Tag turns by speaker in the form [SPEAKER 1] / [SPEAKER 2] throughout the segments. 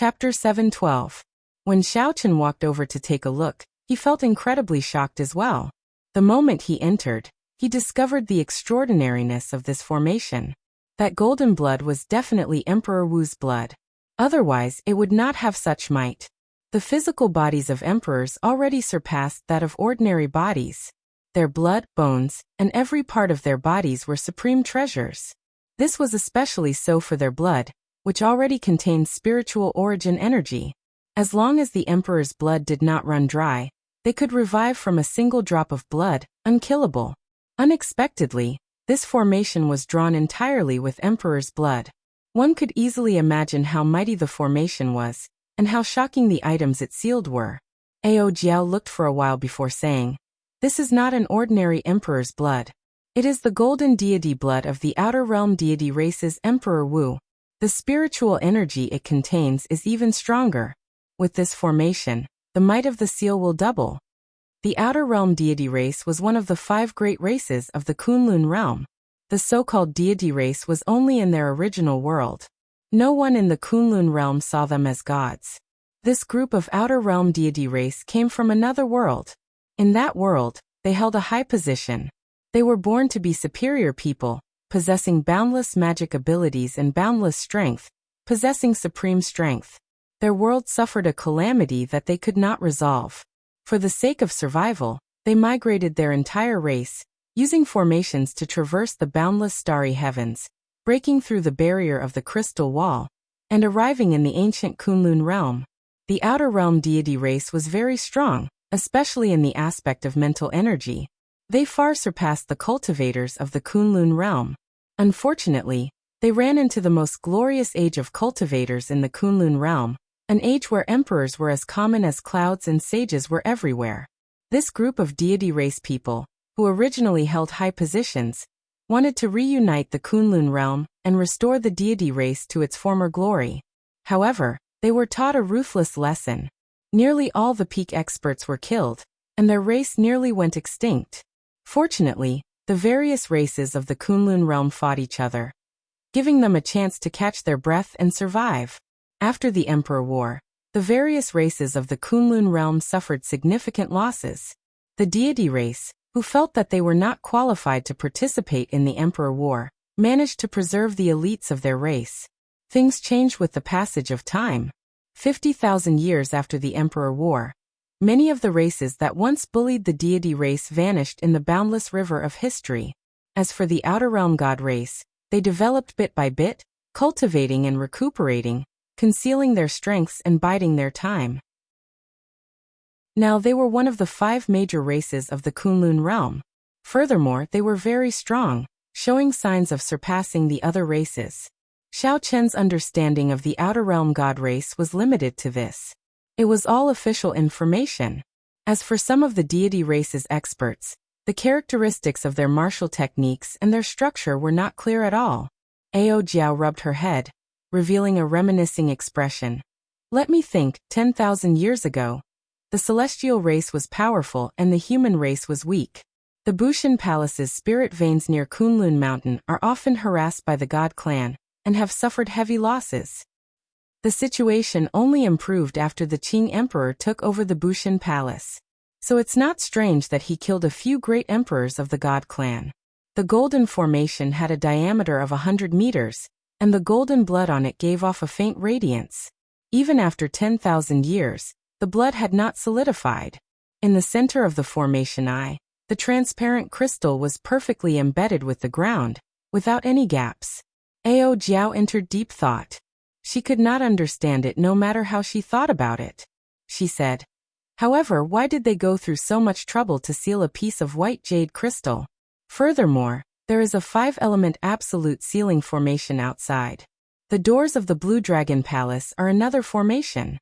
[SPEAKER 1] Chapter 712. When Xiaochen walked over to take a look, he felt incredibly shocked as well. The moment he entered, he discovered the extraordinariness of this formation. That golden blood was definitely Emperor Wu's blood. Otherwise, it would not have such might. The physical bodies of emperors already surpassed that of ordinary bodies. Their blood, bones, and every part of their bodies were supreme treasures. This was especially so for their blood, which already contained spiritual origin energy. As long as the emperor's blood did not run dry, they could revive from a single drop of blood, unkillable. Unexpectedly, this formation was drawn entirely with emperor's blood. One could easily imagine how mighty the formation was, and how shocking the items it sealed were. Ao Jiao looked for a while before saying, "This is not an ordinary emperor's blood. It is the golden deity blood of the outer realm deity race's Emperor Wu. The spiritual energy it contains is even stronger. With this formation, the might of the seal will double." The outer realm deity race was one of the 5 great races of the Kunlun realm. The so-called deity race was only in their original world. No one in the Kunlun realm saw them as gods. This group of outer realm deity race came from another world. In that world, they held a high position. They were born to be superior people, possessing boundless magic abilities and boundless strength, possessing supreme strength. Their world suffered a calamity that they could not resolve. For the sake of survival, they migrated their entire race, using formations to traverse the boundless starry heavens, breaking through the barrier of the crystal wall, and arriving in the ancient Kunlun realm. The outer realm deity race was very strong, especially in the aspect of mental energy. They far surpassed the cultivators of the Kunlun realm. Unfortunately, they ran into the most glorious age of cultivators in the Kunlun realm, an age where emperors were as common as clouds and sages were everywhere. This group of deity race people, who originally held high positions, wanted to reunite the Kunlun realm and restore the deity race to its former glory. However, they were taught a ruthless lesson. Nearly all the peak experts were killed, and their race nearly went extinct. Fortunately, the various races of the Kunlun realm fought each other, giving them a chance to catch their breath and survive. After the Emperor War, the various races of the Kunlun realm suffered significant losses. The deity race, who felt that they were not qualified to participate in the Emperor War, managed to preserve the elites of their race. Things changed with the passage of time. 50,000 years after the Emperor War, many of the races that once bullied the deity race vanished in the boundless river of history. As for the outer realm god race, they developed bit by bit, cultivating and recuperating, concealing their strengths and biding their time. Now they were one of the 5 major races of the Kunlun realm. Furthermore, they were very strong, showing signs of surpassing the other races. Xiaochen's understanding of the outer realm god race was limited to this. It was all official information. As for some of the deity race's experts, the characteristics of their martial techniques and their structure were not clear at all. Ao Jiao rubbed her head, revealing a reminiscing expression. "Let me think, 10,000 years ago, the celestial race was powerful and the human race was weak. The Bushan Palace's spirit veins near Kunlun Mountain are often harassed by the god clan, and have suffered heavy losses. The situation only improved after the Qing Emperor took over the Bushan Palace. So it's not strange that he killed a few great emperors of the god clan. The golden formation had a diameter of 100 meters, and the golden blood on it gave off a faint radiance. Even after 10,000 years, the blood had not solidified. In the center of the formation the transparent crystal was perfectly embedded with the ground, without any gaps." Ao Jiao entered deep thought. She could not understand it no matter how she thought about it. She said, "However, why did they go through so much trouble to seal a piece of white jade crystal? Furthermore, there is a 5-element absolute sealing formation outside. The doors of the Blue Dragon Palace are another formation.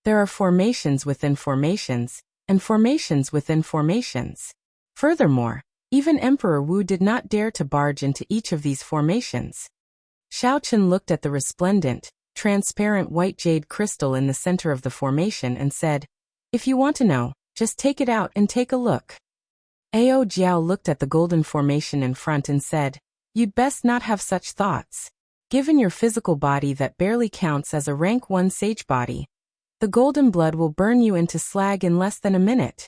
[SPEAKER 1] There are formations within formations, and formations within formations. Furthermore, even Emperor Wu did not dare to barge into each of these formations." Xiaochen looked at the resplendent, transparent white jade crystal in the center of the formation and said, "If you want to know, just take it out and take a look." Ao Jiao looked at the golden formation in front and said, "You'd best not have such thoughts. Given your physical body that barely counts as a rank 1 sage body, the golden blood will burn you into slag in less than a minute.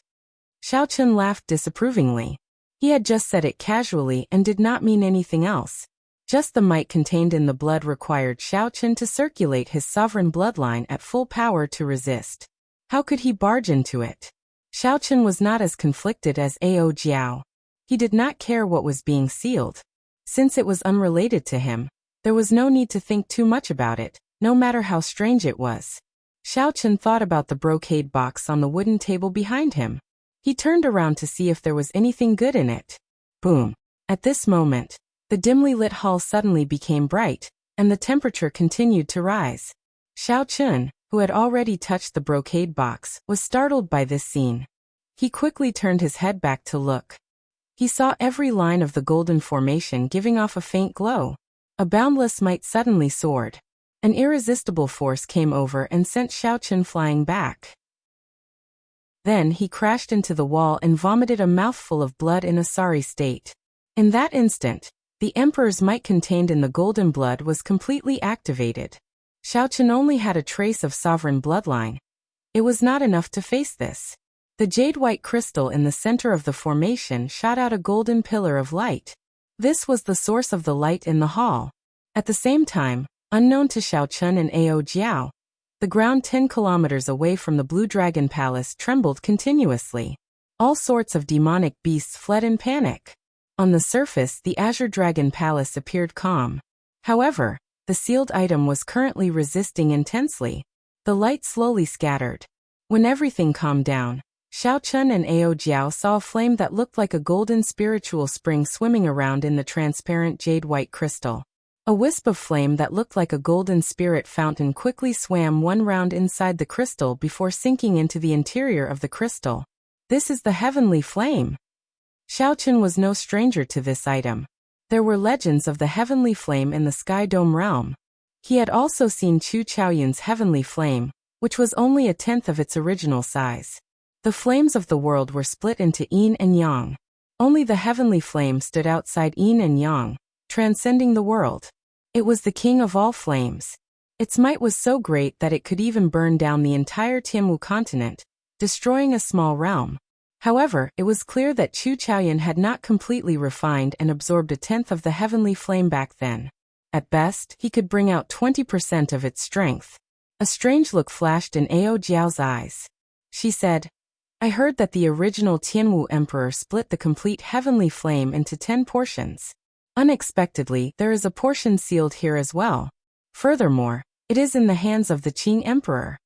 [SPEAKER 1] Xiaochen laughed disapprovingly. He had just said it casually and did not mean anything else. Just the might contained in the blood required Xiaochen to circulate his sovereign bloodline at full power to resist. How could he barge into it? Xiaochen was not as conflicted as Ao Jiao. He did not care what was being sealed. Since it was unrelated to him, there was no need to think too much about it, no matter how strange it was. Xiaochen thought about the brocade box on the wooden table behind him. He turned around to see if there was anything good in it. Boom! At this moment, the dimly lit hall suddenly became bright, and the temperature continued to rise. Xiaochen, who had already touched the brocade box, was startled by this scene. He quickly turned his head back to look. He saw every line of the golden formation giving off a faint glow. A boundless might suddenly soared. An irresistible force came over and sent Xiaochen flying back. Then he crashed into the wall and vomited a mouthful of blood in a sorry state. In that instant, the Emperor's might contained in the golden blood was completely activated. Xiaochen only had a trace of sovereign bloodline. It was not enough to face this. The jade-white crystal in the center of the formation shot out a golden pillar of light. This was the source of the light in the hall. At the same time, unknown to Xiaochen and Ao Jiao, the ground 10 kilometers away from the Blue Dragon Palace trembled continuously. All sorts of demonic beasts fled in panic. On the surface, the Azure Dragon Palace appeared calm. However, the sealed item was currently resisting intensely. The light slowly scattered. When everything calmed down, Xiaochen and Ao Jiao saw a flame that looked like a golden spiritual spring swimming around in the transparent jade-white crystal. A wisp of flame that looked like a golden spirit fountain quickly swam one round inside the crystal before sinking into the interior of the crystal. This is the heavenly flame. Xiaochen was no stranger to this item. There were legends of the heavenly flame in the Sky Dome realm. He had also seen Chu Chaoyun's heavenly flame, which was only a tenth of its original size. The flames of the world were split into yin and yang. Only the heavenly flame stood outside yin and yang, transcending the world. It was the king of all flames. Its might was so great that it could even burn down the entire Tianwu continent, destroying a small realm. However, it was clear that Chu Chaoyun had not completely refined and absorbed a tenth of the heavenly flame back then. At best, he could bring out 20% of its strength. A strange look flashed in Ao Jiao's eyes. She said, I heard that the original Tianwu Emperor split the complete heavenly flame into 10 portions. Unexpectedly, there is a portion sealed here as well. Furthermore, it is in the hands of the Qing Emperor.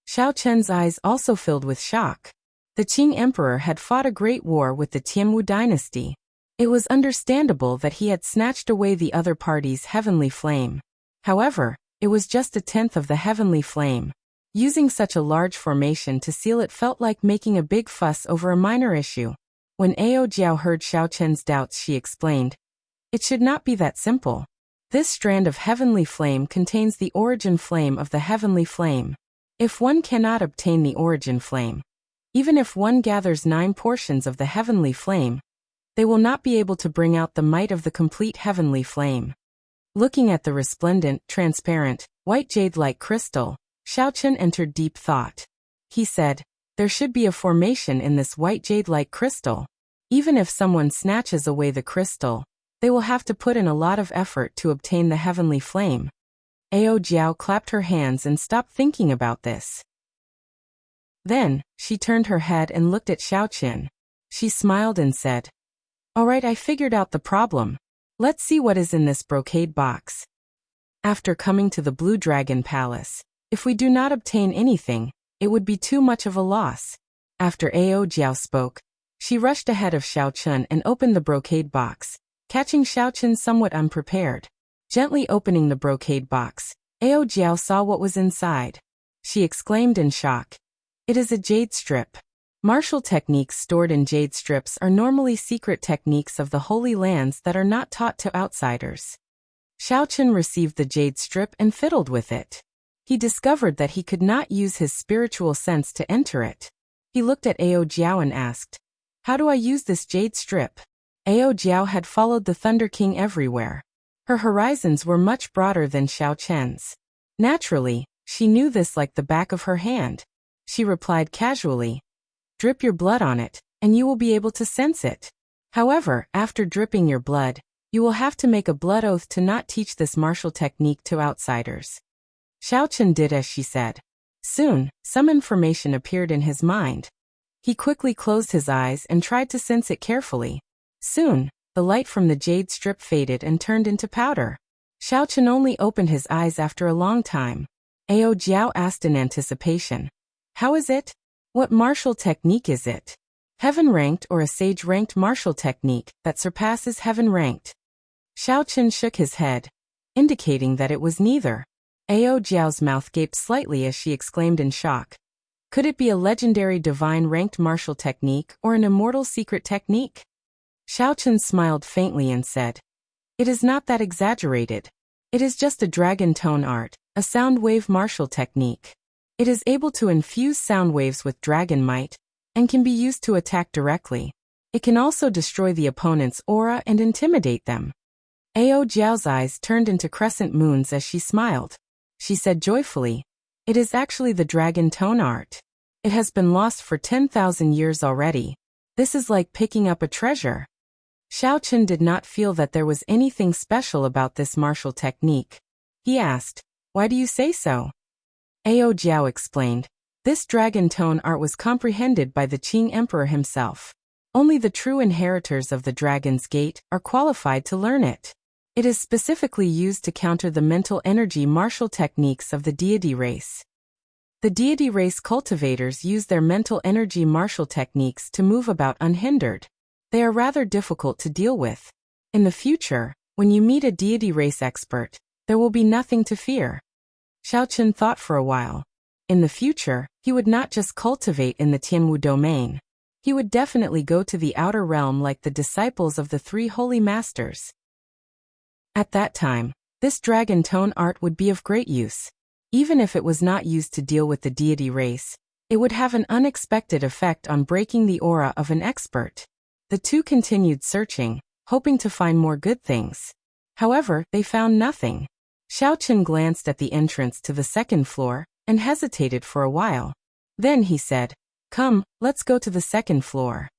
[SPEAKER 1] Xiaochen's eyes also filled with shock. The Qing Emperor had fought a great war with the Tianwu dynasty. It was understandable that he had snatched away the other party's heavenly flame. However, it was just a tenth of the heavenly flame. Using such a large formation to seal it felt like making a big fuss over a minor issue. When Ao Jiao heard Xiaochen's doubts, she explained, it should not be that simple. This strand of heavenly flame contains the origin flame of the heavenly flame. If one cannot obtain the origin flame, even if one gathers 9 portions of the heavenly flame, they will not be able to bring out the might of the complete heavenly flame. Looking at the resplendent, transparent, white jade-like crystal, Xiaochen entered deep thought. He said, there should be a formation in this white jade-like crystal. Even if someone snatches away the crystal, they will have to put in a lot of effort to obtain the heavenly flame. Ao Jiao clapped her hands and stopped thinking about this. Then, she turned her head and looked at Xiaochen. She smiled and said, all right, I figured out the problem. Let's see what is in this brocade box. After coming to the Blue Dragon Palace, if we do not obtain anything, it would be too much of a loss. After Ao Jiao spoke, she rushed ahead of Xiaochen and opened the brocade box, catching Xiaochen somewhat unprepared. Gently opening the brocade box, Ao Jiao saw what was inside. She exclaimed in shock. It is a jade strip. Martial techniques stored in jade strips are normally secret techniques of the Holy Lands that are not taught to outsiders. Xiaochen received the jade strip and fiddled with it. He discovered that he could not use his spiritual sense to enter it. He looked at Ao Jiao and asked, how do I use this jade strip? Ao Jiao had followed the Thunder King everywhere. Her horizons were much broader than Xiao Chen's. Naturally, she knew this like the back of her hand. She replied casually, "Drip your blood on it, and you will be able to sense it. However, after dripping your blood, you will have to make a blood oath to not teach this martial technique to outsiders." Xiao Chen did as she said. Soon, some information appeared in his mind. He quickly closed his eyes and tried to sense it carefully. Soon, the light from the jade strip faded and turned into powder. Xiao Chen only opened his eyes after a long time. Ao Jiao asked in anticipation, "How is it? What martial technique is it? Heaven-ranked or a sage-ranked martial technique that surpasses heaven-ranked?" Xiao Chen shook his head, indicating that it was neither. Ao Jiao's mouth gaped slightly as she exclaimed in shock. Could it be a legendary divine-ranked martial technique or an immortal secret technique? Xiao Chen smiled faintly and said, "It is not that exaggerated. It is just a dragon tone art, a sound wave martial technique. It is able to infuse sound waves with dragon might, and can be used to attack directly. It can also destroy the opponent's aura and intimidate them." Ao Jiao's eyes turned into crescent moons as she smiled. She said joyfully, "It is actually the dragon tone art. It has been lost for 10,000 years already. This is like picking up a treasure." Xiao Chen did not feel that there was anything special about this martial technique. He asked, "Why do you say so?" Ao Jiao explained, "This dragon tone art was comprehended by the Qing Emperor himself. Only the true inheritors of the Dragon's Gate are qualified to learn it. It is specifically used to counter the mental energy martial techniques of the deity race. The deity race cultivators use their mental energy martial techniques to move about unhindered. They are rather difficult to deal with. In the future, when you meet a deity race expert, there will be nothing to fear." Xiao Chen thought for a while. In the future, he would not just cultivate in the Tianwu domain. He would definitely go to the outer realm like the disciples of the three holy masters. At that time, this dragon tone art would be of great use. Even if it was not used to deal with the deity race, it would have an unexpected effect on breaking the aura of an expert. The two continued searching, hoping to find more good things. However, they found nothing. Xiao Chen glanced at the entrance to the second floor and hesitated for a while. Then he said, "Come, let's go to the second floor."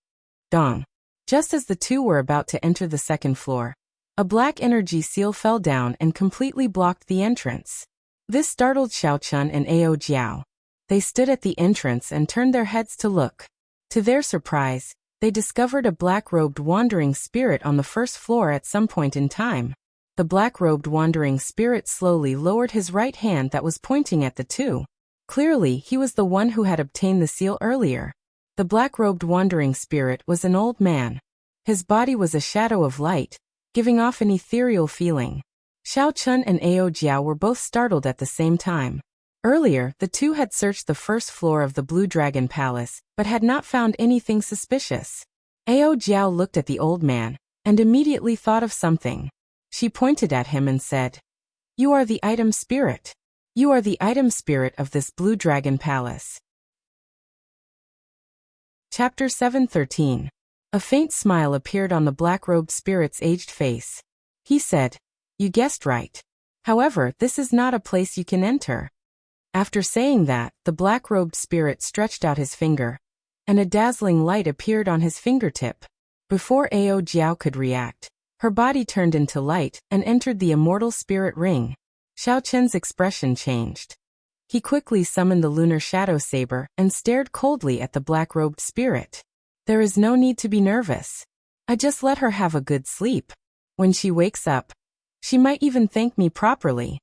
[SPEAKER 1] Dong. Just as the two were about to enter the second floor, a black energy seal fell down and completely blocked the entrance. This startled Xiao Chen and Ao Jiao. They stood at the entrance and turned their heads to look. To their surprise, they discovered a black-robed wandering spirit on the first floor at some point in time. The black-robed wandering spirit slowly lowered his right hand that was pointing at the two. Clearly, he was the one who had obtained the seal earlier. The black-robed wandering spirit was an old man. His body was a shadow of light, giving off an ethereal feeling. Xiao Chen and Ao Jiao were both startled at the same time. Earlier, the two had searched the first floor of the Blue Dragon Palace, but had not found anything suspicious. Ao Jiao looked at the old man, and immediately thought of something. She pointed at him and said, "You are the item spirit. You are the item spirit of this Blue Dragon Palace." Chapter 713. A faint smile appeared on the black-robed spirit's aged face. He said, "You guessed right. However, this is not a place you can enter." After saying that, the black-robed spirit stretched out his finger, and a dazzling light appeared on his fingertip. Before Ao Jiao could react, her body turned into light and entered the immortal spirit ring. Xiao Chen's expression changed. He quickly summoned the lunar shadow saber and stared coldly at the black-robed spirit. "There is no need to be nervous. I just let her have a good sleep. When she wakes up, she might even thank me properly."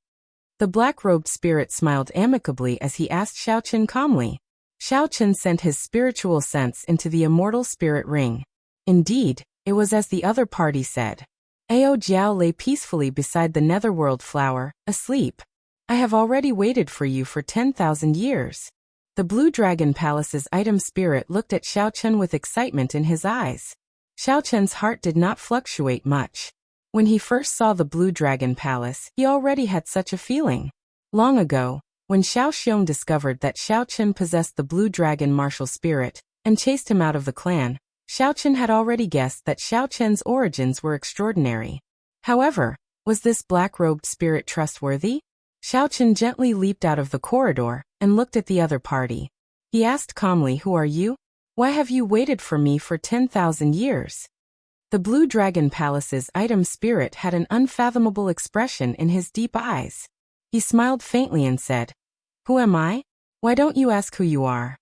[SPEAKER 1] The black-robed spirit smiled amicably as he asked Xiao Chen calmly. Xiao Chen sent his spiritual sense into the immortal spirit ring. Indeed, it was as the other party said. Ao Jiao lay peacefully beside the netherworld flower, asleep. "I have already waited for you for 10,000 years. The Blue Dragon Palace's item spirit looked at Xiao Chen with excitement in his eyes. Xiao Chen's heart did not fluctuate much. When he first saw the Blue Dragon Palace, he already had such a feeling. Long ago, when Xiao Xiong discovered that Xiao Chen possessed the Blue Dragon martial spirit, and chased him out of the clan, Xiao Chen had already guessed that Xiao Chen's origins were extraordinary. However, Was this black-robed spirit trustworthy? Xiaochen gently leaped out of the corridor and looked at the other party. He asked calmly, "Who are you? Why have you waited for me for 10,000 years?" The Blue Dragon Palace's item spirit had an unfathomable expression in his deep eyes. He smiled faintly and said, "Who am I? Why don't you ask who you are?"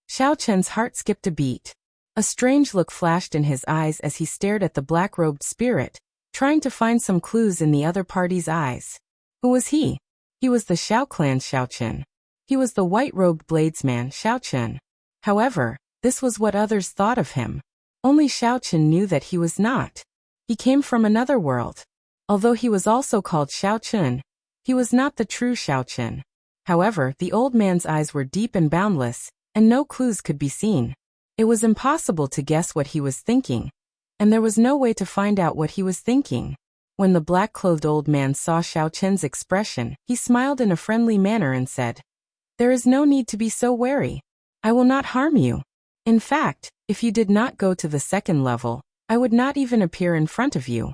[SPEAKER 1] Xiaochen's heart skipped a beat. A strange look flashed in his eyes as he stared at the black-robed spirit, trying to find some clues in the other party's eyes. Who was he? He was the Xiao clan's Xiaochen. He was the white-robed bladesman Xiaochen. However, this was what others thought of him. Only Xiaochen knew that he was not. He came from another world. Although he was also called Xiaochen, he was not the true Xiaochen. However, the old man's eyes were deep and boundless, and no clues could be seen. It was impossible to guess what he was thinking, and there was no way to find out what he was thinking. When the black-clothed old man saw Xiaochen's expression, he smiled in a friendly manner and said, "There is no need to be so wary. I will not harm you. In fact, if you did not go to the second level, I would not even appear in front of you."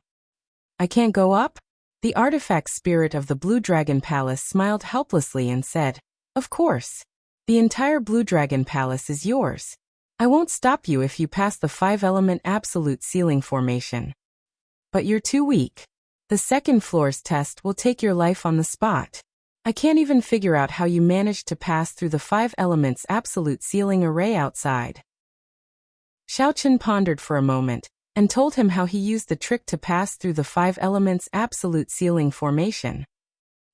[SPEAKER 1] "I can't go up?" The artifact spirit of the Blue Dragon Palace smiled helplessly and said, "Of course. The entire Blue Dragon Palace is yours. I won't stop you if you pass the 5-element absolute ceiling formation. But you're too weak. The second floor's test will take your life on the spot. I can't even figure out how you managed to pass through the 5 elements absolute ceiling array outside." Xiaochen pondered for a moment, and told him how he used the trick to pass through the 5 elements absolute ceiling formation.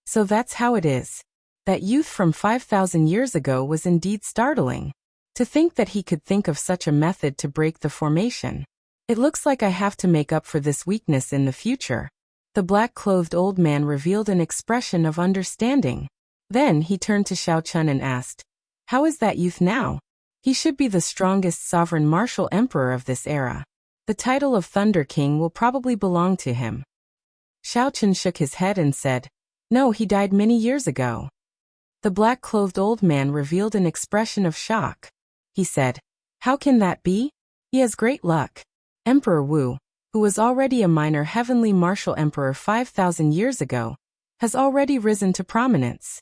[SPEAKER 1] So that's how it is. That youth from 5,000 years ago was indeed startling. To think that he could think of such a method to break the formation. It looks like I have to make up for this weakness in the future. The black-clothed old man revealed an expression of understanding. Then he turned to Xiaochen and asked, "How is that youth now? He should be the strongest sovereign martial emperor of this era. The title of Thunder King will probably belong to him." Xiaochen shook his head and said, "No, he died many years ago." The black-clothed old man revealed an expression of shock. He said, "How can that be? He has great luck. Emperor Wu, who was already a minor heavenly martial emperor 5,000 years ago, has already risen to prominence.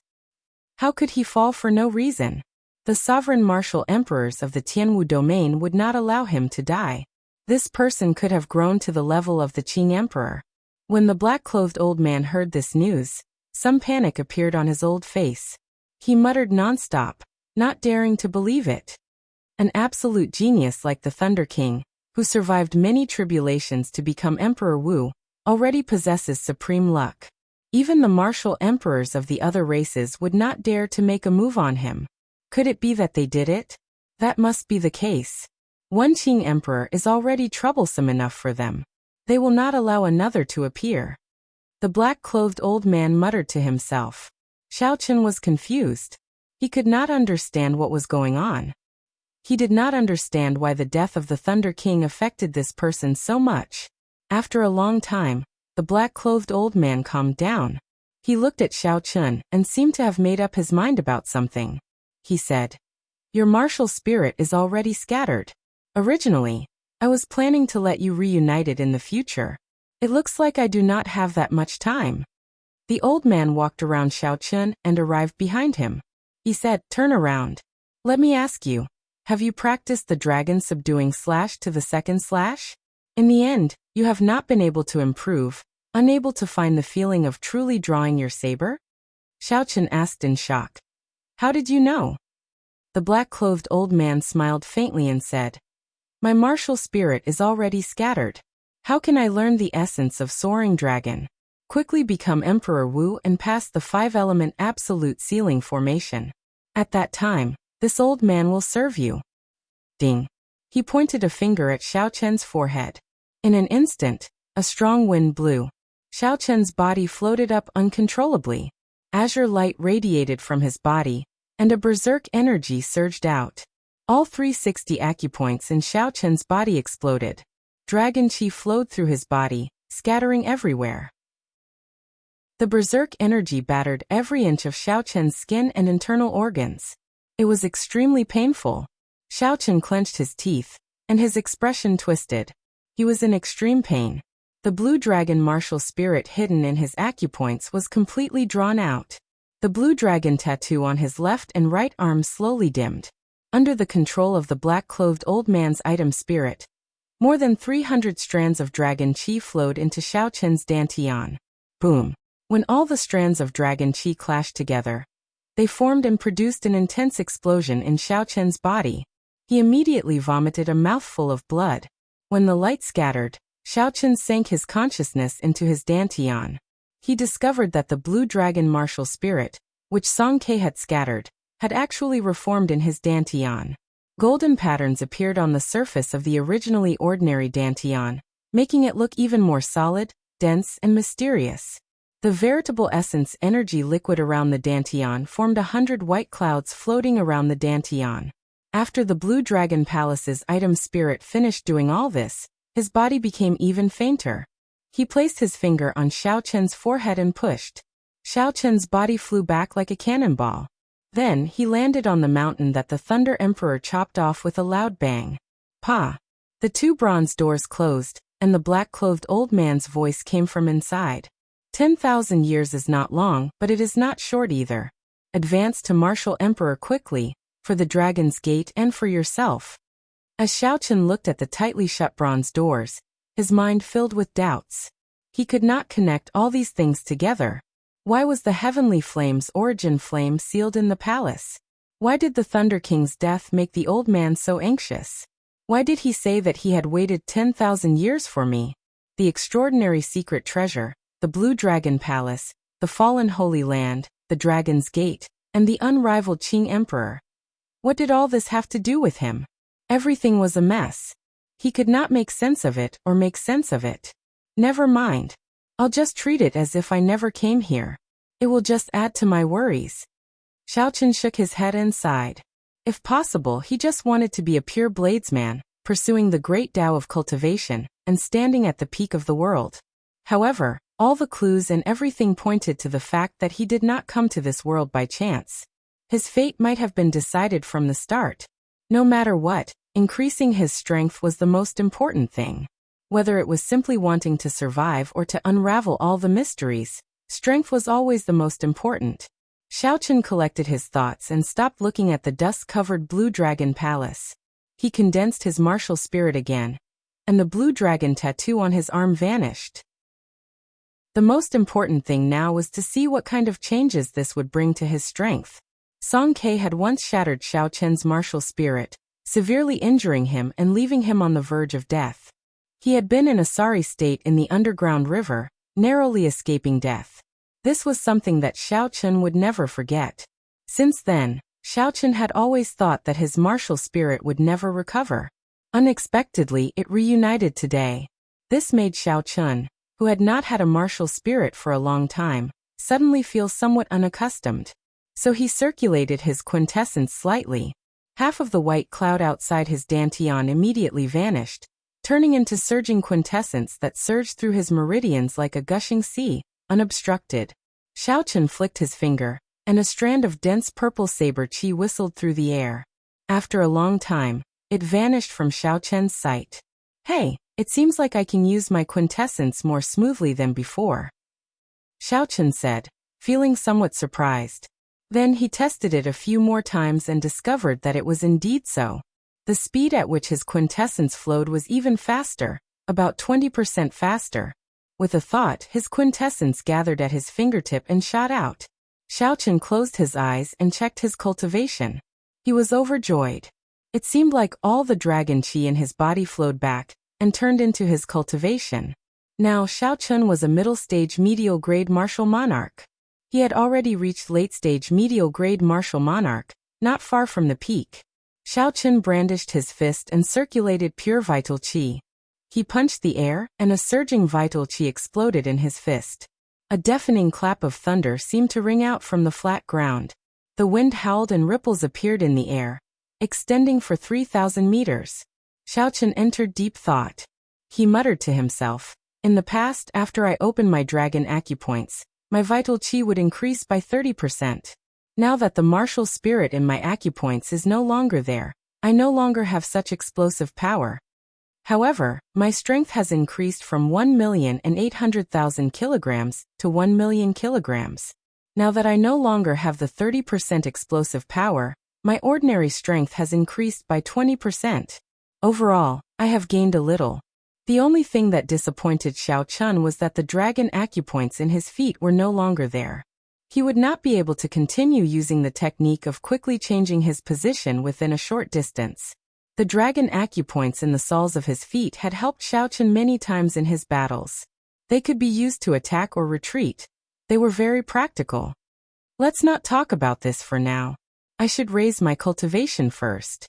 [SPEAKER 1] How could he fall for no reason? The sovereign martial emperors of the Tianwu domain would not allow him to die. This person could have grown to the level of the Qing emperor." When the black-clothed old man heard this news, some panic appeared on his old face. He muttered nonstop, not daring to believe it. An absolute genius like the Thunder King, who survived many tribulations to become Emperor Wu, already possesses supreme luck. Even the martial emperors of the other races would not dare to make a move on him. Could it be that they did it? That must be the case. One Qing emperor is already troublesome enough for them. They will not allow another to appear. The black-clothed old man muttered to himself. Xiaochen was confused. He could not understand what was going on. He did not understand why the death of the Thunder King affected this person so much. After a long time, the black-clothed old man calmed down. He looked at Xiaochen and seemed to have made up his mind about something. He said, "Your martial spirit is already scattered. Originally, I was planning to let you reunite it in the future. It looks like I do not have that much time." The old man walked around Xiaochen and arrived behind him. He said, "Turn around. Let me ask you. Have you practiced the dragon subduing slash to the second slash? In the end, you have not been able to improve, unable to find the feeling of truly drawing your saber?" Xiaochen asked in shock. "How did you know?" The black-clothed old man smiled faintly and said, "My martial spirit is already scattered. How can I learn the essence of Soaring Dragon, quickly become Emperor Wu and pass the 5-element absolute ceiling formation? At that time, this old man will serve you." Ding. He pointed a finger at Xiaochen's forehead. In an instant, a strong wind blew. Xiaochen's body floated up uncontrollably. Azure light radiated from his body, and a berserk energy surged out. All 360 acupoints in Xiaochen's body exploded. Dragon Qi flowed through his body, scattering everywhere. The berserk energy battered every inch of Xiaochen's skin and internal organs. It was extremely painful. Xiaochen clenched his teeth, and his expression twisted. He was in extreme pain. The blue dragon martial spirit hidden in his acupoints was completely drawn out. The blue dragon tattoo on his left and right arms slowly dimmed. Under the control of the black-clothed old man's item spirit, more than 300 strands of dragon chi flowed into Xiaoqin's dantian. Boom! When all the strands of dragon chi clashed together, they formed and produced an intense explosion in Xiaoqin's body. He immediately vomited a mouthful of blood. When the light scattered, Xiaoqin sank his consciousness into his dantian. He discovered that the blue dragon martial spirit, which Song Ke had scattered, had actually reformed in his dantian. Golden patterns appeared on the surface of the originally ordinary dantian, making it look even more solid, dense, and mysterious. The veritable essence energy liquid around the dantian formed 100 white clouds floating around the dantian. After the Blue Dragon Palace's item spirit finished doing all this, his body became even fainter. He placed his finger on Xiaoqin's forehead and pushed. Xiaoqin's body flew back like a cannonball. Then he landed on the mountain that the Thunder Emperor chopped off with a loud bang. Pa! The two bronze doors closed, and the black-clothed old man's voice came from inside. 10,000 years is not long, but it is not short either. Advance to Martial Emperor quickly, for the Dragon's Gate and for yourself. As Xiaoqin looked at the tightly shut bronze doors, his mind filled with doubts. He could not connect all these things together. Why was the heavenly flame's origin flame sealed in the palace? Why did the Thunder King's death make the old man so anxious? Why did he say that he had waited 10,000 years for me? The extraordinary secret treasure, the Blue Dragon Palace, the fallen Holy Land, the Dragon's Gate, and the unrivaled Qing Emperor. What did all this have to do with him? Everything was a mess. He could not make sense of it or make sense of it. Never mind. I'll just treat it as if I never came here. It will just add to my worries. Xiaoqin shook his head and sighed. If possible, he just wanted to be a pure bladesman, pursuing the great Tao of cultivation, and standing at the peak of the world. However, all the clues and everything pointed to the fact that he did not come to this world by chance. His fate might have been decided from the start. No matter what, increasing his strength was the most important thing. Whether it was simply wanting to survive or to unravel all the mysteries, strength was always the most important. Xiaoqin collected his thoughts and stopped looking at the dust-covered Blue Dragon Palace. He condensed his martial spirit again, and the blue dragon tattoo on his arm vanished. The most important thing now was to see what kind of changes this would bring to his strength. Song Ke had once shattered Xiaoqin's martial spirit, severely injuring him and leaving him on the verge of death. He had been in a sorry state in the underground river, narrowly escaping death. This was something that Xiaoqin would never forget. Since then, Xiaoqin had always thought that his martial spirit would never recover. Unexpectedly, it reunited today. This made Xiaoqin, who had not had a martial spirit for a long time, suddenly feel somewhat unaccustomed. So he circulated his quintessence slightly. Half of the white cloud outside his dantian immediately vanished, turning into surging quintessence that surged through his meridians like a gushing sea, unobstructed. Xiaoqin flicked his finger, and a strand of dense purple saber chi whistled through the air. After a long time, it vanished from Xiaoqin's sight. Hey, it seems like I can use my quintessence more smoothly than before, Xiaoqin said, feeling somewhat surprised. Then he tested it a few more times and discovered that it was indeed so. The speed at which his quintessence flowed was even faster, about 20% faster. With a thought, his quintessence gathered at his fingertip and shot out. Xiaoqin closed his eyes and checked his cultivation. He was overjoyed. It seemed like all the dragon chi in his body flowed back and turned into his cultivation. Now Xiaoqin was a middle-stage medial-grade martial monarch. He had already reached late-stage medial-grade martial monarch, not far from the peak. Xiaoqin brandished his fist and circulated pure vital qi. He punched the air, and a surging vital qi exploded in his fist. A deafening clap of thunder seemed to ring out from the flat ground. The wind howled and ripples appeared in the air, extending for 3,000 meters. Xiaoqin entered deep thought. He muttered to himself, "In the past, after I opened my dragon acupoints, my vital qi would increase by 30%. Now that the martial spirit in my acupoints is no longer there, I no longer have such explosive power. However, my strength has increased from 1,800,000 kilograms to 1 million kilograms. Now that I no longer have the 30% explosive power, my ordinary strength has increased by 20%. Overall, I have gained a little. The only thing that disappointed Xiao Chun was that the dragon acupoints in his feet were no longer there. He would not be able to continue using the technique of quickly changing his position within a short distance. The dragon acupoints in the soles of his feet had helped Xiao Chun many times in his battles. They could be used to attack or retreat. They were very practical. Let's not talk about this for now. I should raise my cultivation first.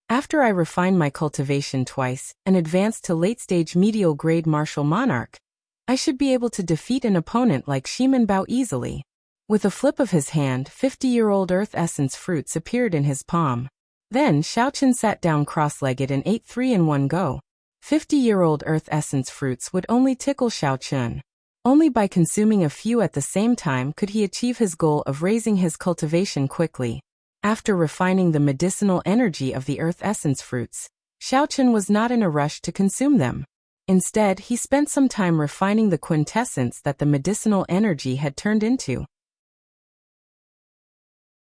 [SPEAKER 1] After I refined my cultivation twice and advanced to late-stage medial-grade martial monarch, I should be able to defeat an opponent like Shiman Bao easily. With a flip of his hand, 50-year-old earth essence fruits appeared in his palm. Then Xiao Chun sat down cross-legged and ate 3 in one go. 50-year-old earth essence fruits would only tickle Xiao Chun. Only by consuming a few at the same time could he achieve his goal of raising his cultivation quickly. After refining the medicinal energy of the earth essence fruits, Xiao Chun was not in a rush to consume them. Instead, he spent some time refining the quintessence that the medicinal energy had turned into.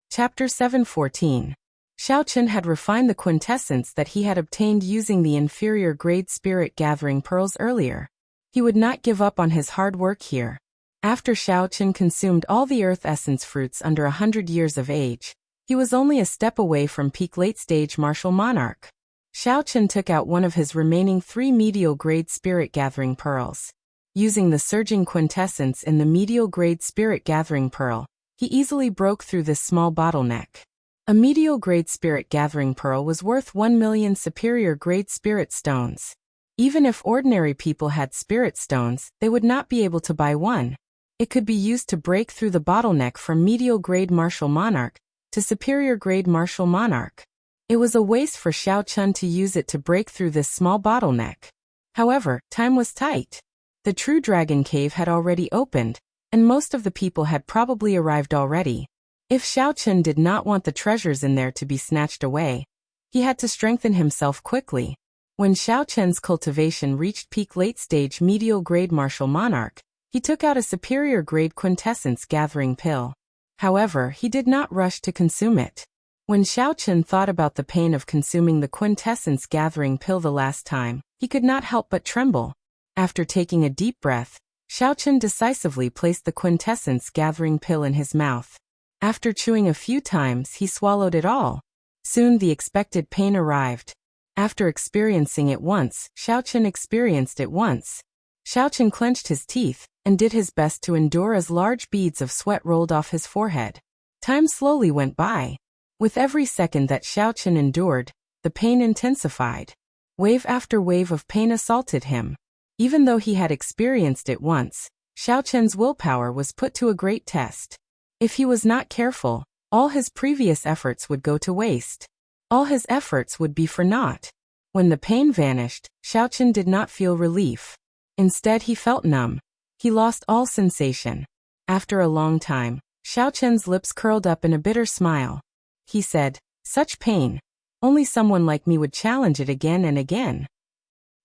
[SPEAKER 1] Chapter 7:14. Xiao Chun had refined the quintessence that he had obtained using the inferior grade spirit gathering pearls earlier. He would not give up on his hard work here. After Xiao Chun consumed all the earth essence fruits under 100 years of age, he was only a step away from peak late-stage martial monarch. Xiao Chun took out one of his remaining 3 medial-grade spirit-gathering pearls. Using the surging quintessence in the medial-grade spirit-gathering pearl, he easily broke through this small bottleneck. A medial-grade spirit-gathering pearl was worth 1 million superior-grade spirit stones. Even if ordinary people had spirit stones, they would not be able to buy one. It could be used to break through the bottleneck from medial-grade martial monarch to superior-grade martial monarch. It was a waste for Xiao Chun to use it to break through this small bottleneck. However, time was tight. The true dragon cave had already opened, and most of the people had probably arrived already. If Xiao Chun did not want the treasures in there to be snatched away, he had to strengthen himself quickly. When Xiao Chun's cultivation reached peak late-stage medial-grade martial monarch, he took out a superior-grade quintessence gathering pill. However, he did not rush to consume it. When Xiao Chun thought about the pain of consuming the quintessence gathering pill the last time, he could not help but tremble. After taking a deep breath, Xiao Chun decisively placed the quintessence gathering pill in his mouth. After chewing a few times, he swallowed it all. Soon the expected pain arrived. After experiencing it once, Xiao Chun experienced it once. Xiao Chun clenched his teeth and did his best to endure as large beads of sweat rolled off his forehead. Time slowly went by. With every second that Xiao Chun endured, the pain intensified. Wave after wave of pain assaulted him. Even though he had experienced it once, Xiao Chun's willpower was put to a great test. If he was not careful, all his previous efforts would go to waste. All his efforts would be for naught. When the pain vanished, Xiao Chun did not feel relief. Instead, he felt numb. He lost all sensation. After a long time, Xiao Chun's lips curled up in a bitter smile. He said, "Such pain. Only someone like me would challenge it again and again."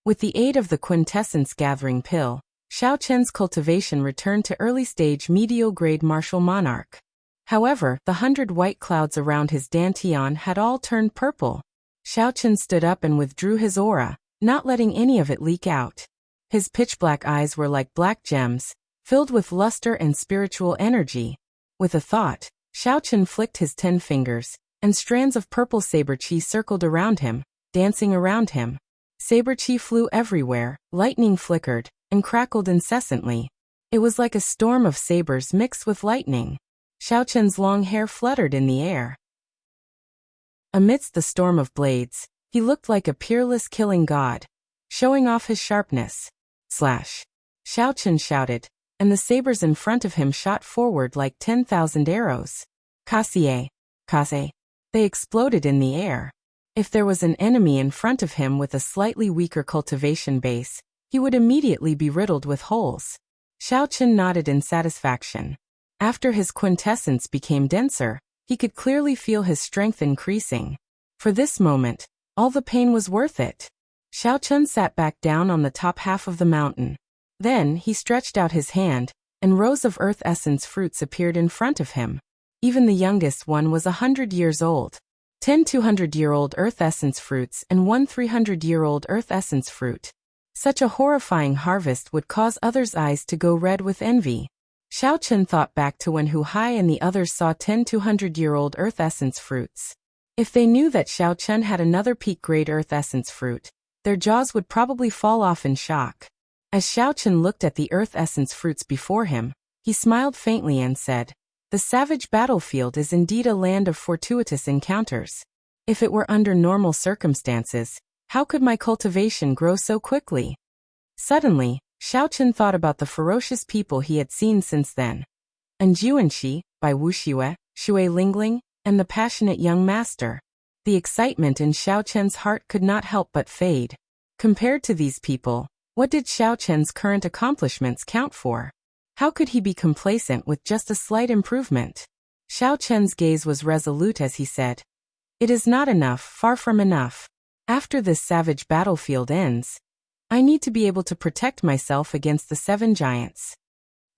[SPEAKER 1] With the aid of the quintessence gathering pill, Xiao Chun's cultivation returned to early-stage medial-grade martial monarch. However, the 100 white clouds around his dantian had all turned purple. Xiao Chun stood up and withdrew his aura, not letting any of it leak out. His pitch-black eyes were like black gems, filled with luster and spiritual energy. With a thought, Xiao Chun flicked his 10 fingers, and strands of purple saber chi circled around him, dancing around him. Saber chi flew everywhere, lightning flickered, and crackled incessantly. It was like a storm of sabers mixed with lightning. Xiao Chun's long hair fluttered in the air. Amidst the storm of blades, he looked like a peerless killing god, showing off his sharpness. Slash! Xiao Chun shouted, and the sabers in front of him shot forward like 10,000 arrows. Kasie! Kaze! They exploded in the air. If there was an enemy in front of him with a slightly weaker cultivation base, he would immediately be riddled with holes. Xiao Chun nodded in satisfaction. After his quintessence became denser, he could clearly feel his strength increasing. For this moment, all the pain was worth it. Xiao Chun sat back down on the top half of the mountain. Then, he stretched out his hand, and rows of earth essence fruits appeared in front of him. Even the youngest one was 100 years old. 10 200-year-old earth essence fruits and 1 300-year-old earth essence fruit. Such a horrifying harvest would cause others' eyes to go red with envy. Xiao Chun thought back to when Hu Hai and the others saw 10 200-year-old earth essence fruits. If they knew that Xiao Chun had another peak-grade earth essence fruit, their jaws would probably fall off in shock. As Xiao Chun looked at the earth essence fruits before him, he smiled faintly and said, "The savage battlefield is indeed a land of fortuitous encounters. If it were under normal circumstances, how could my cultivation grow so quickly?" Suddenly, Xiao Chun thought about the ferocious people he had seen since then. Anjuanxi, by Wuxia, Shui Lingling, and the passionate young master. The excitement in Xiao Chun's heart could not help but fade. Compared to these people, what did Xiao Chun's current accomplishments count for? How could he be complacent with just a slight improvement? Xiao Chun's gaze was resolute as he said, "It is not enough, far from enough. After this savage battlefield ends, I need to be able to protect myself against the 7 giants."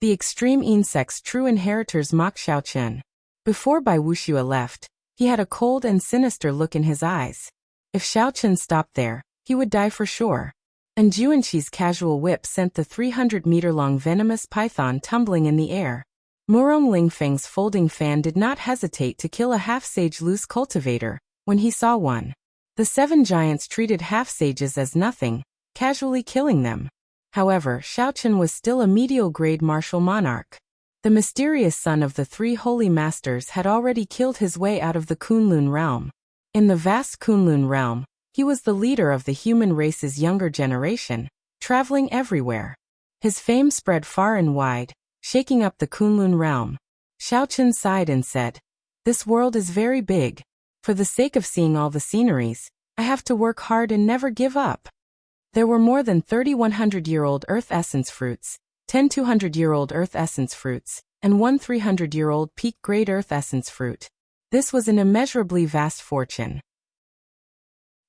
[SPEAKER 1] The extreme insect's true inheritors mocked Xiao Chun. Before Bai Wuxia left, he had a cold and sinister look in his eyes. If Xiao Chun stopped there, he would die for sure. And Juanxi's casual whip sent the 300-meter-long venomous python tumbling in the air. Murong Lingfeng's folding fan did not hesitate to kill a half-sage loose cultivator when he saw one. The 7 giants treated half-sages as nothing, casually killing them. However, Xiao Chun was still a medial-grade martial monarch. The mysterious son of the 3 holy masters had already killed his way out of the Kunlun realm. In the vast Kunlun realm, he was the leader of the human race's younger generation, traveling everywhere. His fame spread far and wide, shaking up the Kunlun realm. Xiao Chun sighed and said, "This world is very big. For the sake of seeing all the sceneries, I have to work hard and never give up." There were more than 30 100-year-old earth essence fruits, 10 200-year-old earth essence fruits, and 1 300-year-old peak-grade earth essence fruit. This was an immeasurably vast fortune.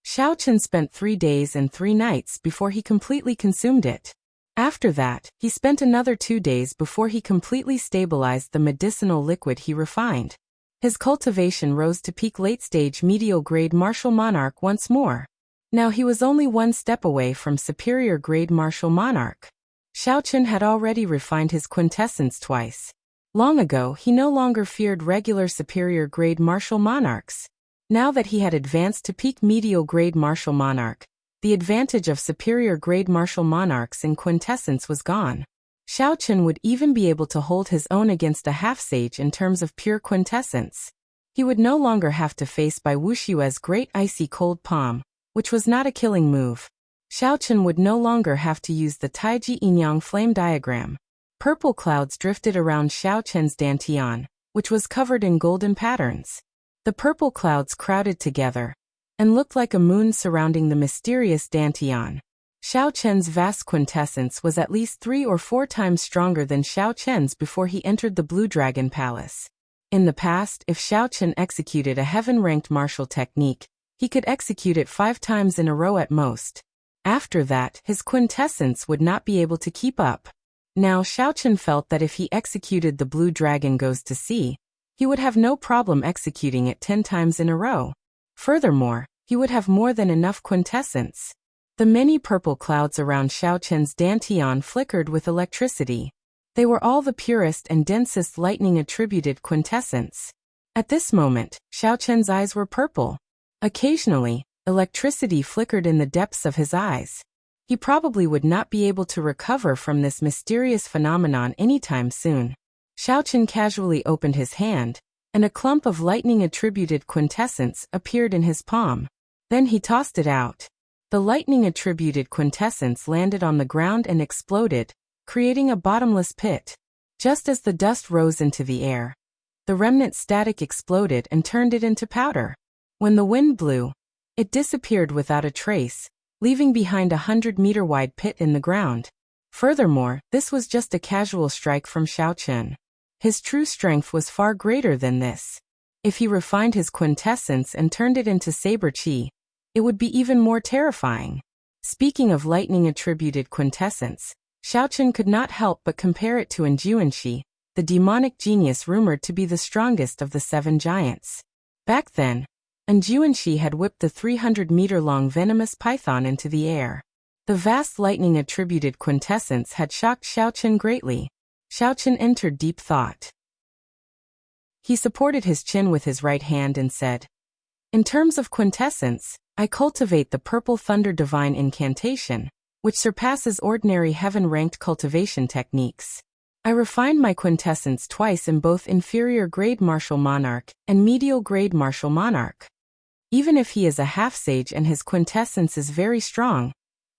[SPEAKER 1] Xiao Chun spent 3 days and 3 nights before he completely consumed it. After that, he spent another 2 days before he completely stabilized the medicinal liquid he refined. His cultivation rose to peak late-stage medial-grade martial monarch once more. Now he was only 1 step away from superior-grade martial monarch. Xiao Chun had already refined his quintessence twice. Long ago, he no longer feared regular superior-grade martial monarchs. Now that he had advanced to peak medial-grade martial monarch, the advantage of superior-grade martial monarchs in quintessence was gone. Xiao Chun would even be able to hold his own against a half-sage in terms of pure quintessence. He would no longer have to face Bai Wuxia's great icy cold palm, which was not a killing move. Xiao Chun would no longer have to use the Taiji Yinyang flame diagram. Purple clouds drifted around Xiao Chun's dantian, which was covered in golden patterns. The purple clouds crowded together and looked like a moon surrounding the mysterious dantian. Xiao Chun's vast quintessence was at least 3 or 4 times stronger than Xiao Chun's before he entered the Blue Dragon Palace. In the past, if Xiao Chun executed a heaven-ranked martial technique, he could execute it 5 times in a row at most. After that, his quintessence would not be able to keep up. Now Xiao Chun felt that if he executed the Blue Dragon Goes to Sea, he would have no problem executing it 10 times in a row. Furthermore, he would have more than enough quintessence. The many purple clouds around Xiao Chun's dantian flickered with electricity. They were all the purest and densest lightning-attributed quintessence. At this moment, Xiao Chun's eyes were purple. Occasionally, electricity flickered in the depths of his eyes. He probably would not be able to recover from this mysterious phenomenon anytime soon. Xiao Chun casually opened his hand, and a clump of lightning-attributed quintessence appeared in his palm. Then he tossed it out. The lightning-attributed quintessence landed on the ground and exploded, creating a bottomless pit. Just as the dust rose into the air, the remnant static exploded and turned it into powder. When the wind blew, it disappeared without a trace, leaving behind a 100-meter-wide pit in the ground. Furthermore, this was just a casual strike from Xiao Chun. His true strength was far greater than this. If he refined his quintessence and turned it into saber chi, it would be even more terrifying. Speaking of lightning-attributed quintessence, Xiaochen could not help but compare it to Enjuanxi, the demonic genius rumored to be the strongest of the 7 giants. Back then, Enjuanxi had whipped the 300-meter-long venomous python into the air. The vast lightning-attributed quintessence had shocked Xiaochen greatly. Xiaochen entered deep thought. He supported his chin with his right hand and said, "In terms of quintessence, I cultivate the Purple Thunder Divine Incantation, which surpasses ordinary heaven-ranked cultivation techniques. I refined my quintessence twice in both inferior-grade Martial Monarch and medial-grade Martial Monarch. Even if he is a half-sage and his quintessence is very strong,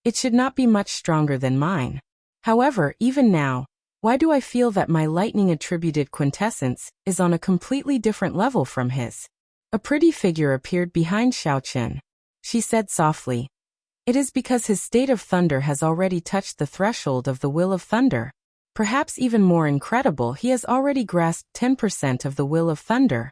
[SPEAKER 1] it should not be much stronger than mine. However, even now, why do I feel that my lightning-attributed quintessence is on a completely different level from his?" A pretty figure appeared behind Xiaochen. She said softly, "It is because his state of thunder has already touched the threshold of the will of thunder. Perhaps even more incredible, he has already grasped 10% of the will of thunder."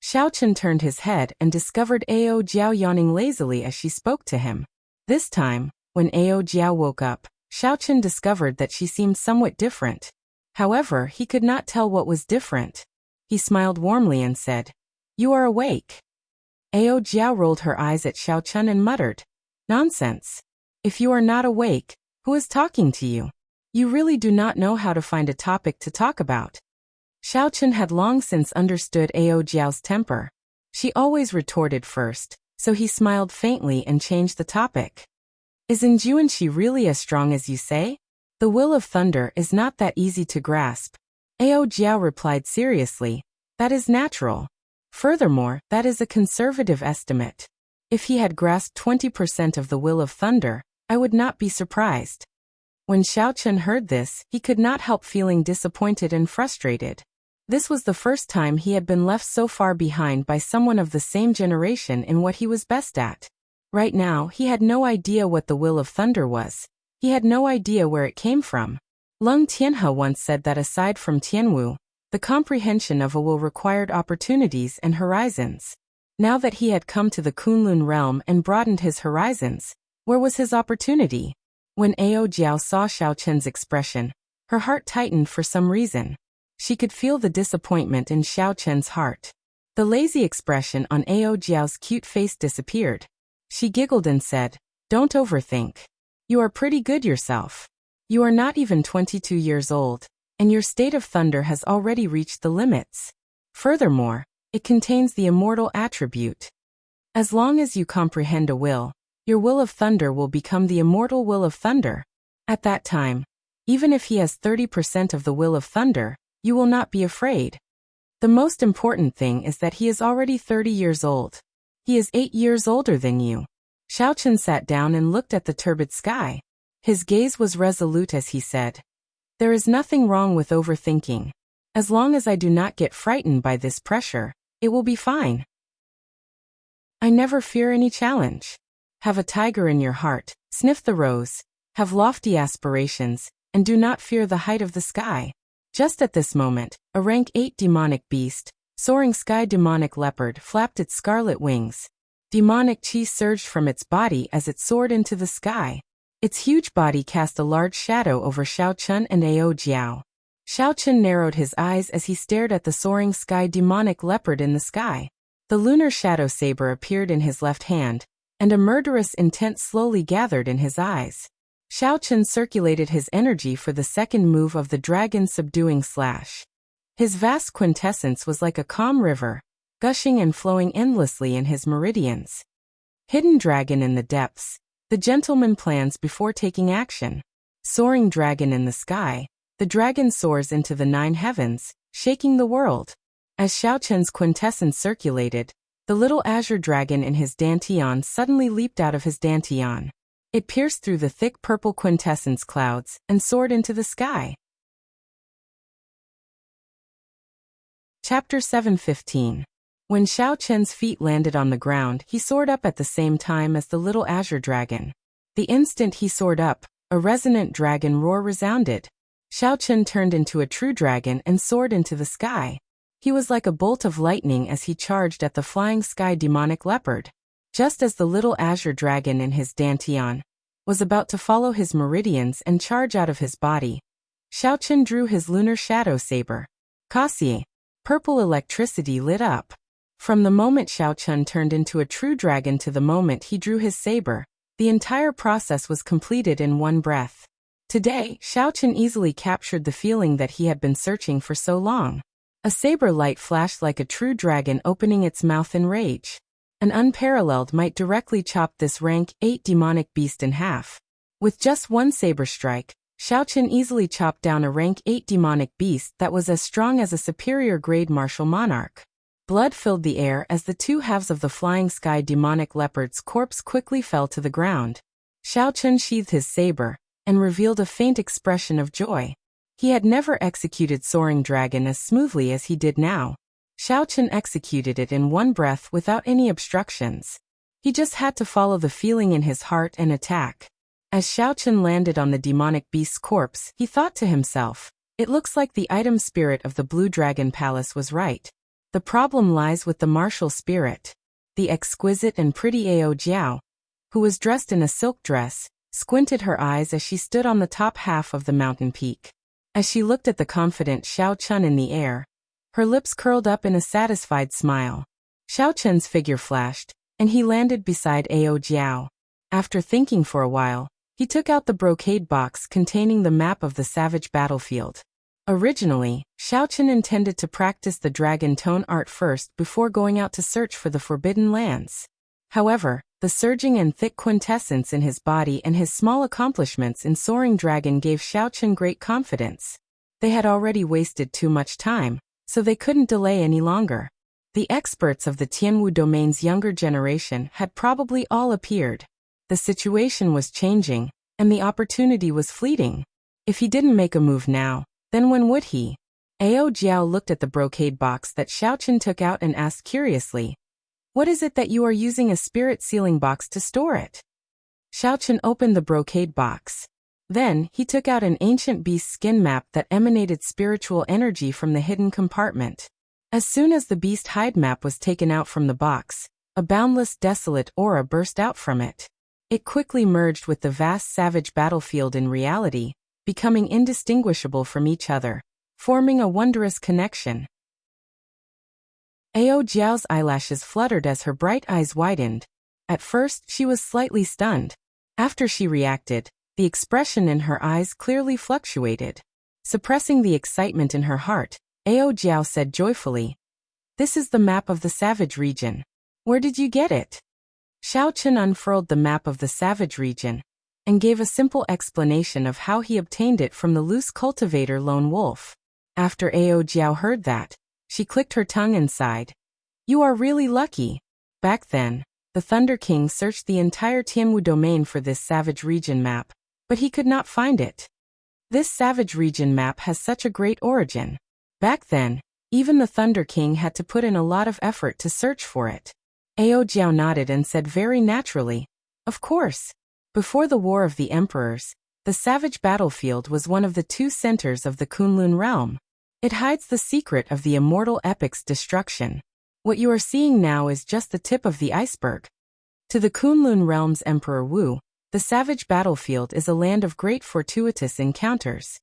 [SPEAKER 1] Xiaochen turned his head and discovered Ao Jiao yawning lazily as she spoke to him. This time, when Ao Jiao woke up, Xiaochen discovered that she seemed somewhat different. However, he could not tell what was different. He smiled warmly and said, "You are awake." Ao Jiao rolled her eyes at Xiaochen and muttered, "Nonsense. If you are not awake, who is talking to you? You really do not know how to find a topic to talk about." Xiaochen had long since understood Ao Jiao's temper. She always retorted first, so he smiled faintly and changed the topic. "Is Enjuanxi really as strong as you say? The will of thunder is not that easy to grasp." Ao Jiao replied seriously, "That is natural. Furthermore, that is a conservative estimate. If he had grasped 20% of the will of thunder, I would not be surprised." When Xiaochen heard this, he could not help feeling disappointed and frustrated. This was the first time he had been left so far behind by someone of the same generation in what he was best at. Right now, he had no idea what the will of thunder was. He had no idea where it came from. Lung Tianhe once said that aside from Tianwu, the comprehension of a will required opportunities and horizons. Now that he had come to the Kunlun realm and broadened his horizons, where was his opportunity? When Ao Jiao saw Xiaochen's expression, her heart tightened for some reason. She could feel the disappointment in Xiaochen's heart. The lazy expression on Ao Jiao's cute face disappeared. She giggled and said, "Don't overthink. You are pretty good yourself. You are not even 22 years old, and your state of thunder has already reached the limits. Furthermore, it contains the immortal attribute. As long as you comprehend a will, your will of thunder will become the immortal will of thunder. At that time, even if he has 30% of the will of thunder, you will not be afraid. The most important thing is that he is already 30 years old. He is 8 years older than you." Xiaochen sat down and looked at the turbid sky. His gaze was resolute as he said, "There is nothing wrong with overthinking. As long as I do not get frightened by this pressure, it will be fine. I never fear any challenge. Have a tiger in your heart, sniff the rose, have lofty aspirations, and do not fear the height of the sky." Just at this moment, a rank 8 demonic beast, soaring sky demonic leopard, flapped its scarlet wings. Demonic chi surged from its body as it soared into the sky. Its huge body cast a large shadow over Xiaochen and Ao Jiao. Xiaochen narrowed his eyes as he stared at the soaring sky demonic leopard in the sky. The lunar shadow saber appeared in his left hand, and a murderous intent slowly gathered in his eyes. Xiaochen circulated his energy for the second move of the dragon subduing slash. His vast quintessence was like a calm river, gushing and flowing endlessly in his meridians. Hidden dragon in the depths, the gentleman plans before taking action. Soaring dragon in the sky, the dragon soars into the 9 heavens, shaking the world. As Xiaochen's quintessence circulated, the little azure dragon in his dantian suddenly leaped out of his dantian. It pierced through the thick purple quintessence clouds and soared into the sky. Chapter 7:15. When Xiaochen's feet landed on the ground, he soared up at the same time as the little azure dragon. The instant he soared up, a resonant dragon roar resounded. Xiaochen turned into a true dragon and soared into the sky. He was like a bolt of lightning as he charged at the flying sky demonic leopard. Just as the little azure dragon in his dantian, was about to follow his meridians and charge out of his body, Xiaochen drew his lunar shadow saber. Kasi. Purple electricity lit up. From the moment Xiaochen turned into a true dragon to the moment he drew his saber, the entire process was completed in one breath. Today, Xiaochen easily captured the feeling that he had been searching for so long. A saber light flashed like a true dragon opening its mouth in rage. An unparalleled might directly chop this rank 8 demonic beast in half. With just one saber strike, Xiaochen easily chopped down a rank 8 demonic beast that was as strong as a superior grade martial monarch. Blood filled the air as the two halves of the flying sky demonic leopard's corpse quickly fell to the ground. Xiaochen sheathed his saber and revealed a faint expression of joy. He had never executed Soaring Dragon as smoothly as he did now. Xiaochen executed it in one breath without any obstructions. He just had to follow the feeling in his heart and attack. As Xiaochen landed on the demonic beast's corpse, he thought to himself, "It looks like the item spirit of the Blue Dragon Palace was right. The problem lies with the martial spirit." The exquisite and pretty Ao Jiao, who was dressed in a silk dress, squinted her eyes as she stood on the top half of the mountain peak. As she looked at the confident Xiaochen in the air, her lips curled up in a satisfied smile. Xiaochen's figure flashed, and he landed beside Ao Jiao. After thinking for a while, he took out the brocade box containing the map of the savage battlefield. Originally, Xiaochen intended to practice the dragon tone art first before going out to search for the forbidden lands. However, the surging and thick quintessence in his body and his small accomplishments in Soaring Dragon gave Xiaochen great confidence. They had already wasted too much time, so they couldn't delay any longer. The experts of the Tianwu domain's younger generation had probably all appeared. The situation was changing, and the opportunity was fleeting. If he didn't make a move now, then when would he? Ao Jiao looked at the brocade box that Xiaochen took out and asked curiously, "What is it that you are using a spirit sealing box to store it?" Xiaochen opened the brocade box. Then, he took out an ancient beast skin map that emanated spiritual energy from the hidden compartment. As soon as the beast hide map was taken out from the box, a boundless desolate aura burst out from it. It quickly merged with the vast savage battlefield in reality, becoming indistinguishable from each other, forming a wondrous connection. Ao Jiao's eyelashes fluttered as her bright eyes widened. At first, she was slightly stunned. After she reacted, the expression in her eyes clearly fluctuated. Suppressing the excitement in her heart, Ao Jiao said joyfully, "This is the map of the savage region. Where did you get it?" Xiaochen unfurled the map of the savage region and gave a simple explanation of how he obtained it from the loose cultivator lone wolf. After Ao Jiao heard that, she clicked her tongue and sighed. "You are really lucky." Back then, the Thunder King searched the entire Tianwu domain for this savage region map, but he could not find it. This savage region map has such a great origin. Back then, even the Thunder King had to put in a lot of effort to search for it. Ao Jiao nodded and said very naturally, "Of course. Before the War of the Emperors, the savage battlefield was one of the two centers of the Kunlun realm. It hides the secret of the immortal epic's destruction. What you are seeing now is just the tip of the iceberg. To the Kunlun realm's Emperor Wu, the savage battlefield is a land of great fortuitous encounters."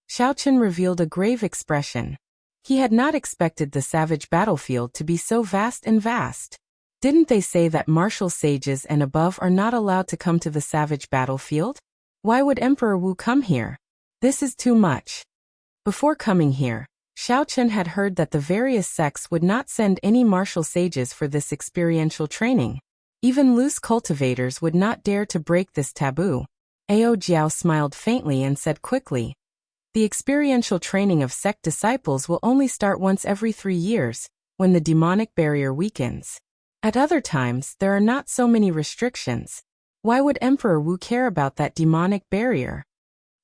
[SPEAKER 1] Xiaochen revealed a grave expression. He had not expected the savage battlefield to be so vast and vast. Didn't they say that martial sages and above are not allowed to come to the savage battlefield? Why would Emperor Wu come here? This is too much. Before coming here, Xiaochen had heard that the various sects would not send any martial sages for this experiential training. Even loose cultivators would not dare to break this taboo. Ao Jiao smiled faintly and said quickly, "The experiential training of sect disciples will only start once every 3 years, when the demonic barrier weakens. At other times, there are not so many restrictions. Why would Emperor Wu care about that demonic barrier?"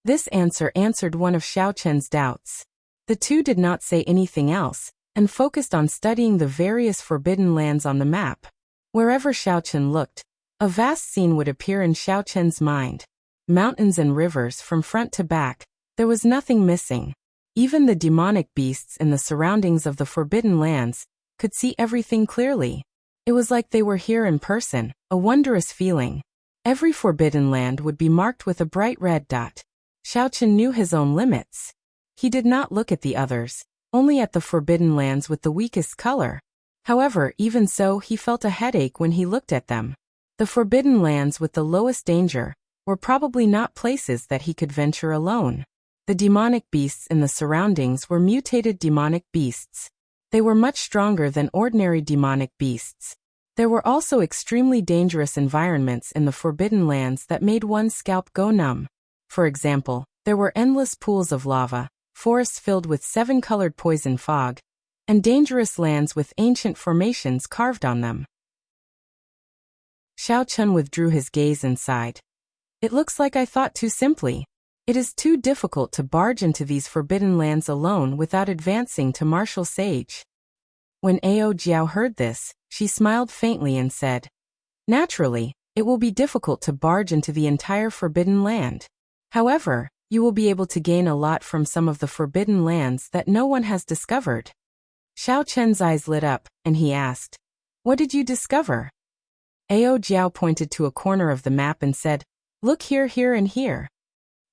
[SPEAKER 1] This answer answered one of Xiaochen's doubts. The two did not say anything else, and focused on studying the various forbidden lands on the map. Wherever Xiaochen looked, a vast scene would appear in Xiaochen's mind. Mountains and rivers from front to back, there was nothing missing. Even the demonic beasts in the surroundings of the forbidden lands could see everything clearly. It was like they were here in person, a wondrous feeling. Every forbidden land would be marked with a bright red dot. Xiaochen knew his own limits. He did not look at the others, only at the forbidden lands with the weakest color. However, even so, he felt a headache when he looked at them. The forbidden lands with the lowest danger were probably not places that he could venture alone. The demonic beasts in the surroundings were mutated demonic beasts. They were much stronger than ordinary demonic beasts. There were also extremely dangerous environments in the forbidden lands that made one's scalp go numb. For example, there were endless pools of lava, forests filled with 7-colored poison fog, and dangerous lands with ancient formations carved on them. Xiaochen withdrew his gaze and sighed. It looks like I thought too simply. It is too difficult to barge into these forbidden lands alone without advancing to martial sage. When Ao Jiao heard this, she smiled faintly and said, Naturally, it will be difficult to barge into the entire forbidden land. However, you will be able to gain a lot from some of the forbidden lands that no one has discovered. Xiaochen's eyes lit up, and he asked, What did you discover? Ao Jiao pointed to a corner of the map and said, Look here, here, and here.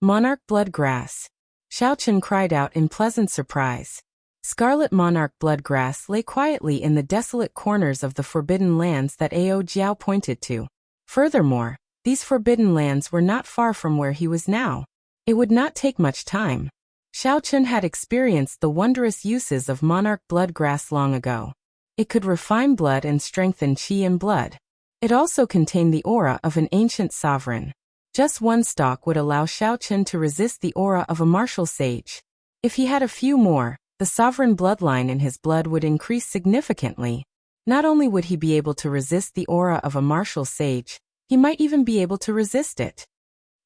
[SPEAKER 1] Monarch blood grass. Xiaochen cried out in pleasant surprise. Scarlet monarch blood grass lay quietly in the desolate corners of the forbidden lands that Ao Jiao pointed to. Furthermore, these forbidden lands were not far from where he was now. It would not take much time. Xiaochen had experienced the wondrous uses of monarch blood grass long ago. It could refine blood and strengthen qi in blood. It also contained the aura of an ancient sovereign. Just one stalk would allow Xiaochen to resist the aura of a martial sage. If he had a few more, the sovereign bloodline in his blood would increase significantly. Not only would he be able to resist the aura of a martial sage, he might even be able to resist it.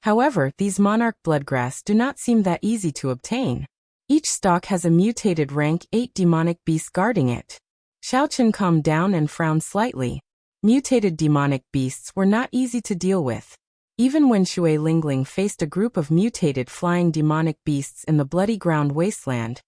[SPEAKER 1] However, these monarch bloodgrass do not seem that easy to obtain. Each stalk has a mutated rank 8 demonic beast guarding it. Xiaochen calmed down and frowned slightly. Mutated demonic beasts were not easy to deal with. Even when Shui Lingling faced a group of mutated flying demonic beasts in the bloody ground wasteland,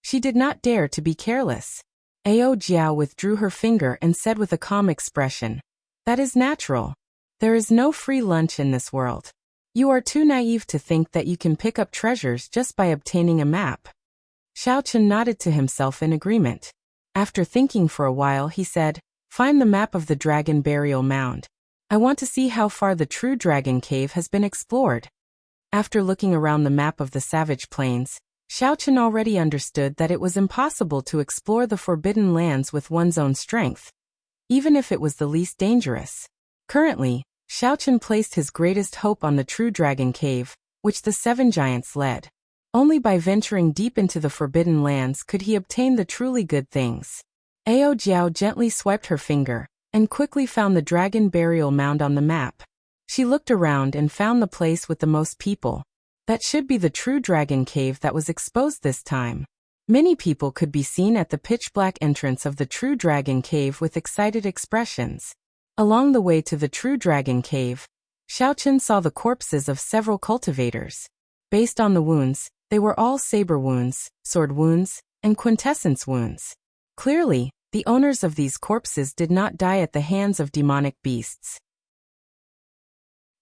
[SPEAKER 1] she did not dare to be careless. Ao Jiao withdrew her finger and said with a calm expression, That is natural. There is no free lunch in this world. You are too naive to think that you can pick up treasures just by obtaining a map. Xiaochen nodded to himself in agreement. After thinking for a while, he said, Find the map of the dragon burial mound. I want to see how far the true dragon cave has been explored. After looking around the map of the savage plains, Xiaochen already understood that it was impossible to explore the forbidden lands with one's own strength, even if it was the least dangerous. Currently, Xiaochen placed his greatest hope on the true dragon cave, which the 7 giants led. Only by venturing deep into the forbidden lands could he obtain the truly good things. Ao Jiao gently swiped her finger, and quickly found the dragon burial mound on the map. She looked around and found the place with the most people. That should be the true dragon cave that was exposed this time. Many people could be seen at the pitch-black entrance of the true dragon cave with excited expressions. Along the way to the true dragon cave, Xiaochen saw the corpses of several cultivators. Based on the wounds, they were all saber wounds, sword wounds, and quintessence wounds. Clearly, the owners of these corpses did not die at the hands of demonic beasts.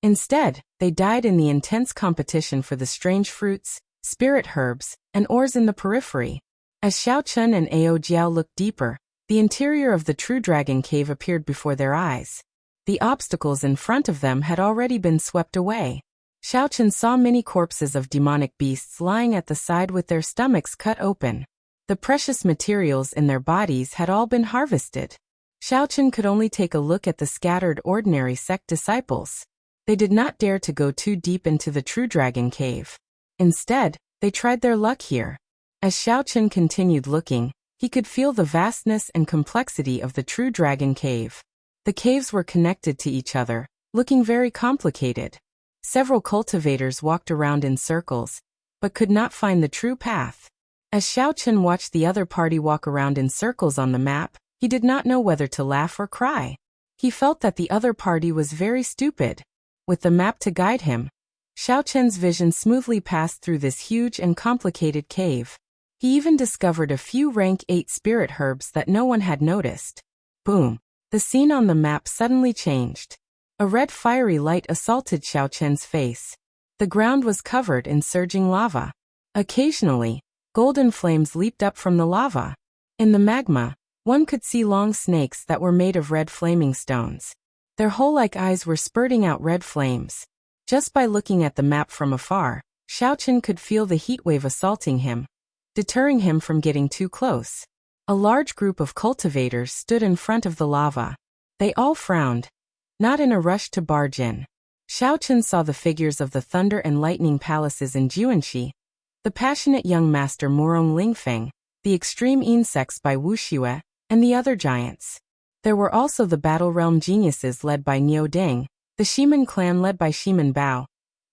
[SPEAKER 1] Instead, they died in the intense competition for the strange fruits, spirit herbs, and ores in the periphery. As Xiaochen and Ao Jiao looked deeper, the interior of the true dragon cave appeared before their eyes. The obstacles in front of them had already been swept away. Xiaochen saw many corpses of demonic beasts lying at the side with their stomachs cut open. The precious materials in their bodies had all been harvested. Xiaochen could only take a look at the scattered ordinary sect disciples. They did not dare to go too deep into the true dragon cave. Instead, they tried their luck here. As Xiaochen continued looking, he could feel the vastness and complexity of the true dragon cave. The caves were connected to each other, looking very complicated. Several cultivators walked around in circles, but could not find the true path. As Xiaochen watched the other party walk around in circles on the map, he did not know whether to laugh or cry. He felt that the other party was very stupid. With the map to guide him, Xiaochen's vision smoothly passed through this huge and complicated cave. He even discovered a few rank 8 spirit herbs that no one had noticed. Boom! The scene on the map suddenly changed. A red fiery light assaulted Xiao Chen's face. The ground was covered in surging lava. Occasionally, golden flames leaped up from the lava. In the magma, one could see long snakes that were made of red flaming stones. Their hole-like eyes were spurting out red flames. Just by looking at the map from afar, Xiao Chen could feel the heat wave assaulting him, deterring him from getting too close. A large group of cultivators stood in front of the lava. They all frowned, not in a rush to barge in. Xiao Chen saw the figures of the Thunder and Lightning Palaces in Juanxi, the passionate young master Morong Lingfeng, the extreme insects by Wuxia, and the other giants. There were also the Battle Realm geniuses led by Niu Deng, the Shiman clan led by Shiman Bao,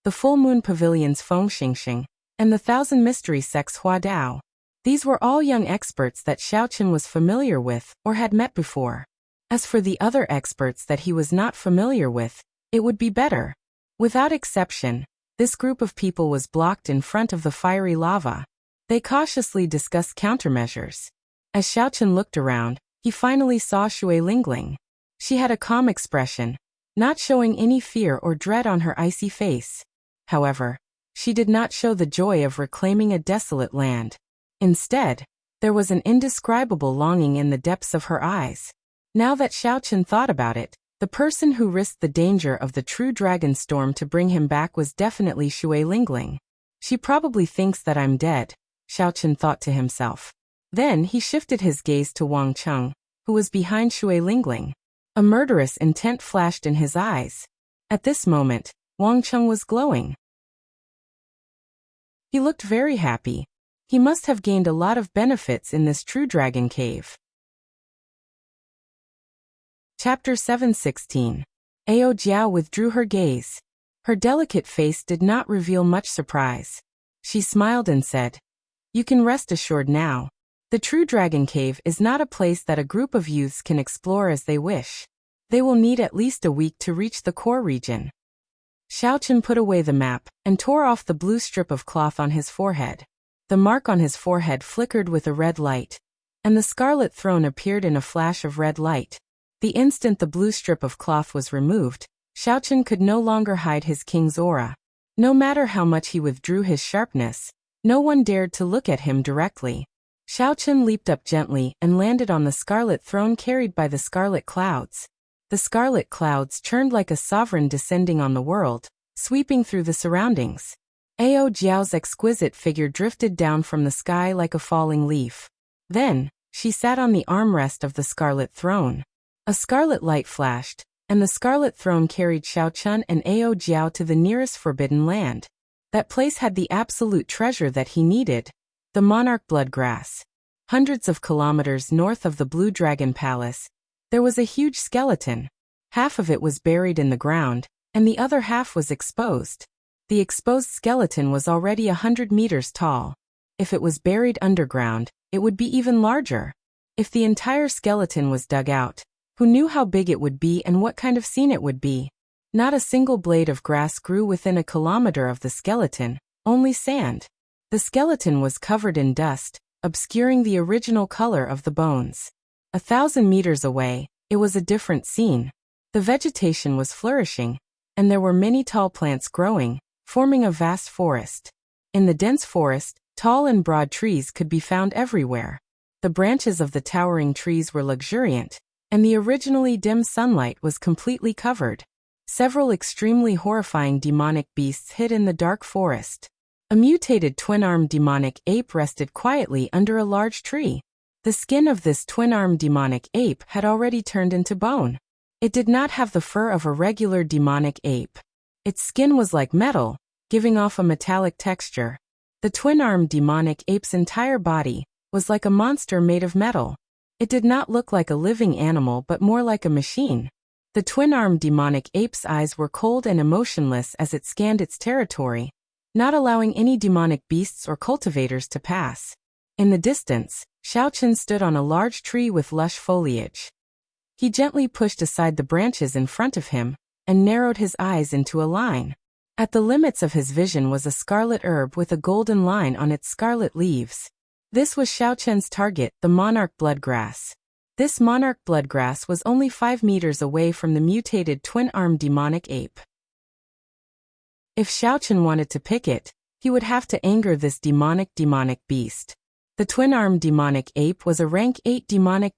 [SPEAKER 1] the Full Moon Pavilion's Feng Xingxing, and the Thousand Mystery Sect's Hua Dao. These were all young experts that Xiao Chen was familiar with or had met before. As for the other experts that he was not familiar with, it would be better. Without exception, this group of people was blocked in front of the fiery lava. They cautiously discussed countermeasures. As Xiao Chen looked around, he finally saw Shui Lingling. She had a calm expression, not showing any fear or dread on her icy face. However, she did not show the joy of reclaiming a desolate land. Instead, there was an indescribable longing in the depths of her eyes. Now that Xiao Chen thought about it, the person who risked the danger of the true dragon storm to bring him back was definitely Shui Lingling. She probably thinks that I'm dead, Xiao Chen thought to himself. Then he shifted his gaze to Wang Cheng, who was behind Shui Lingling. A murderous intent flashed in his eyes. At this moment, Wang Cheng was glowing. He looked very happy. He must have gained a lot of benefits in this true dragon cave. Chapter 7:16. Ao Jiao withdrew her gaze. Her delicate face did not reveal much surprise. She smiled and said, "You can rest assured now. The true dragon cave is not a place that a group of youths can explore as they wish. They will need at least a week to reach the core region." Xiao Chen put away the map and tore off the blue strip of cloth on his forehead. The mark on his forehead flickered with a red light, and the scarlet throne appeared in a flash of red light. The instant the blue strip of cloth was removed, Xiao Chen could no longer hide his king's aura. No matter how much he withdrew his sharpness, no one dared to look at him directly. Xiao Chen leaped up gently and landed on the scarlet throne carried by the scarlet clouds. The scarlet clouds churned like a sovereign descending on the world, sweeping through the surroundings. Ao Jiao's exquisite figure drifted down from the sky like a falling leaf. Then, she sat on the armrest of the scarlet throne. A scarlet light flashed, and the scarlet throne carried Xiao Chen and Ao Jiao to the nearest forbidden land. That place had the absolute treasure that he needed, the monarch bloodgrass. Hundreds of kilometers north of the Blue Dragon Palace, there was a huge skeleton. Half of it was buried in the ground, and the other half was exposed. The exposed skeleton was already 100 meters tall. If it was buried underground, it would be even larger. If the entire skeleton was dug out, who knew how big it would be and what kind of scene it would be? Not a single blade of grass grew within a kilometer of the skeleton, only sand. The skeleton was covered in dust, obscuring the original color of the bones. 1,000 meters away, it was a different scene. The vegetation was flourishing, and there were many tall plants growing, forming a vast forest. In the dense forest, tall and broad trees could be found everywhere. The branches of the towering trees were luxuriant, and the originally dim sunlight was completely covered. Several extremely horrifying demonic beasts hid in the dark forest. A mutated twin-armed demonic ape rested quietly under a large tree. The skin of this twin-armed demonic ape had already turned into bone. It did not have the fur of a regular demonic ape. Its skin was like metal, giving off a metallic texture. The twin-armed demonic ape's entire body was like a monster made of metal. It did not look like a living animal but more like a machine. The twin-armed demonic ape's eyes were cold and emotionless as it scanned its territory, not allowing any demonic beasts or cultivators to pass. In the distance, Xiao Chen stood on a large tree with lush foliage. He gently pushed aside the branches in front of him and narrowed his eyes into a line. At the limits of his vision was a scarlet herb with a golden line on its scarlet leaves. This was Xiao Chen's target, the monarch bloodgrass. This monarch bloodgrass was only 5 meters away from the mutated twin-armed demonic ape. If Xiaochen wanted to pick it, he would have to anger this demonic beast. The twin-armed demonic ape was a rank 8 demonic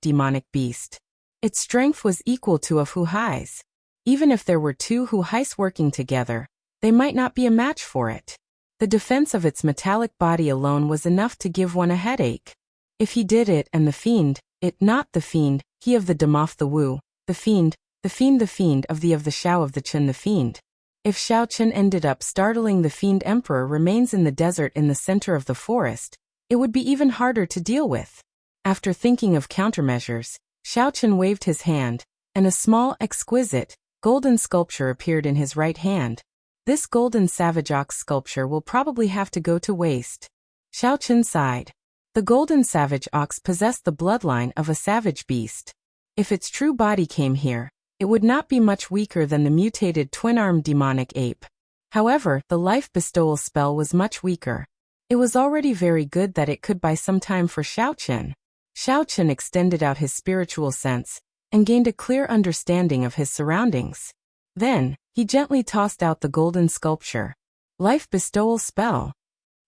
[SPEAKER 1] beast. Its strength was equal to of Hu Hai's. Even if there were 2 Hu Hai's working together, they might not be a match for it. The defense of its metallic body alone was enough to give one a headache. If he did it and the fiend, not the fiend, he of the Demoth the Wu, the fiend of the Shao of the Chen the fiend. If Xiaochen ended up startling the fiend emperor remains in the desert in the center of the forest, it would be even harder to deal with. After thinking of countermeasures, Xiaochen waved his hand, and a small, exquisite, golden sculpture appeared in his right hand. This golden savage ox sculpture will probably have to go to waste. Xiaochen sighed. The golden savage ox possessed the bloodline of a savage beast. If its true body came here, it would not be much weaker than the mutated twin-armed demonic ape. However, the life bestowal spell was much weaker. It was already very good that it could buy some time for Xiaochen. Xiaochen extended out his spiritual sense, and gained a clear understanding of his surroundings. Then, he gently tossed out the golden sculpture. Life bestowal spell.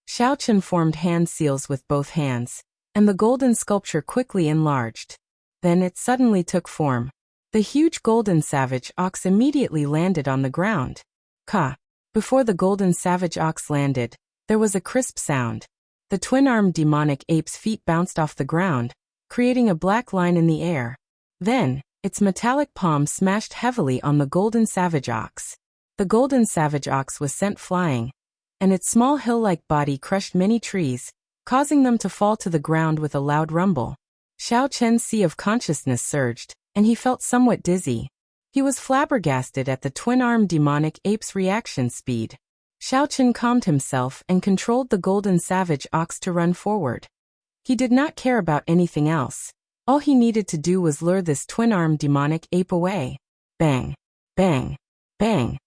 [SPEAKER 1] Xiaochen formed hand seals with both hands, and the golden sculpture quickly enlarged. Then it suddenly took form. The huge golden savage ox immediately landed on the ground. Ka. Before the golden savage ox landed, there was a crisp sound. The twin-armed demonic ape's feet bounced off the ground, creating a black line in the air. Then, its metallic palm smashed heavily on the golden savage ox. The golden savage ox was sent flying, and its small hill-like body crushed many trees, causing them to fall to the ground with a loud rumble. Xiaochen's sea of consciousness surged, and he felt somewhat dizzy. He was flabbergasted at the twin-armed demonic ape's reaction speed. Xiaochen calmed himself and controlled the golden savage ox to run forward. He did not care about anything else. All he needed to do was lure this twin-armed demonic ape away. Bang! Bang! Bang!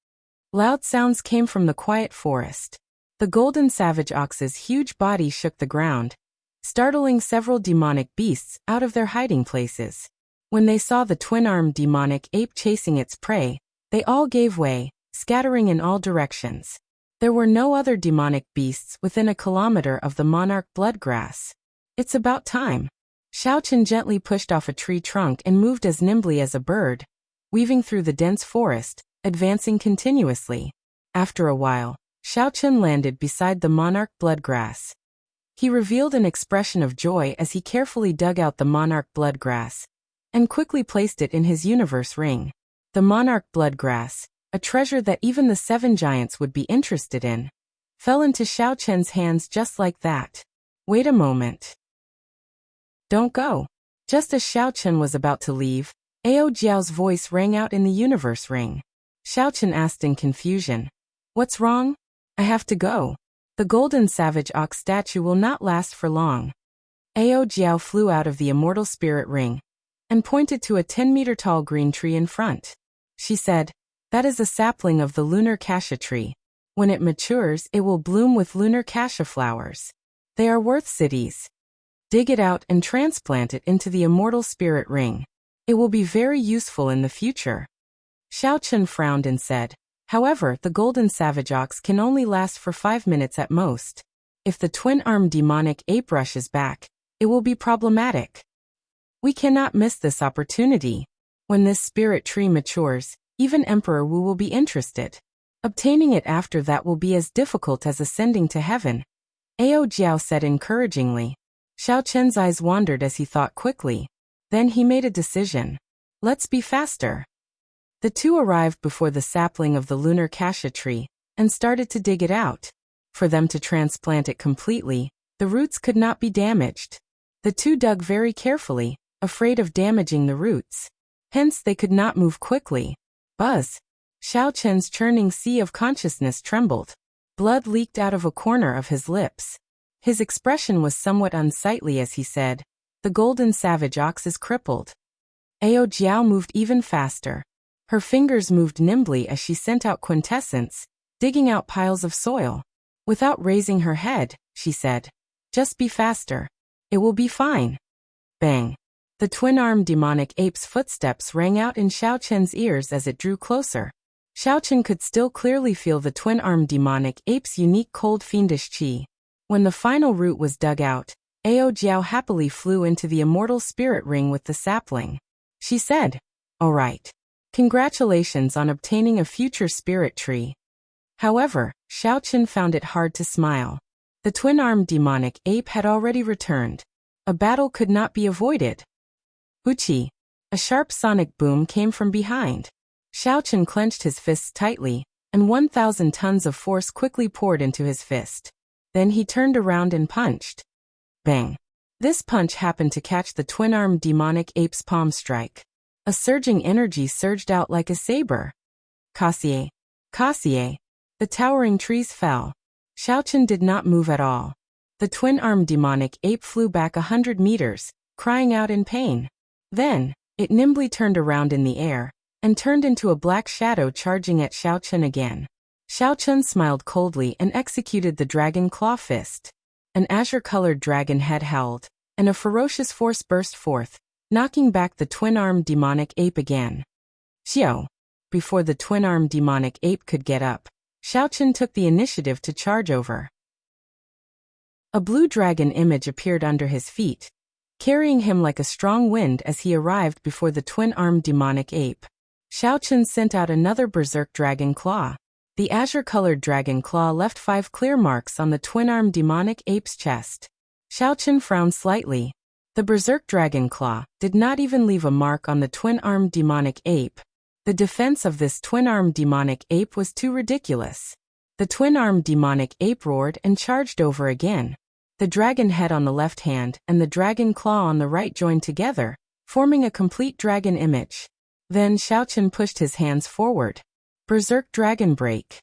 [SPEAKER 1] Loud sounds came from the quiet forest. The golden savage ox's huge body shook the ground, startling several demonic beasts out of their hiding places. When they saw the twin-armed demonic ape chasing its prey, they all gave way, scattering in all directions. There were no other demonic beasts within a kilometer of the monarch bloodgrass. It's about time. Xiaochen gently pushed off a tree trunk and moved as nimbly as a bird, weaving through the dense forest, advancing continuously. After a while, Xiaochen landed beside the monarch bloodgrass. He revealed an expression of joy as he carefully dug out the monarch bloodgrass and quickly placed it in his universe ring. The monarch bloodgrass, a treasure that even the 7 giants would be interested in, fell into Xiaochen's hands just like that. Wait a moment. Don't go. Just as Xiaochen was about to leave, Ao Jiao's voice rang out in the universe ring. Xiaochen asked in confusion, "What's wrong?" "I have to go. The golden savage ox statue will not last for long." Ao Jiao flew out of the immortal spirit ring and pointed to a 10-meter-tall green tree in front. She said, "That is a sapling of the lunar cassia tree. When it matures, it will bloom with lunar cassia flowers. They are worth cities. Dig it out and transplant it into the immortal spirit ring. It will be very useful in the future." Xiaochen frowned and said, "However, the golden savage ox can only last for 5 minutes at most. If the twin-armed demonic ape rushes back, it will be problematic. We cannot miss this opportunity. When this spirit tree matures, even Emperor Wu will be interested. Obtaining it after that will be as difficult as ascending to heaven." Ao Jiao said encouragingly. Xiaochen's eyes wandered as he thought quickly. Then he made a decision. "Let's be faster." The two arrived before the sapling of the lunar cassia tree and started to dig it out. For them to transplant it completely, the roots could not be damaged. The two dug very carefully, afraid of damaging the roots. Hence they could not move quickly. Buzz! Xiaochen's churning sea of consciousness trembled. Blood leaked out of a corner of his lips. His expression was somewhat unsightly as he said, "The golden savage ox is crippled." Ao Jiao moved even faster. Her fingers moved nimbly as she sent out quintessence, digging out piles of soil. Without raising her head, she said, "Just be faster. It will be fine." Bang! The twin-armed demonic ape's footsteps rang out in Xiao Chen's ears as it drew closer. Xiao Chen could still clearly feel the twin-armed demonic ape's unique cold fiendish qi. When the final root was dug out, Ao Jiao happily flew into the immortal spirit ring with the sapling. She said, "All right. Congratulations on obtaining a future spirit tree." However, Xiao Chen found it hard to smile. The twin-armed demonic ape had already returned. A battle could not be avoided. Wuxia! A sharp sonic boom came from behind. Xiao Chen clenched his fists tightly, and 1,000 tons of force quickly poured into his fist. Then he turned around and punched. Bang! This punch happened to catch the twin-armed demonic ape's palm strike. A surging energy surged out like a saber. Kasie! Kasie! The towering trees fell. Xiao Chen did not move at all. The twin-armed demonic ape flew back 100 meters, crying out in pain. Then, it nimbly turned around in the air, and turned into a black shadow charging at Xiao Chen again. Xiao Chen smiled coldly and executed the dragon claw fist. An azure-colored dragon head howled, and a ferocious force burst forth, knocking back the twin-armed demonic ape again. Xiao! Before the twin-armed demonic ape could get up, Xiao Chen took the initiative to charge over. A blue dragon image appeared under his feet, carrying him like a strong wind as he arrived before the twin-armed demonic ape. Xiao Chen sent out another berserk dragon claw. The azure-colored dragon claw left 5 clear marks on the twin-armed demonic ape's chest. Xiao Chen frowned slightly. The berserk dragon claw did not even leave a mark on the twin-armed demonic ape. The defense of this twin-armed demonic ape was too ridiculous. The twin-armed demonic ape roared and charged over again. The dragon head on the left hand and the dragon claw on the right joined together, forming a complete dragon image. Then Xiao Chen pushed his hands forward. Berserk Dragon Break.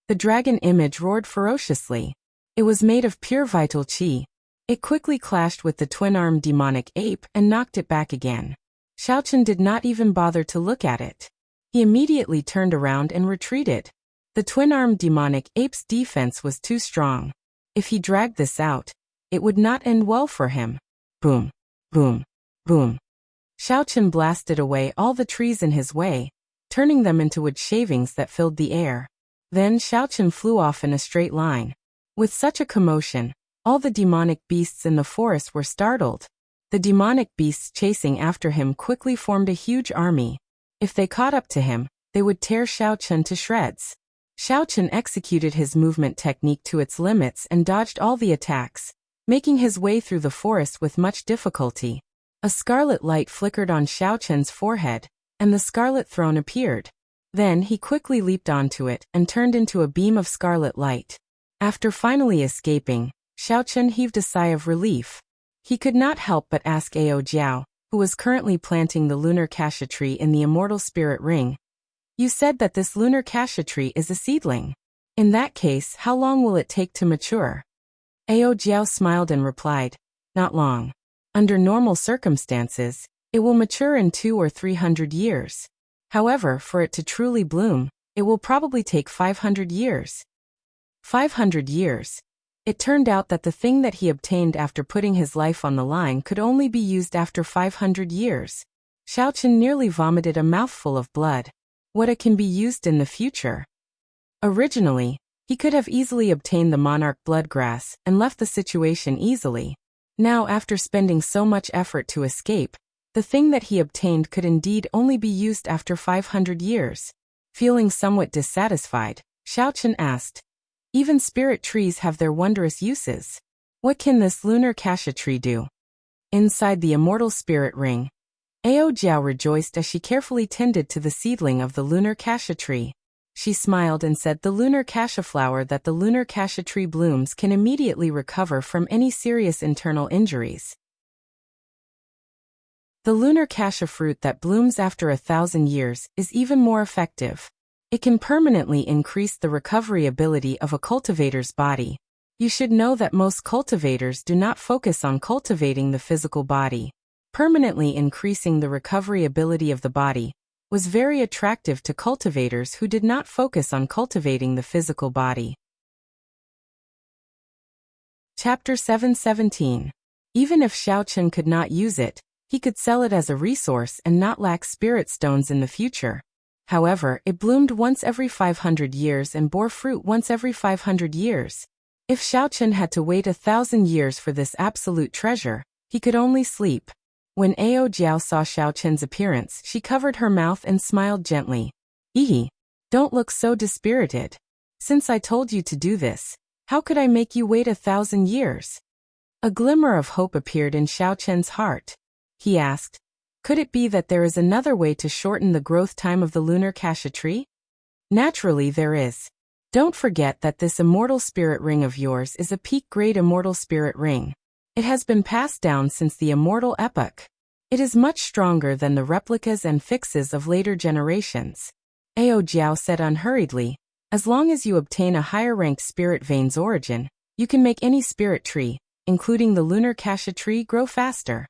[SPEAKER 1] The dragon image roared ferociously. It was made of pure vital qi. It quickly clashed with the twin-armed demonic ape and knocked it back again. Xiao Chen did not even bother to look at it. He immediately turned around and retreated. The twin-armed demonic ape's defense was too strong. If he dragged this out, it would not end well for him. Boom, boom, boom. Xiao Chen blasted away all the trees in his way, turning them into wood shavings that filled the air. Then Xiao Chen flew off in a straight line. With such a commotion, all the demonic beasts in the forest were startled. The demonic beasts chasing after him quickly formed a huge army. If they caught up to him, they would tear Xiao Chen to shreds. Xiao Chen executed his movement technique to its limits and dodged all the attacks, making his way through the forest with much difficulty. A scarlet light flickered on Xiao Chen's forehead, and the scarlet throne appeared. Then he quickly leaped onto it and turned into a beam of scarlet light. After finally escaping, Xiao Chen heaved a sigh of relief. He could not help but ask Ao Jiao, who was currently planting the lunar cassia tree in the immortal spirit ring. "You said that this lunar cassia tree is a seedling. In that case, how long will it take to mature?" Ao Jiao smiled and replied, "Not long. Under normal circumstances, it will mature in 200 or 300 years. However, for it to truly bloom, it will probably take 500 years. 500 years. It turned out that the thing that he obtained after putting his life on the line could only be used after 500 years. Xiao Chen nearly vomited a mouthful of blood. What it can be used in the future. Originally, he could have easily obtained the monarch bloodgrass and left the situation easily. Now, after spending so much effort to escape, the thing that he obtained could indeed only be used after 500 years. Feeling somewhat dissatisfied, Xiao Chen asked, "Even spirit trees have their wondrous uses. What can this lunar cassia tree do?" Inside the immortal spirit ring, Ao Jiao rejoiced as she carefully tended to the seedling of the lunar cassia tree. She smiled and said the lunar cassia flower that the lunar cassia tree blooms can immediately recover from any serious internal injuries. The lunar cassia fruit that blooms after 1,000 years is even more effective. It can permanently increase the recovery ability of a cultivator's body. You should know that most cultivators do not focus on cultivating the physical body. Permanently increasing the recovery ability of the body was very attractive to cultivators who did not focus on cultivating the physical body. Chapter 717. Even if Xiao Chen could not use it, He could sell it as a resource and not lack spirit stones in the future. However, it bloomed once every 500 years and bore fruit once every 500 years. If Xiaochen had to wait 1,000 years for this absolute treasure, he could only sleep. When Ao Jiao saw Xiaochen's appearance, she covered her mouth and smiled gently. Don't look so dispirited. Since I told you to do this, how could I make you wait 1,000 years? A glimmer of hope appeared in Xiaochen's heart. He asked, could it be that there is another way to shorten the growth time of the lunar cassia tree? Naturally there is. Don't forget that this immortal spirit ring of yours is a peak-grade immortal spirit ring. It has been passed down since the immortal epoch. It is much stronger than the replicas and fixes of later generations. Ao Jiao said unhurriedly, as long as you obtain a higher-ranked spirit vein's origin, you can make any spirit tree, including the lunar cassia tree, grow faster.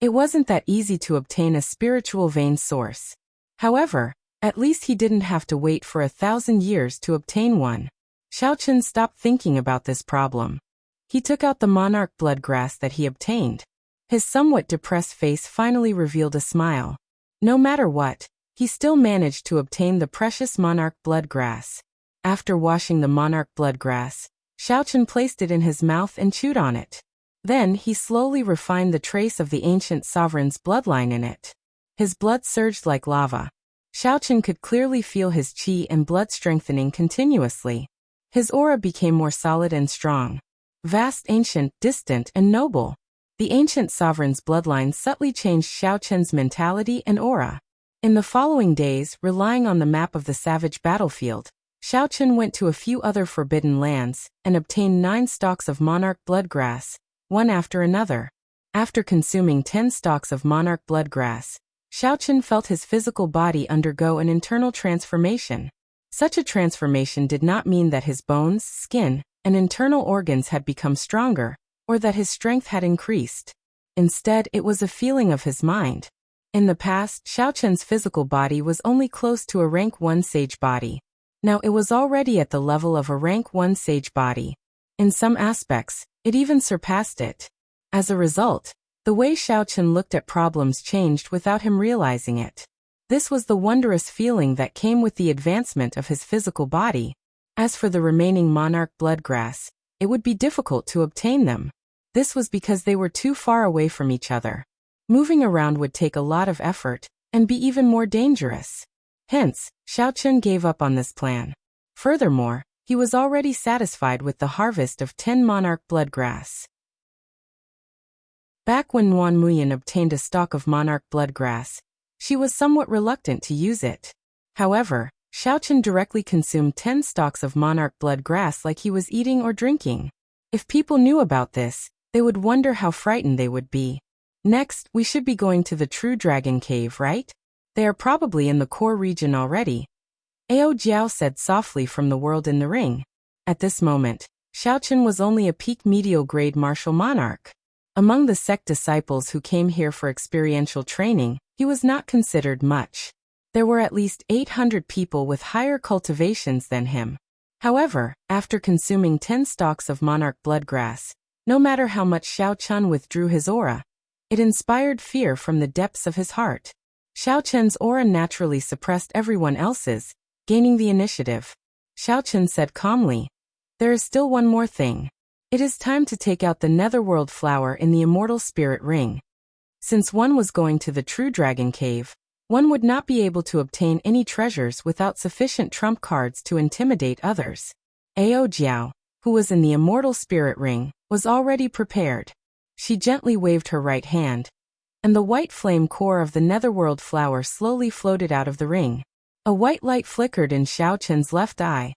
[SPEAKER 1] It wasn't that easy to obtain a spiritual vein source. However, at least he didn't have to wait for 1,000 years to obtain one. Xiaochen stopped thinking about this problem. He took out the monarch bloodgrass that he obtained. His somewhat depressed face finally revealed a smile. No matter what, he still managed to obtain the precious monarch bloodgrass. After washing the monarch bloodgrass, Xiaochen placed it in his mouth and chewed on it. Then he slowly refined the trace of the ancient sovereign's bloodline in it. His blood surged like lava. Xiaochen could clearly feel his qi and blood strengthening continuously. His aura became more solid and strong. Vast, ancient, distant, and noble. The ancient sovereign's bloodline subtly changed Xiaochen's mentality and aura. In the following days, relying on the map of the savage battlefield, Xiaochen went to a few other forbidden lands and obtained 9 stalks of monarch bloodgrass, one after another. After consuming 10 stalks of monarch bloodgrass, Xiaochen felt his physical body undergo an internal transformation. Such a transformation did not mean that his bones, skin, and internal organs had become stronger, or that his strength had increased. Instead, it was a feeling of his mind. In the past, Xiaochen's physical body was only close to a rank 1 sage body. Now it was already at the level of a rank 1 sage body. In some aspects, it even surpassed it. As a result, the way Xiaochen looked at problems changed without him realizing it. This was the wondrous feeling that came with the advancement of his physical body. As for the remaining monarch bloodgrass, it would be difficult to obtain them. This was because they were too far away from each other. Moving around would take a lot of effort, and be even more dangerous. Hence, Xiaochen gave up on this plan. Furthermore, he was already satisfied with the harvest of 10 monarch bloodgrass. Back when Nuan Muyan obtained a stalk of monarch bloodgrass, she was somewhat reluctant to use it. However, Xiaochen directly consumed 10 stalks of monarch bloodgrass like he was eating or drinking. If people knew about this, they would wonder how frightened they would be. Next, we should be going to the True Dragon Cave, right? They are probably in the core region already. Ao Jiao said softly from the world in the ring. At this moment, Xiaochen was only a peak medial grade martial monarch. Among the sect disciples who came here for experiential training, he was not considered much. There were at least 800 people with higher cultivations than him. However, after consuming 10 stalks of monarch bloodgrass, no matter how much Xiaochen withdrew his aura, it inspired fear from the depths of his heart. Xiaochen's aura naturally suppressed everyone else's, gaining the initiative. Xiaochen said calmly, "There is still one more thing. It is time to take out the netherworld flower in the immortal spirit ring. Since one was going to the True Dragon Cave, one would not be able to obtain any treasures without sufficient trump cards to intimidate others." Ao Jiao, who was in the immortal spirit ring, was already prepared. She gently waved her right hand, and the white flame core of the netherworld flower slowly floated out of the ring. A white light flickered in Xiaochen's left eye.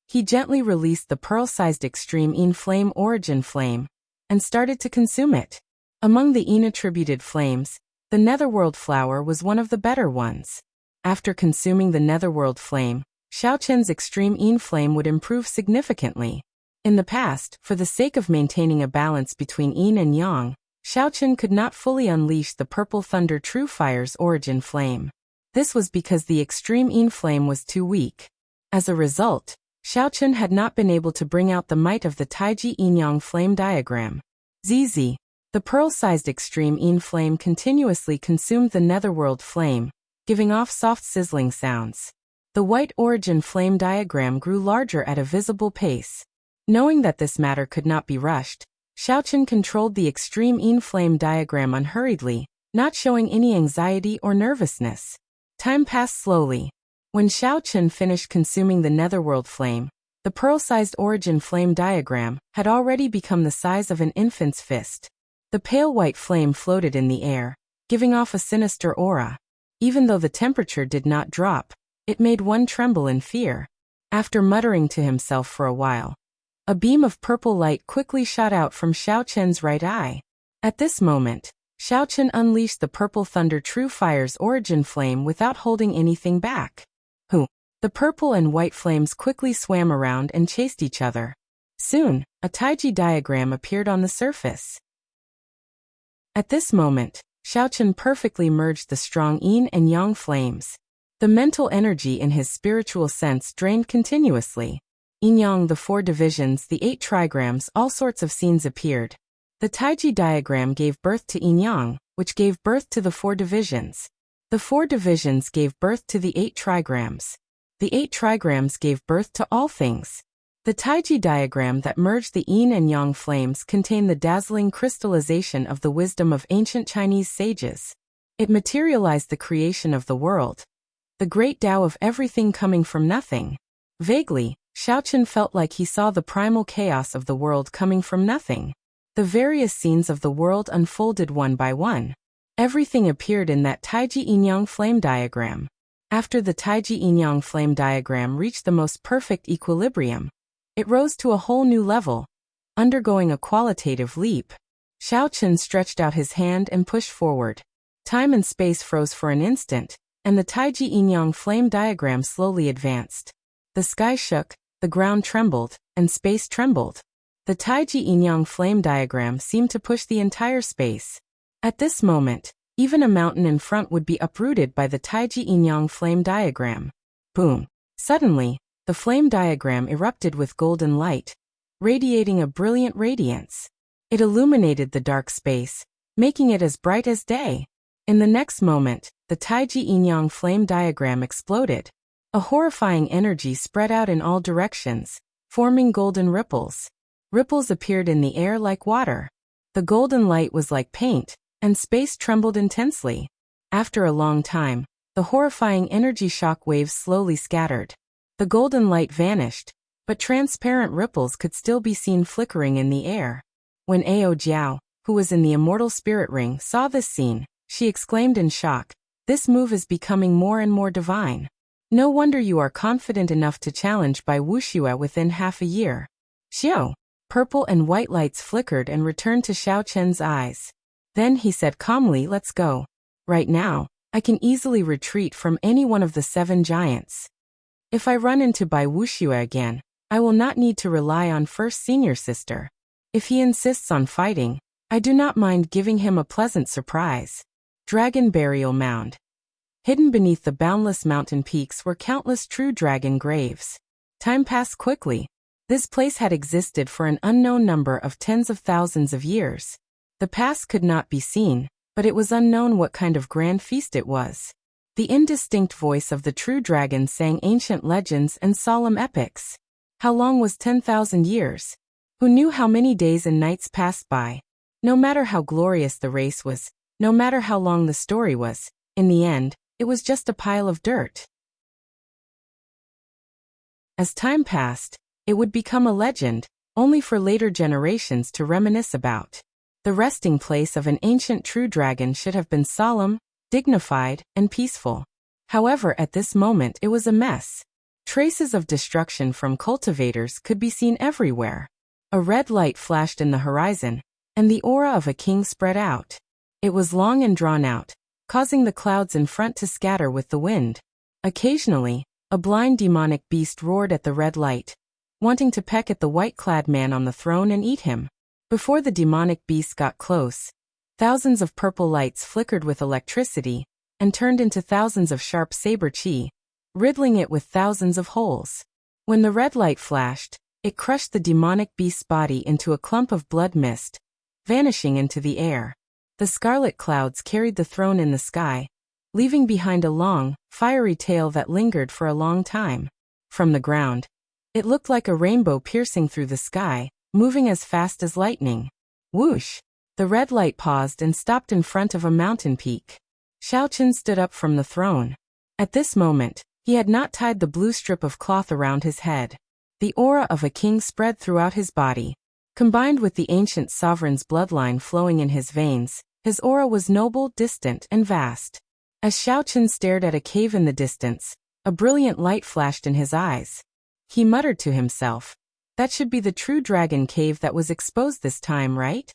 [SPEAKER 1] He gently released the pearl-sized extreme Yin flame origin flame, and started to consume it. Among the Yin-attributed flames, the netherworld flower was one of the better ones. After consuming the netherworld flame, Xiaochen's extreme Yin flame would improve significantly. In the past, for the sake of maintaining a balance between Yin and Yang, Xiaochen could not fully unleash the Purple Thunder True Fire's origin flame. This was because the extreme Yin flame was too weak. As a result, Xiaochen had not been able to bring out the might of the Taiji Yin-Yang flame diagram. ZZ. The pearl-sized extreme Yin flame continuously consumed the netherworld flame, giving off soft sizzling sounds. The white origin flame diagram grew larger at a visible pace. Knowing that this matter could not be rushed, Xiaochen controlled the extreme Yin flame diagram unhurriedly, not showing any anxiety or nervousness. Time passed slowly. When Xiaochen finished consuming the netherworld flame, the pearl-sized origin flame diagram had already become the size of an infant's fist. The pale white flame floated in the air, giving off a sinister aura. Even though the temperature did not drop, it made one tremble in fear. After muttering to himself for a while, a beam of purple light quickly shot out from Xiaochen's right eye. At this moment, Xiaochen unleashed the purple thunder true fire's origin flame without holding anything back. The purple and white flames quickly swam around and chased each other. Soon, a taiji diagram appeared on the surface. At this moment, Xiaochen perfectly merged the strong yin and yang flames. The mental energy in his spiritual sense drained continuously. Yin-yang, the 4 divisions, the 8 trigrams, all sorts of scenes appeared. The taiji diagram gave birth to yin-yang, which gave birth to the 4 divisions. The 4 divisions gave birth to the 8 trigrams. The 8 trigrams gave birth to all things. The taiji diagram that merged the yin and yang flames contained the dazzling crystallization of the wisdom of ancient Chinese sages. It materialized the creation of the world, the great Tao of everything coming from nothing. Vaguely, Xiaochen felt like he saw the primal chaos of the world coming from nothing. The various scenes of the world unfolded one by one. Everything appeared in that taiji yin-yang flame diagram. After the taiji yin-yang flame diagram reached the most perfect equilibrium, it rose to a whole new level, undergoing a qualitative leap. Xiaochen stretched out his hand and pushed forward. Time and space froze for an instant, and the taiji yin-yang flame diagram slowly advanced. The sky shook, the ground trembled, and space trembled. The taiji yin-yang flame diagram seemed to push the entire space. At this moment, even a mountain in front would be uprooted by the taiji yin-yang flame diagram. Boom! Suddenly, the flame diagram erupted with golden light, radiating a brilliant radiance. It illuminated the dark space, making it as bright as day. In the next moment, the taiji yin-yang flame diagram exploded. A horrifying energy spread out in all directions, forming golden ripples. Ripples appeared in the air like water. The golden light was like paint, and space trembled intensely. After a long time, the horrifying energy shock waves slowly scattered. The golden light vanished, but transparent ripples could still be seen flickering in the air. When Ao Jiao, who was in the immortal spirit ring, saw this scene, she exclaimed in shock, "This move is becoming more and more divine. No wonder you are confident enough to challenge by Wuxia within half a year." Xiao. Purple and white lights flickered and returned to Xiaochen's eyes. Then he said calmly, "Let's go. Right now, I can easily retreat from any one of the 7 giants. If I run into Bai Wuxia again, I will not need to rely on first senior sister. If he insists on fighting, I do not mind giving him a pleasant surprise." Dragon Burial Mound. Hidden beneath the boundless mountain peaks were countless true dragon graves. Time passed quickly. This place had existed for an unknown number of tens of thousands of years. The past could not be seen, but it was unknown what kind of grand feast it was. The indistinct voice of the true dragon sang ancient legends and solemn epics. How long was 10,000 years? Who knew how many days and nights passed by? No matter how glorious the race was, no matter how long the story was, in the end, it was just a pile of dirt. As time passed, it would become a legend, only for later generations to reminisce about. The resting place of an ancient true dragon should have been solemn, dignified, and peaceful. However, at this moment it was a mess. Traces of destruction from cultivators could be seen everywhere. A red light flashed in the horizon, and the aura of a king spread out. It was long and drawn out, causing the clouds in front to scatter with the wind. Occasionally, a blind demonic beast roared at the red light, wanting to peck at the white-clad man on the throne and eat him. Before the demonic beast got close, thousands of purple lights flickered with electricity and turned into thousands of sharp saber chi, riddling it with thousands of holes. When the red light flashed, it crushed the demonic beast's body into a clump of blood mist, vanishing into the air. The scarlet clouds carried the throne in the sky, leaving behind a long, fiery tail that lingered for a long time. From the ground, it looked like a rainbow piercing through the sky, moving as fast as lightning. Whoosh! The red light paused and stopped in front of a mountain peak. Xiaochen stood up from the throne. At this moment, he had not tied the blue strip of cloth around his head. The aura of a king spread throughout his body. Combined with the ancient sovereign's bloodline flowing in his veins, his aura was noble, distant, and vast. As Xiaochen stared at a cave in the distance, a brilliant light flashed in his eyes. He muttered to himself, "That should be the true dragon cave that was exposed this time, right?"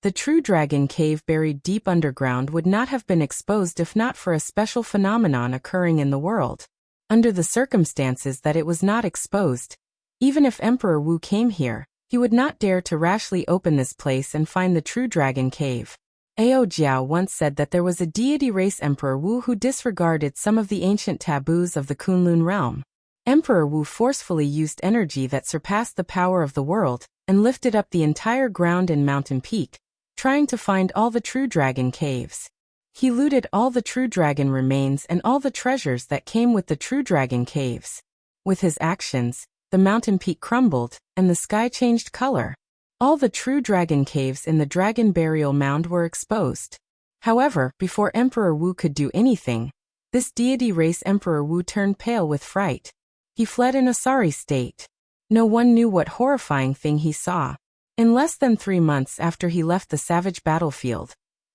[SPEAKER 1] The true dragon cave buried deep underground would not have been exposed if not for a special phenomenon occurring in the world. Under the circumstances that it was not exposed, even if Emperor Wu came here, he would not dare to rashly open this place and find the true dragon cave. Ao Jiao once said that there was a deity race Emperor Wu who disregarded some of the ancient taboos of the Kunlun realm. Emperor Wu forcefully used energy that surpassed the power of the world and lifted up the entire ground and mountain peak, trying to find all the true dragon caves. He looted all the true dragon remains and all the treasures that came with the true dragon caves. With his actions, the mountain peak crumbled, and the sky changed color. All the true dragon caves in the dragon burial mound were exposed. However, before Emperor Wu could do anything, this deity race Emperor Wu turned pale with fright. He fled in a sorry state. No one knew what horrifying thing he saw. In less than 3 months after he left the savage battlefield,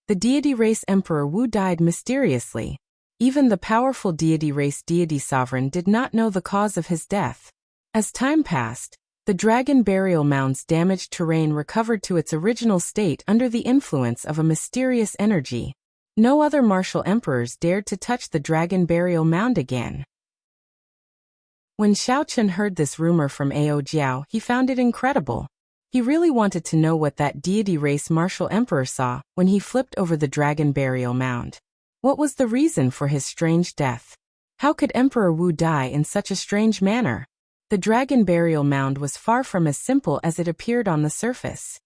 [SPEAKER 1] the deity race Emperor Wu died mysteriously. Even the powerful deity race deity sovereign did not know the cause of his death. As time passed, the dragon burial mound's damaged terrain recovered to its original state under the influence of a mysterious energy. No other martial emperors dared to touch the dragon burial mound again. When Xiaochen heard this rumor from Ao Jiao, he found it incredible. He really wanted to know what that deity race martial emperor saw when he flipped over the dragon burial mound. What was the reason for his strange death? How could Emperor Wu die in such a strange manner? The dragon burial mound was far from as simple as it appeared on the surface.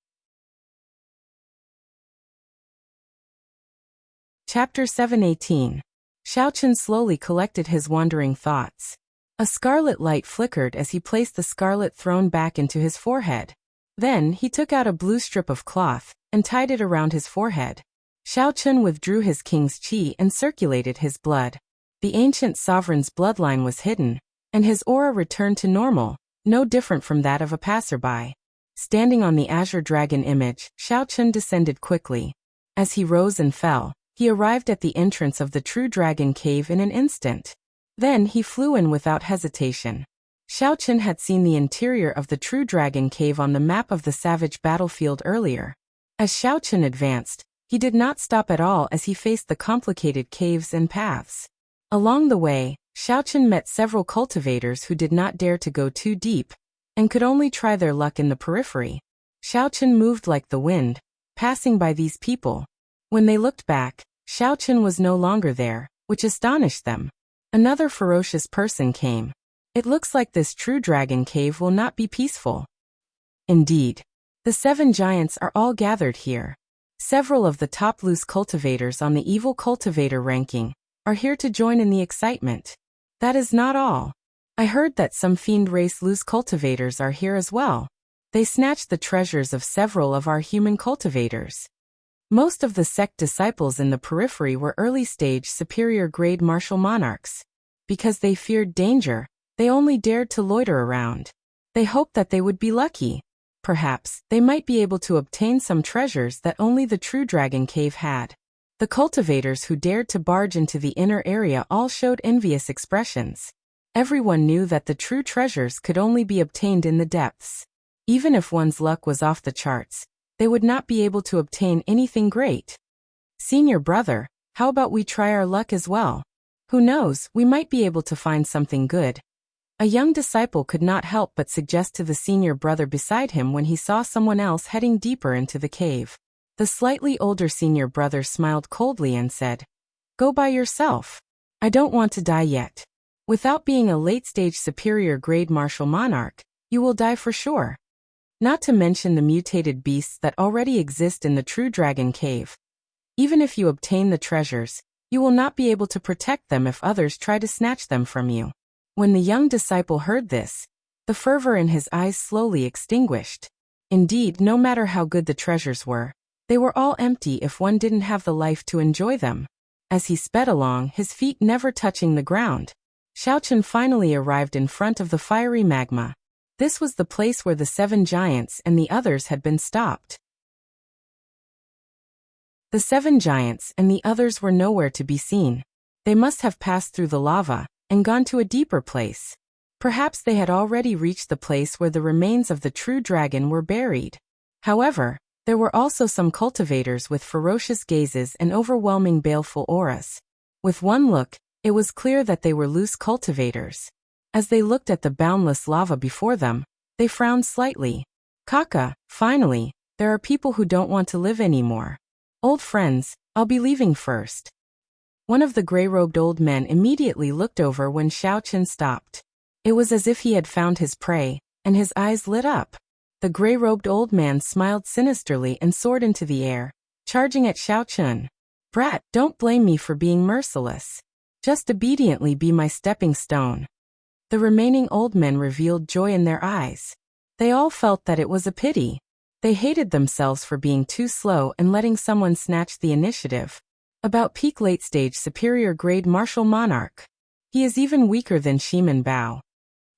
[SPEAKER 1] Chapter 7:18. Xiaochen slowly collected his wandering thoughts. A scarlet light flickered as he placed the scarlet throne back into his forehead. Then he took out a blue strip of cloth and tied it around his forehead. Xiaochen withdrew his king's qi and circulated his blood. The ancient sovereign's bloodline was hidden, and his aura returned to normal, no different from that of a passerby. Standing on the azure dragon image, Xiaochen descended quickly. As he rose and fell, he arrived at the entrance of the true dragon cave in an instant. Then he flew in without hesitation. Xiaochen had seen the interior of the true dragon cave on the map of the savage battlefield earlier. As Xiaochen advanced, he did not stop at all as he faced the complicated caves and paths. Along the way, Xiaochen met several cultivators who did not dare to go too deep, and could only try their luck in the periphery. Xiaochen moved like the wind, passing by these people. When they looked back, Xiaochen was no longer there, which astonished them. Another ferocious person came. It looks like this true dragon cave will not be peaceful. Indeed, the 7 giants are all gathered here. Several of the top loose cultivators on the evil cultivator ranking are here to join in the excitement. That is not all. I heard that some fiend race loose cultivators are here as well. They snatched the treasures of several of our human cultivators. Most of the sect disciples in the periphery were early-stage superior-grade martial monarchs. Because they feared danger, they only dared to loiter around. They hoped that they would be lucky. Perhaps they might be able to obtain some treasures that only the true dragon cave had. The cultivators who dared to barge into the inner area all showed envious expressions. Everyone knew that the true treasures could only be obtained in the depths. Even if one's luck was off the charts, they would not be able to obtain anything great. Senior brother, how about we try our luck as well? Who knows, we might be able to find something good. A young disciple could not help but suggest to the senior brother beside him when he saw someone else heading deeper into the cave. The slightly older senior brother smiled coldly and said, "Go by yourself. I don't want to die yet. Without being a late-stage superior-grade martial monarch, you will die for sure." Not to mention the mutated beasts that already exist in the true dragon cave. Even if you obtain the treasures, you will not be able to protect them if others try to snatch them from you. When the young disciple heard this, the fervor in his eyes slowly extinguished. Indeed, no matter how good the treasures were, they were all empty if one didn't have the life to enjoy them. As he sped along, his feet never touching the ground, Xiaochen finally arrived in front of the fiery magma. This was the place where the 7 giants and the others had been stopped. The 7 giants and the others were nowhere to be seen. They must have passed through the lava and gone to a deeper place. Perhaps they had already reached the place where the remains of the true dragon were buried. However, there were also some cultivators with ferocious gazes and overwhelming baleful auras. With one look, it was clear that they were loose cultivators. As they looked at the boundless lava before them, they frowned slightly. Kaka, finally, there are people who don't want to live anymore. Old friends, I'll be leaving first. One of the gray-robed old men immediately looked over when Xiaochen stopped. It was as if he had found his prey, and his eyes lit up. The gray-robed old man smiled sinisterly and soared into the air, charging at Xiaochen. Brat, don't blame me for being merciless. Just obediently be my stepping stone. The remaining old men revealed joy in their eyes. They all felt that it was a pity. They hated themselves for being too slow and letting someone snatch the initiative. About peak late-stage superior grade martial monarch. He is even weaker than Shiman Bao.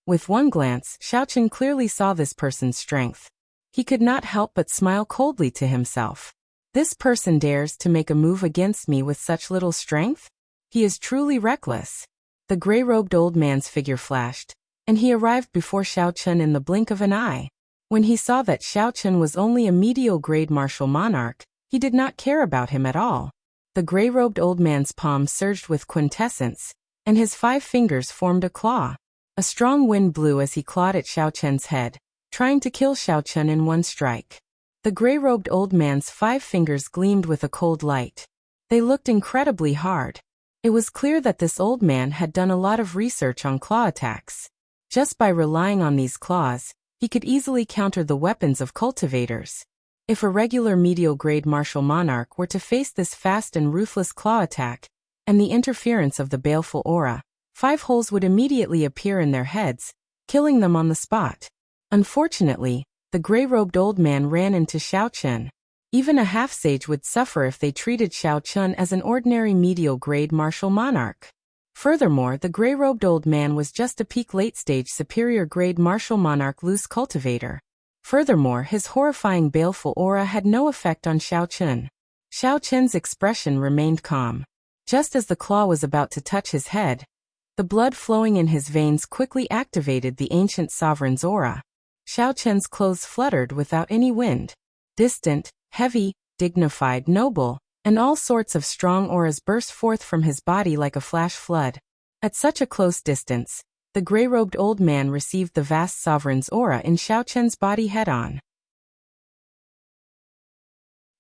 [SPEAKER 1] With one glance, Xiaochen clearly saw this person's strength. He could not help but smile coldly to himself. This person dares to make a move against me with such little strength? He is truly reckless. The gray-robed old man's figure flashed, and he arrived before Xiaochen in the blink of an eye. When he saw that Xiaochen was only a medial grade martial monarch, he did not care about him at all. The gray-robed old man's palm surged with quintessence, and his 5 fingers formed a claw. A strong wind blew as he clawed at Xiaochen's head, trying to kill Xiaochen in one strike. The gray-robed old man's 5 fingers gleamed with a cold light. They looked incredibly hard. It was clear that this old man had done a lot of research on claw attacks. Just by relying on these claws, he could easily counter the weapons of cultivators. If a regular medial-grade martial monarch were to face this fast and ruthless claw attack, and the interference of the baleful aura, 5 holes would immediately appear in their heads, killing them on the spot. Unfortunately, the gray-robed old man ran into Xiaochen. Even a half-sage would suffer if they treated Xiaochen as an ordinary medial-grade martial monarch. Furthermore, the gray-robed old man was just a peak late-stage superior-grade martial monarch loose cultivator. Furthermore, his horrifying baleful aura had no effect on Xiaochen. Xiaochen's expression remained calm. Just as the claw was about to touch his head, the blood flowing in his veins quickly activated the ancient sovereign's aura. Xiaochen's clothes fluttered without any wind. Distant, heavy, dignified, noble, and all sorts of strong auras burst forth from his body like a flash flood. At such a close distance, the gray-robed old man received the vast sovereign's aura in Xiaochen's body head-on.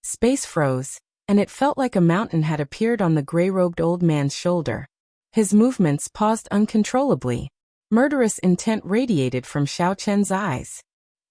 [SPEAKER 1] Space froze, and it felt like a mountain had appeared on the gray-robed old man's shoulder. His movements paused uncontrollably. Murderous intent radiated from Xiaochen's eyes.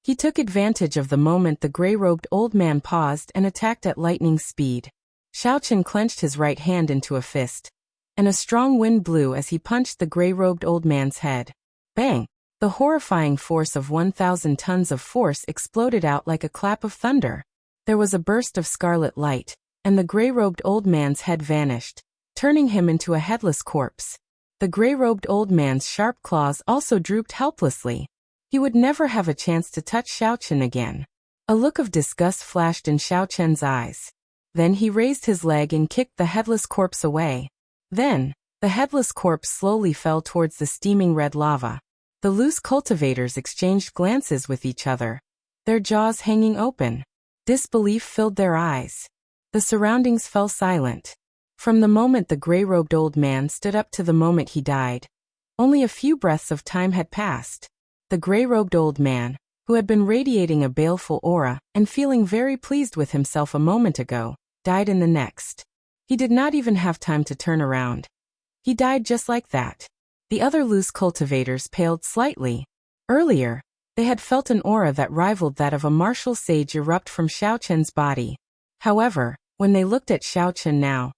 [SPEAKER 1] He took advantage of the moment the gray-robed old man paused and attacked at lightning speed. Xiaochen clenched his right hand into a fist, and a strong wind blew as he punched the gray-robed old man's head. Bang! The horrifying force of 1,000 tons of force exploded out like a clap of thunder. There was a burst of scarlet light, and the gray-robed old man's head vanished, turning him into a headless corpse. The gray-robed old man's sharp claws also drooped helplessly. He would never have a chance to touch Xiaochen again. A look of disgust flashed in Xiaochen's eyes. Then he raised his leg and kicked the headless corpse away. Then, the headless corpse slowly fell towards the steaming red lava. The loose cultivators exchanged glances with each other, their jaws hanging open. Disbelief filled their eyes. The surroundings fell silent. From the moment the gray-robed old man stood up to the moment he died, only a few breaths of time had passed. The gray-robed old man, who had been radiating a baleful aura and feeling very pleased with himself a moment ago, died in the next. He did not even have time to turn around. He died just like that. The other loose cultivators paled slightly. Earlier, They had felt an aura that rivaled that of a martial sage erupt from Xiaoqin's body. However, when they looked at Xiaoqin now,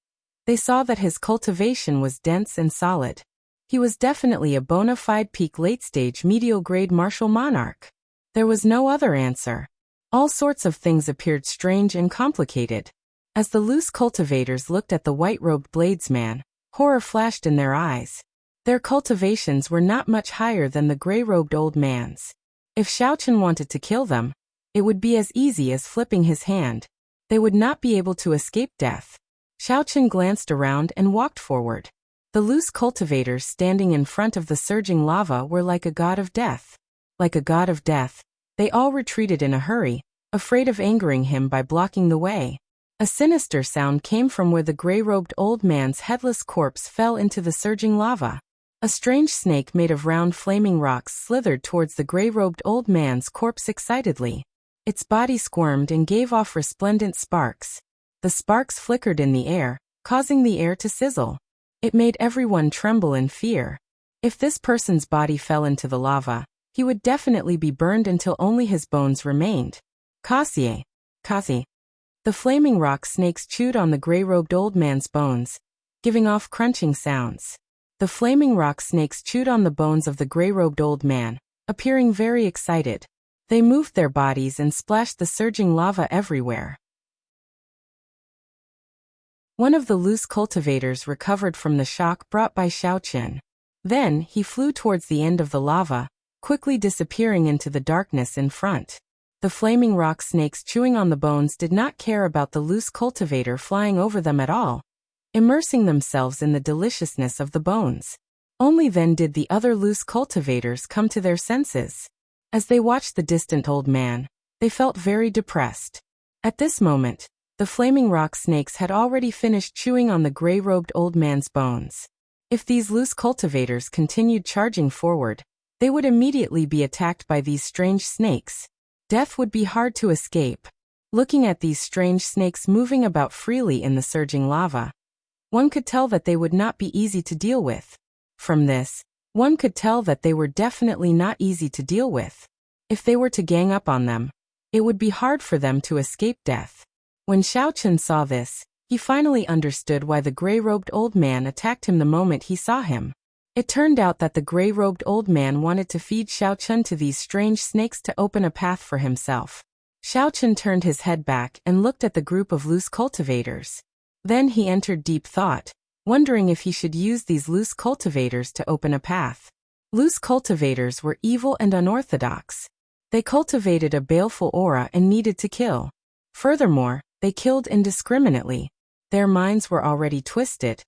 [SPEAKER 1] they saw that his cultivation was dense and solid. He was definitely a bona fide peak late-stage medial-grade martial monarch. There was no other answer. All sorts of things appeared strange and complicated. As the loose cultivators looked at the white-robed bladesman, horror flashed in their eyes. Their cultivations were not much higher than the gray-robed old man's. If Xiaoqin wanted to kill them, it would be as easy as flipping his hand. They would not be able to escape death. Xiaoqin glanced around and walked forward. The loose cultivators standing in front of the surging lava were like a god of death. Like a god of death, they all retreated in a hurry, afraid of angering him by blocking the way. A sinister sound came from where the gray-robed old man's headless corpse fell into the surging lava. A strange snake made of round flaming rocks slithered towards the gray-robed old man's corpse excitedly. Its body squirmed and gave off resplendent sparks. The sparks flickered in the air, causing the air to sizzle. It made everyone tremble in fear. If this person's body fell into the lava, he would definitely be burned until only his bones remained. Cassie. The flaming rock snakes chewed on the gray-robed old man's bones, giving off crunching sounds. The flaming rock snakes chewed on the bones of the gray-robed old man, appearing very excited. They moved their bodies and splashed the surging lava everywhere. One of the loose cultivators recovered from the shock brought by Xiaoqin. Then, he flew towards the end of the lava, quickly disappearing into the darkness in front. The flaming rock snakes chewing on the bones did not care about the loose cultivator flying over them at all, immersing themselves in the deliciousness of the bones. Only then did the other loose cultivators come to their senses. As they watched the distant old man, they felt very depressed. At this moment, the flaming rock snakes had already finished chewing on the gray-robed old man's bones. If these loose cultivators continued charging forward, they would immediately be attacked by these strange snakes. Death would be hard to escape. Looking at these strange snakes moving about freely in the surging lava, one could tell that they would not be easy to deal with. From this, one could tell that they were definitely not easy to deal with. If they were to gang up on them, it would be hard for them to escape death. When Xiaoqin saw this, he finally understood why the gray-robed old man attacked him the moment he saw him. It turned out that the gray-robed old man wanted to feed Xiaoqin to these strange snakes to open a path for himself. Xiaoqin turned his head back and looked at the group of loose cultivators. Then he entered deep thought, wondering if he should use these loose cultivators to open a path. Loose cultivators were evil and unorthodox. They cultivated a baleful aura and needed to kill. Furthermore, they killed indiscriminately. Their minds were already twisted,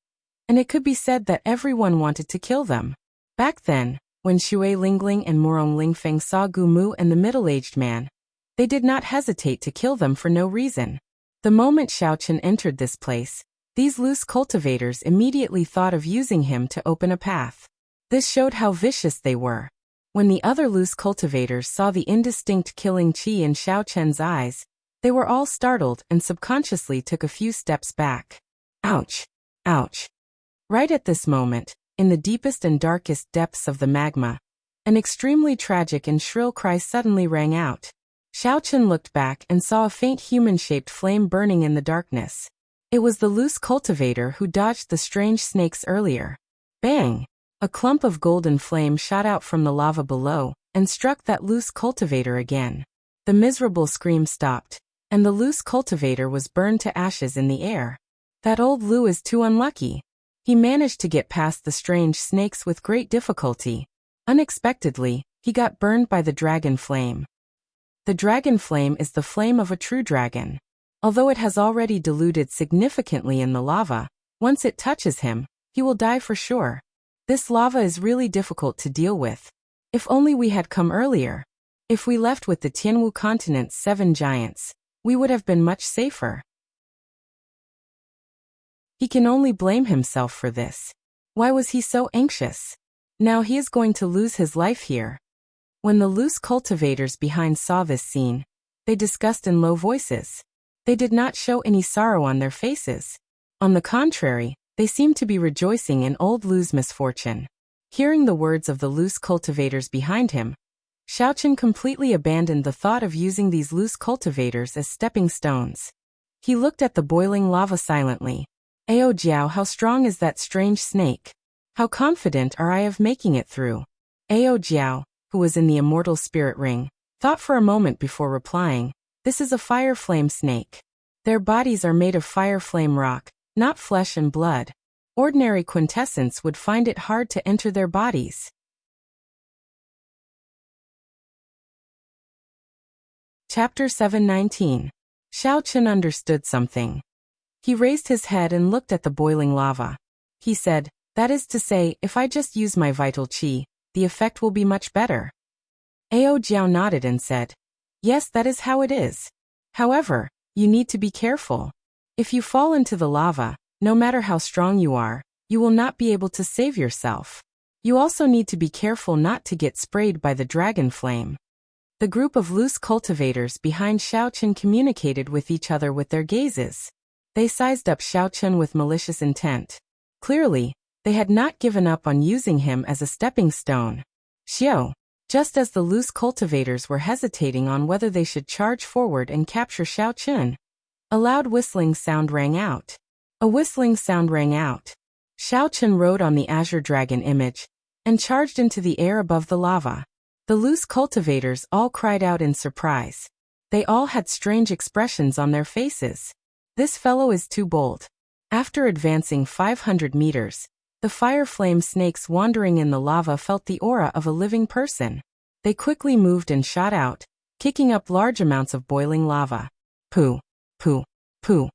[SPEAKER 1] and it could be said that everyone wanted to kill them. Back then, when Xue Lingling and Morong Lingfeng saw Gu Mu and the middle-aged man, they did not hesitate to kill them for no reason. The moment Xiaoqin entered this place, these loose cultivators immediately thought of using him to open a path. This showed how vicious they were. When the other loose cultivators saw the indistinct killing chi in Xiaoqin's eyes, they were all startled and subconsciously took a few steps back. Ouch! Ouch! Right at this moment, in the deepest and darkest depths of the magma, an extremely tragic and shrill cry suddenly rang out. Xiaoqin looked back and saw a faint human-shaped flame burning in the darkness. It was the loose cultivator who dodged the strange snakes earlier. Bang! A clump of golden flame shot out from the lava below and struck that loose cultivator again. The miserable scream stopped, and the loose cultivator was burned to ashes in the air. That old Lu is too unlucky. He managed to get past the strange snakes with great difficulty. Unexpectedly, he got burned by the dragon flame. The dragon flame is the flame of a true dragon. Although it has already diluted significantly in the lava, once it touches him, he will die for sure. This lava is really difficult to deal with. If only we had come earlier. If we left with the Tianwu continent's 7 giants, we would have been much safer. He can only blame himself for this. Why was he so anxious? Now he is going to lose his life here. When the loose cultivators behind saw this scene, they discussed in low voices. They did not show any sorrow on their faces. On the contrary, they seemed to be rejoicing in old Lu's misfortune. Hearing the words of the loose cultivators behind him, Xiaochen completely abandoned the thought of using these loose cultivators as stepping stones. He looked at the boiling lava silently. Ao Jiao, how strong is that strange snake? How confident are I of making it through? Ao Jiao, who was in the immortal spirit ring, thought for a moment before replying, this is a fire flame snake. Their bodies are made of fire flame rock, not flesh and blood. Ordinary quintessence would find it hard to enter their bodies. Chapter 719. Xiaochen understood something. He raised his head and looked at the boiling lava. He said, that is to say, if I just use my vital qi, the effect will be much better. Ao Jiao nodded and said, yes, that is how it is. However, you need to be careful. If you fall into the lava, no matter how strong you are, you will not be able to save yourself. You also need to be careful not to get sprayed by the dragon flame. The group of loose cultivators behind Xiaochen communicated with each other with their gazes. They sized up Xiaochen with malicious intent. Clearly, they had not given up on using him as a stepping stone. Xiao. Just as the loose cultivators were hesitating on whether they should charge forward and capture Xiaochen, a loud whistling sound rang out. A whistling sound rang out. Xiaochen rode on the azure dragon image and charged into the air above the lava. The loose cultivators all cried out in surprise. They all had strange expressions on their faces. This fellow is too bold. After advancing 500 meters, the fire flame snakes wandering in the lava felt the aura of a living person. They quickly moved and shot out, kicking up large amounts of boiling lava. Pooh, pooh, pooh.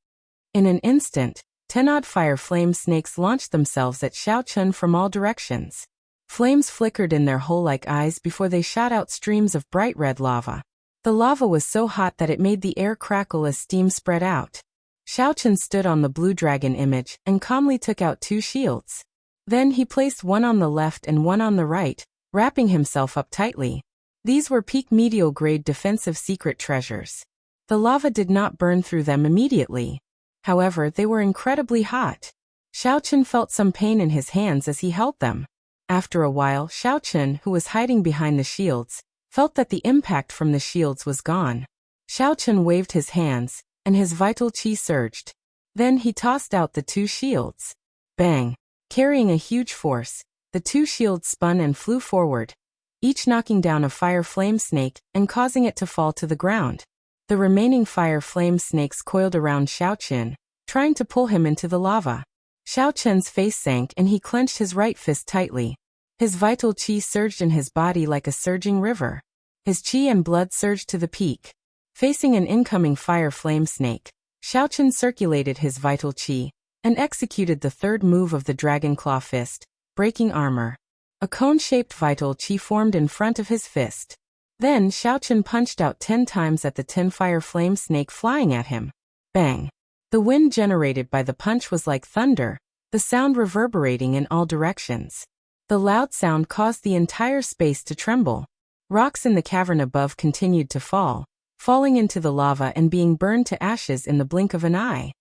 [SPEAKER 1] In an instant, 10-odd fire flame snakes launched themselves at Xiaochen from all directions. Flames flickered in their hole-like eyes before they shot out streams of bright red lava. The lava was so hot that it made the air crackle as steam spread out. Xiaochen stood on the blue dragon image and calmly took out 2 shields. Then he placed one on the left and one on the right, wrapping himself up tightly. These were peak medial grade defensive secret treasures. The lava did not burn through them immediately. However, they were incredibly hot. Xiaochen felt some pain in his hands as he held them. After a while, Xiaochen, who was hiding behind the shields, felt that the impact from the shields was gone. Xiaochen waved his hands, and his vital qi surged. Then he tossed out the 2 shields. Bang! Carrying a huge force, the 2 shields spun and flew forward, each knocking down a fire flame snake and causing it to fall to the ground. The remaining fire flame snakes coiled around Xiaochen, trying to pull him into the lava. Xiaochen's face sank and he clenched his right fist tightly. His vital qi surged in his body like a surging river. His qi and blood surged to the peak. Facing an incoming fire flame snake, Xiaochen circulated his vital qi and executed the 3rd move of the dragon claw fist, breaking armor. A cone-shaped vital qi formed in front of his fist. Then Xiaochen punched out 10 times at the 10 fire flame snake flying at him. Bang! The wind generated by the punch was like thunder, the sound reverberating in all directions. The loud sound caused the entire space to tremble. Rocks in the cavern above continued to fall, falling into the lava and being burned to ashes in the blink of an eye.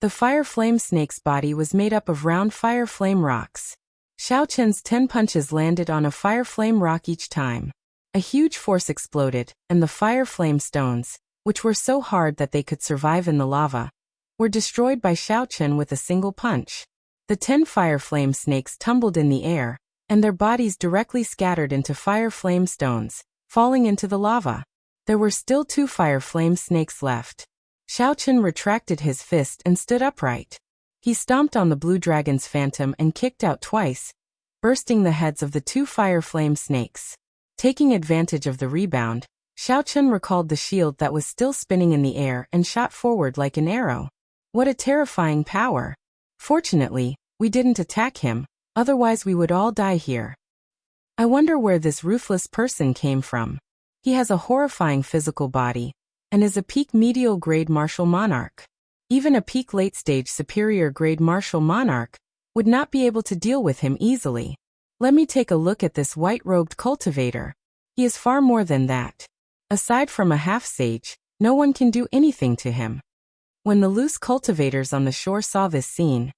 [SPEAKER 1] The fire flame snake's body was made up of round fire flame rocks. Xiaochen's 10 punches landed on a fire flame rock each time. A huge force exploded, and the fire flame stones, which were so hard that they could survive in the lava, were destroyed by Xiaochen with a single punch. The 10 fire flame snakes tumbled in the air, and their bodies directly scattered into fire flame stones, falling into the lava. There were still 2 fire flame snakes left. Xiaochen retracted his fist and stood upright. He stomped on the blue dragon's phantom and kicked out twice, bursting the heads of the 2 fire flame snakes. Taking advantage of the rebound, Xiaochen recalled the shield that was still spinning in the air and shot forward like an arrow. What a terrifying power! Fortunately, we didn't attack him, otherwise we would all die here. I wonder where this ruthless person came from. He has a horrifying physical body, and is a peak medial grade martial monarch. Even a peak late stage superior grade martial monarch would not be able to deal with him easily. Let me take a look at this white-robed cultivator. He is far more than that. Aside from a half-sage, no one can do anything to him. When the loose cultivators on the shore saw this scene,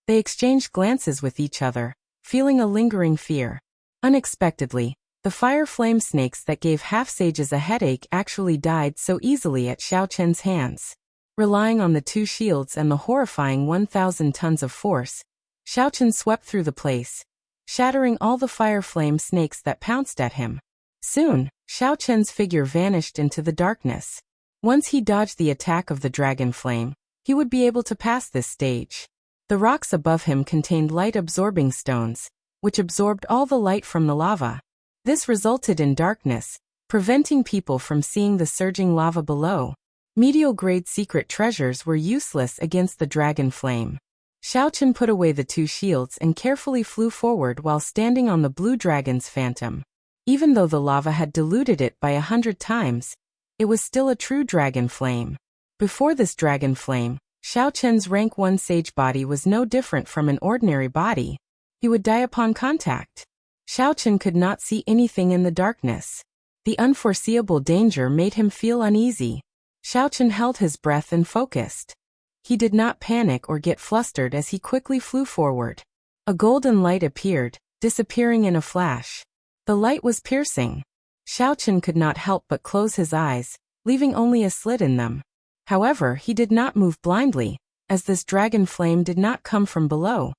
[SPEAKER 1] they exchanged glances with each other, feeling a lingering fear. Unexpectedly, the fire flame snakes that gave half-sages a headache actually died so easily at Xiao Chen's hands. Relying on the two shields and the horrifying 1,000 tons of force, Xiao Chen swept through the place, shattering all the fire flame snakes that pounced at him. Soon, Xiao Chen's figure vanished into the darkness. Once he dodged the attack of the dragon flame, he would be able to pass this stage. The rocks above him contained light-absorbing stones, which absorbed all the light from the lava. This resulted in darkness, preventing people from seeing the surging lava below. Medial-grade secret treasures were useless against the dragon flame. Xiao Chen put away the two shields and carefully flew forward while standing on the blue dragon's phantom. Even though the lava had diluted it by 100 times, it was still a true dragon flame. Before this dragon flame, Xiao Chen's rank 1 sage body was no different from an ordinary body. He would die upon contact. Xiao Chen could not see anything in the darkness. The unforeseeable danger made him feel uneasy. Xiao Chen held his breath and focused. He did not panic or get flustered as he quickly flew forward. A golden light appeared, disappearing in a flash. The light was piercing. Xiao Chen could not help but close his eyes, leaving only a slit in them. However, he did not move blindly, as this dragon flame did not come from below.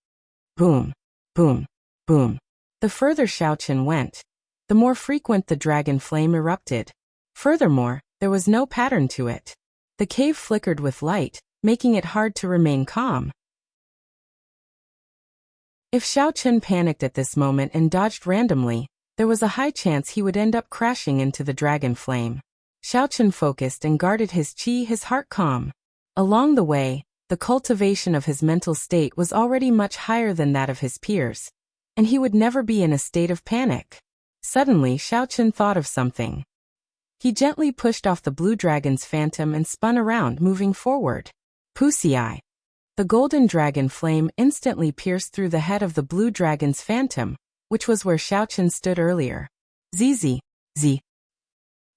[SPEAKER 1] Boom, boom, boom. The further Xiao Chen went, the more frequent the dragon flame erupted. Furthermore, there was no pattern to it. The cave flickered with light, making it hard to remain calm. If Xiao Chen panicked at this moment and dodged randomly, there was a high chance he would end up crashing into the dragon flame. Xiao Chen focused and guarded his qi, his heart calm. Along the way, the cultivation of his mental state was already much higher than that of his peers, and he would never be in a state of panic. Suddenly, Xiao Chen thought of something. He gently pushed off the blue dragon's phantom and spun around, moving forward. Wuxia. The golden dragon flame instantly pierced through the head of the blue dragon's phantom, which was where Xiao Chen stood earlier. Z.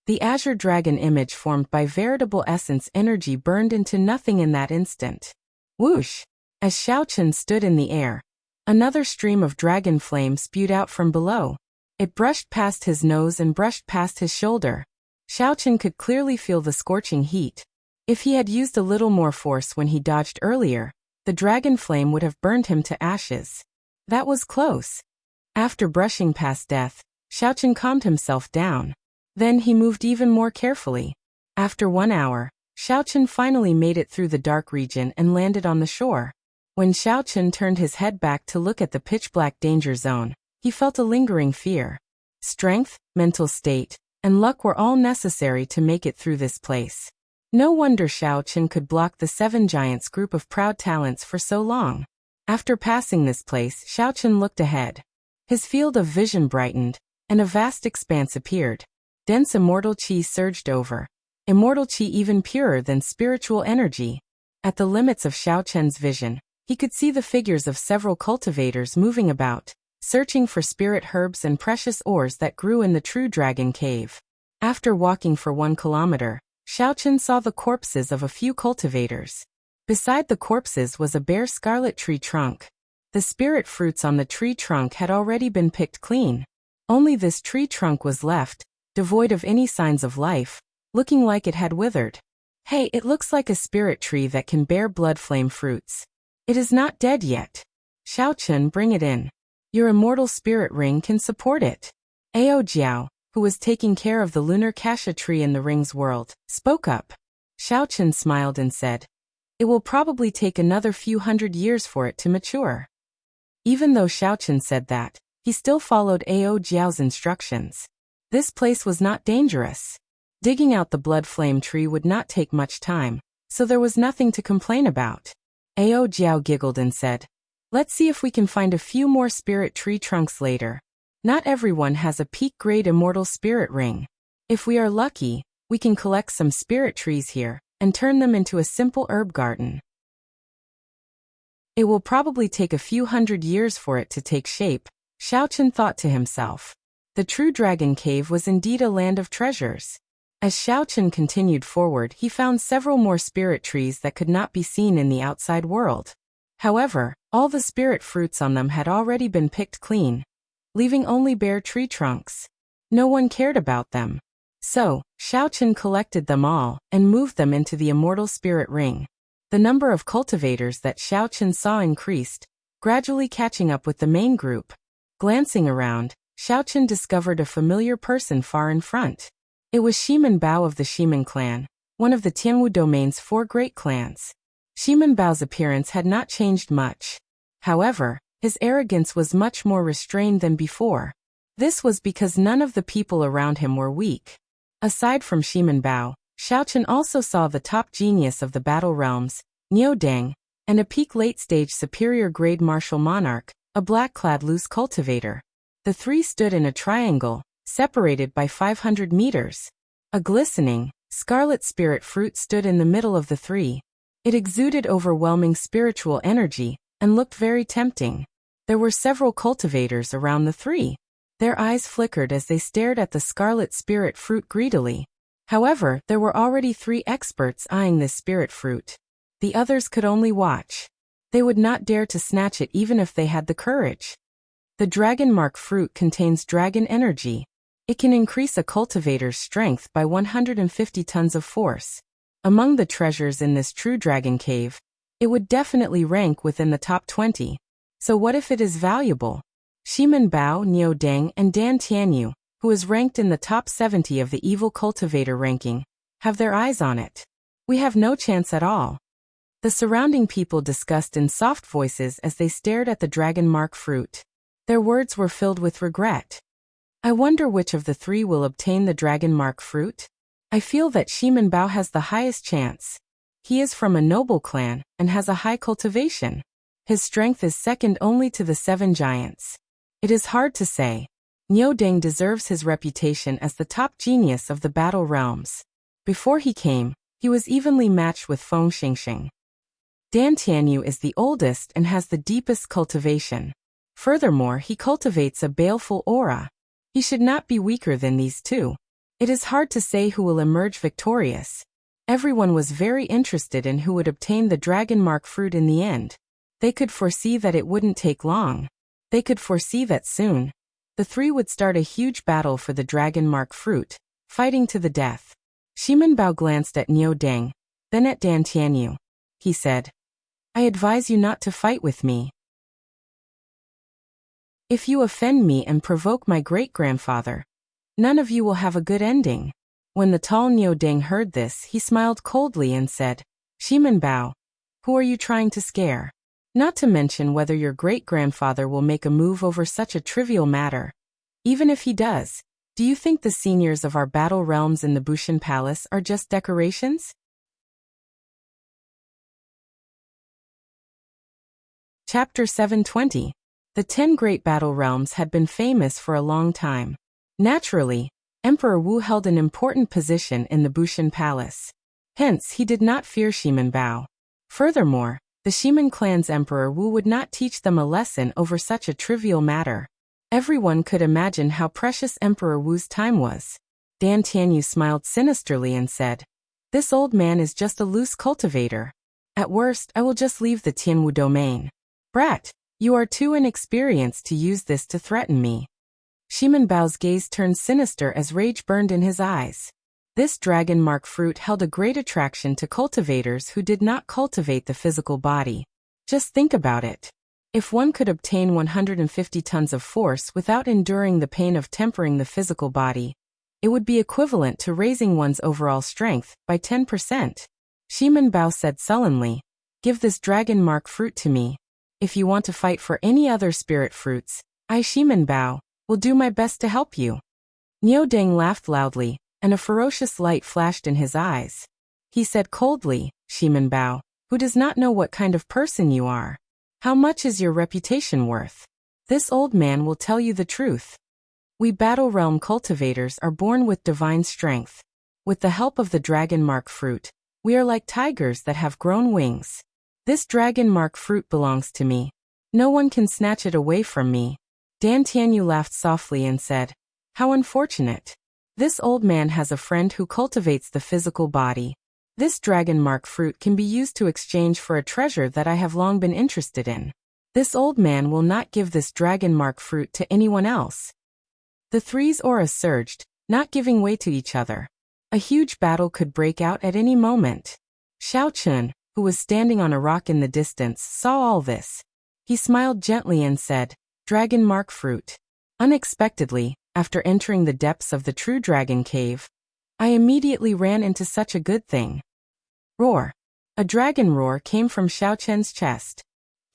[SPEAKER 1] The azure dragon image formed by veritable essence energy burned into nothing in that instant. Whoosh! As Xiao Chen stood in the air, another stream of dragon flame spewed out from below. It brushed past his nose and brushed past his shoulder. Xiao Chen could clearly feel the scorching heat. If he had used a little more force when he dodged earlier, the dragon flame would have burned him to ashes. That was close. After brushing past death, Xiao Chen calmed himself down. Then he moved even more carefully. After 1 hour, Xiao Chen finally made it through the dark region and landed on the shore. When Xiao Chen turned his head back to look at the pitch-black danger zone, he felt a lingering fear. Strength, mental state, and luck were all necessary to make it through this place. No wonder Xiao Chen could block the 7 giants group of proud talents for so long. After passing this place, Xiao Chen looked ahead. His field of vision brightened, and a vast expanse appeared. Dense immortal qi surged over. Immortal qi even purer than spiritual energy. At the limits of Xiao Chen's vision, he could see the figures of several cultivators moving about, searching for spirit herbs and precious ores that grew in the true dragon cave. After walking for 1 kilometer, Xiao Chen saw the corpses of a few cultivators. Beside the corpses was a bare scarlet tree trunk. The spirit fruits on the tree trunk had already been picked clean. Only this tree trunk was left, devoid of any signs of life, looking like it had withered. Hey, it looks like a spirit tree that can bear blood flame fruits. It is not dead yet. Xiao Chen, bring it in. Your immortal spirit ring can support it. Ao Jiao, who was taking care of the lunar cassia tree in the ring's world, spoke up. Xiao Chen smiled and said, "It will probably take another few hundred years for it to mature." Even though Xiao Chen said that, he still followed Ao Jiao's instructions. This place was not dangerous. Digging out the blood flame tree would not take much time, so there was nothing to complain about. Ao Jiao giggled and said, "Let's see if we can find a few more spirit tree trunks later. Not everyone has a peak-grade immortal spirit ring. If we are lucky, we can collect some spirit trees here and turn them into a simple herb garden." It will probably take a few hundred years for it to take shape, Xiao Chen thought to himself. The true dragon cave was indeed a land of treasures. As Xiao Chen continued forward, he found several more spirit trees that could not be seen in the outside world. However, all the spirit fruits on them had already been picked clean. leaving only bare tree trunks. No one cared about them. So, Xiaochen collected them all and moved them into the immortal spirit ring. The number of cultivators that Xiaochen saw increased, gradually catching up with the main group. Glancing around, Xiaochen discovered a familiar person far in front. It was Shimen Bao of the Shimen clan, one of the Tianwu domain's 4 great clans. Shimen Bao's appearance had not changed much. However, his arrogance was much more restrained than before. This was because none of the people around him were weak. Aside from Shimen Bao, Xiaochen also saw the top genius of the battle realms, Niu Deng, and a peak late-stage superior-grade martial monarch, a black-clad loose cultivator. The 3 stood in a triangle, separated by 500 meters. A glistening, scarlet spirit fruit stood in the middle of the 3. It exuded overwhelming spiritual energy and looked very tempting. There were several cultivators around the 3. Their eyes flickered as they stared at the scarlet spirit fruit greedily. However, there were already 3 experts eyeing this spirit fruit. The others could only watch. They would not dare to snatch it even if they had the courage. The dragon mark fruit contains dragon energy. It can increase a cultivator's strength by 150 tons of force. Among the treasures in this true dragon cave, it would definitely rank within the top 20. So what if it is valuable? Shimen Bao, Niu Deng, and Dan Tianyu, who is ranked in the top 70 of the evil cultivator ranking, have their eyes on it. We have no chance at all. The surrounding people discussed in soft voices as they stared at the dragon mark fruit. Their words were filled with regret. I wonder which of the 3 will obtain the dragon mark fruit? I feel that Shimen Bao has the highest chance. He is from a noble clan and has a high cultivation. His strength is second only to the 7 giants. It is hard to say. Niu Deng deserves his reputation as the top genius of the battle realms. Before he came, he was evenly matched with Feng Xingxing. Dan Tianyu is the oldest and has the deepest cultivation. Furthermore, he cultivates a baleful aura. He should not be weaker than these 2. It is hard to say who will emerge victorious. Everyone was very interested in who would obtain the dragon mark fruit in the end. They could foresee that it wouldn't take long. They could foresee that soon the 3 would start a huge battle for the dragon mark fruit, fighting to the death. Shimen Bao glanced at Niu Deng, then at Dan Tianyu. He said, I advise you not to fight with me. If you offend me and provoke my great-grandfather, none of you will have a good ending. When the tall Niu Deng heard this, he smiled coldly and said, Shimen Bao, who are you trying to scare? Not to mention whether your great-grandfather will make a move over such a trivial matter. Even if he does, do you think the seniors of our battle realms in the Bushan Palace are just decorations? Chapter 720. The 10 great battle realms had been famous for a long time. Naturally, Emperor Wu held an important position in the Bushan Palace. Hence, he did not fear Shimen Bao. Furthermore, the Shimen clan's Emperor Wu would not teach them a lesson over such a trivial matter. Everyone could imagine how precious Emperor Wu's time was. Dan Tianyu smiled sinisterly and said, This old man is just a loose cultivator. At worst, I will just leave the Tianwu domain. Brat, you are too inexperienced to use this to threaten me. Shimen Bao's gaze turned sinister as rage burned in his eyes. This dragon mark fruit held a great attraction to cultivators who did not cultivate the physical body. Just think about it. If one could obtain 150 tons of force without enduring the pain of tempering the physical body, it would be equivalent to raising one's overall strength by 10%. Shimen Bao said sullenly, Give this dragon mark fruit to me. If you want to fight for any other spirit fruits, I, Shimen Bao, will do my best to help you. Niu Deng laughed loudly, and a ferocious light flashed in his eyes. He said coldly, Shimen Bao, who does not know what kind of person you are. How much is your reputation worth? This old man will tell you the truth. We Battle Realm cultivators are born with divine strength. With the help of the dragon mark fruit, we are like tigers that have grown wings. This dragon mark fruit belongs to me. No one can snatch it away from me. Dan Tianyu laughed softly and said, How unfortunate. This old man has a friend who cultivates the physical body. This dragon mark fruit can be used to exchange for a treasure that I have long been interested in. This old man will not give this dragon mark fruit to anyone else. The three's aura surged, not giving way to each other. A huge battle could break out at any moment. Xiaochun, who was standing on a rock in the distance, saw all this. He smiled gently and said, "Dragon mark fruit." Unexpectedly, after entering the depths of the true dragon cave, I immediately ran into such a good thing. Roar. A dragon roar came from Xiaochun's chest.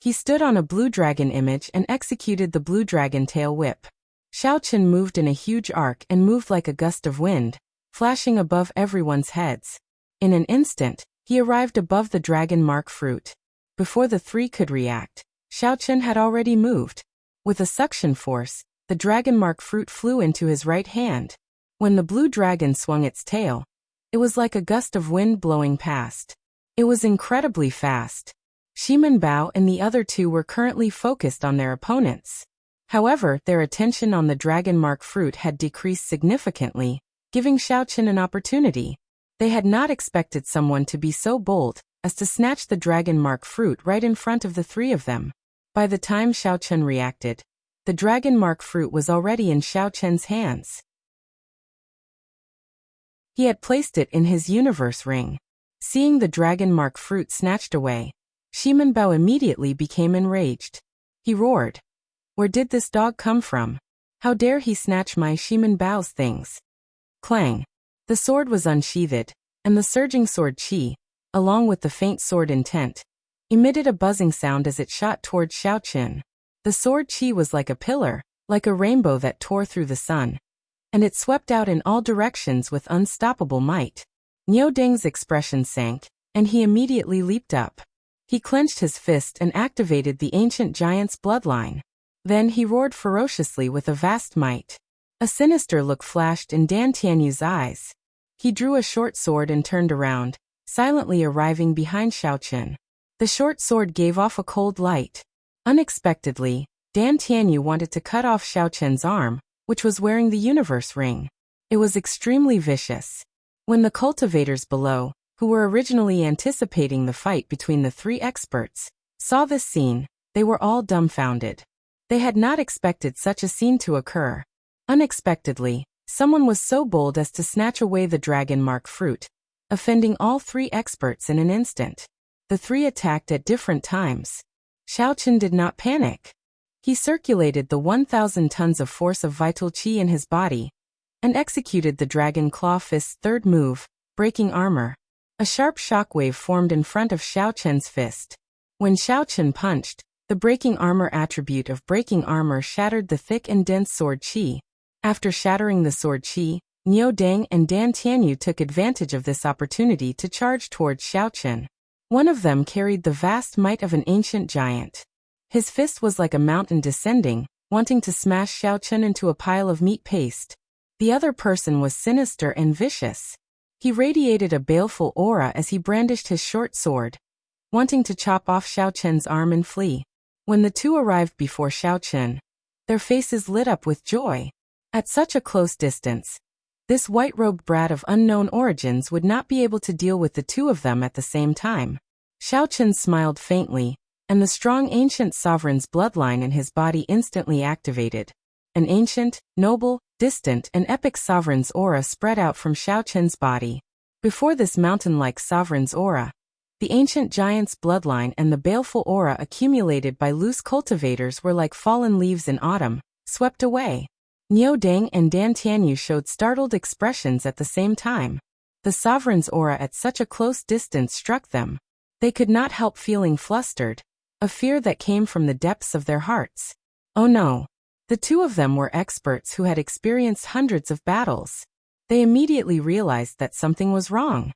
[SPEAKER 1] He stood on a blue dragon image and executed the blue dragon tail whip. Xiaochun moved in a huge arc and moved like a gust of wind, flashing above everyone's heads. In an instant, he arrived above the dragon mark fruit. Before the three could react, Xiaochun had already moved. With a suction force, the dragon mark fruit flew into his right hand. When the blue dragon swung its tail, it was like a gust of wind blowing past. It was incredibly fast. Shimen Bao and the other two were currently focused on their opponents. However, their attention on the dragon mark fruit had decreased significantly, giving Xiaochun an opportunity. They had not expected someone to be so bold as to snatch the dragon mark fruit right in front of the three of them. By the time Xiaochun reacted, the dragon mark fruit was already in Xiaochun's hands. He had placed it in his universe ring. Seeing the dragon mark fruit snatched away, Shimen Bao immediately became enraged. He roared, "Where did this dog come from? How dare he snatch my Shimen Bao's things?" Clang! The sword was unsheathed, and the surging sword chi, along with the faint sword intent, emitted a buzzing sound as it shot towards Xiaochun. The sword chi was like a pillar, like a rainbow that tore through the sun, and it swept out in all directions with unstoppable might. Niu Deng's expression sank, and he immediately leaped up. He clenched his fist and activated the ancient giant's bloodline. Then he roared ferociously with a vast might. A sinister look flashed in Dan Tianyu's eyes. He drew a short sword and turned around, silently arriving behind Xiaochun. The short sword gave off a cold light. Unexpectedly, Dan Tianyu wanted to cut off Xiaochun's arm, which was wearing the universe ring. It was extremely vicious. When the cultivators below, who were originally anticipating the fight between the three experts, saw this scene, they were all dumbfounded. They had not expected such a scene to occur. Unexpectedly, someone was so bold as to snatch away the dragon mark fruit, offending all three experts in an instant. The three attacked at different times. Xiaochun did not panic. He circulated the 1,000 tons of force of vital qi in his body, and executed the Dragon Claw Fist's third move, breaking armor. A sharp shockwave formed in front of Xiaochun's fist. When Xiaochun punched, the breaking armor attribute of breaking armor shattered the thick and dense sword qi. After shattering the sword qi, Niu Deng and Dan Tianyu took advantage of this opportunity to charge towards Xiaochun. One of them carried the vast might of an ancient giant. His fist was like a mountain descending, wanting to smash Xiaochun into a pile of meat paste. The other person was sinister and vicious. He radiated a baleful aura as he brandished his short sword, wanting to chop off Xiaochun's arm and flee. When the two arrived before Xiaochun, their faces lit up with joy. At such a close distance, this white-robed brat of unknown origins would not be able to deal with the two of them at the same time. Xiaochun smiled faintly, and the strong ancient sovereign's bloodline in his body instantly activated. An ancient, noble, distant and epic sovereign's aura spread out from Xiaochun's body. Before this mountain-like sovereign's aura, the ancient giant's bloodline and the baleful aura accumulated by loose cultivators were like fallen leaves in autumn, swept away. Niu Deng and Dan Tianyu showed startled expressions at the same time. The sovereign's aura at such a close distance struck them. They could not help feeling flustered, a fear that came from the depths of their hearts. Oh no! The two of them were experts who had experienced hundreds of battles. They immediately realized that something was wrong.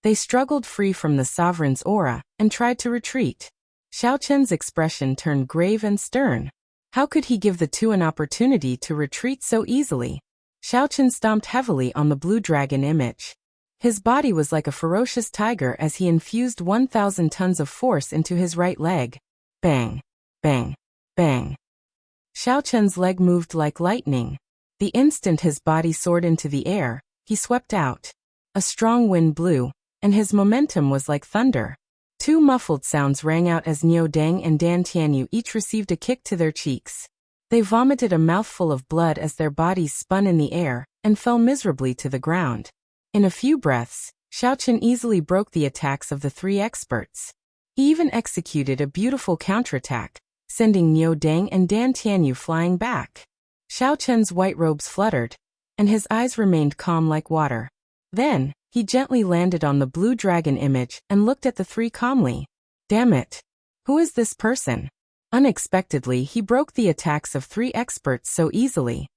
[SPEAKER 1] They struggled free from the sovereign's aura and tried to retreat. Xiaochun's expression turned grave and stern. How could he give the two an opportunity to retreat so easily? Xiaochun stomped heavily on the blue dragon image. His body was like a ferocious tiger as he infused 1,000 tons of force into his right leg. Bang! Bang! Bang! Xiaochun's leg moved like lightning. The instant his body soared into the air, he swept out. A strong wind blew, and his momentum was like thunder. Two muffled sounds rang out as Niu Deng and Dan Tianyu each received a kick to their cheeks. They vomited a mouthful of blood as their bodies spun in the air and fell miserably to the ground. In a few breaths, Xiaochen easily broke the attacks of the three experts. He even executed a beautiful counterattack, sending Niu Deng and Dan Tianyu flying back. Xiaochen's white robes fluttered, and his eyes remained calm like water. Then, he gently landed on the blue dragon image and looked at the three calmly. Damn it! Who is this person? Unexpectedly, he broke the attacks of three experts so easily.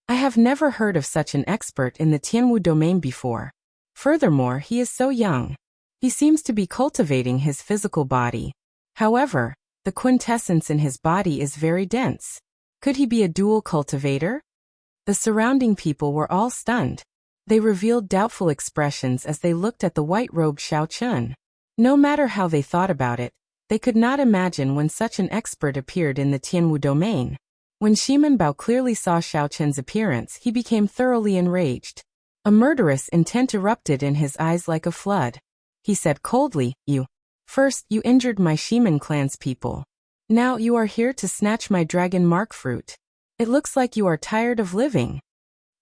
[SPEAKER 1] I have never heard of such an expert in the Tianwu domain before. Furthermore, he is so young. He seems to be cultivating his physical body. However, the quintessence in his body is very dense. Could he be a dual cultivator? The surrounding people were all stunned. They revealed doubtful expressions as they looked at the white-robed Xiaochen. No matter how they thought about it, they could not imagine when such an expert appeared in the Tianwu domain. When Shimen Bao clearly saw Xiaochen's appearance, he became thoroughly enraged. A murderous intent erupted in his eyes like a flood. He said coldly, First, you injured my Shimen clan's people. Now you are here to snatch my dragon mark fruit. It looks like you are tired of living.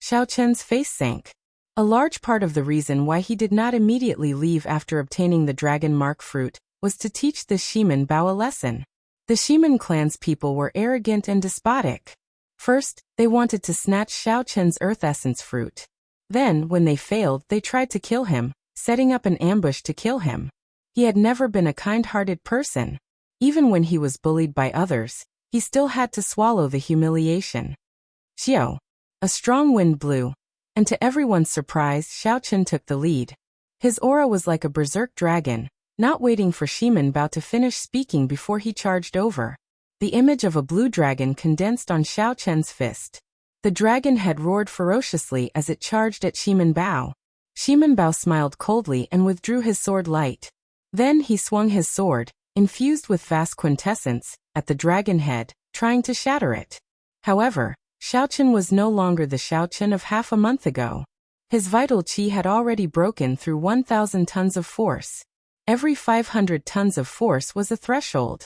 [SPEAKER 1] Xiaochen's face sank. A large part of the reason why he did not immediately leave after obtaining the dragon mark fruit was to teach the Shimen Bao a lesson. The Shimen clan's people were arrogant and despotic. First, they wanted to snatch Xiaochen's earth essence fruit. Then, when they failed, they tried to kill him, setting up an ambush to kill him. He had never been a kind-hearted person. Even when he was bullied by others, he still had to swallow the humiliation. Xiao. A strong wind blew, and to everyone's surprise, Xiaochen took the lead. His aura was like a berserk dragon, not waiting for Shimen Bao to finish speaking before he charged over. The image of a blue dragon condensed on Xiaochen's fist. The dragon head roared ferociously as it charged at Shimen Bao. Shimen Bao smiled coldly and withdrew his sword light. Then he swung his sword, infused with vast quintessence, at the dragon head, trying to shatter it. However, Xiaochen was no longer the Xiaochen of half a month ago. His vital qi had already broken through 1,000 tons of force. Every 500 tons of force was a threshold.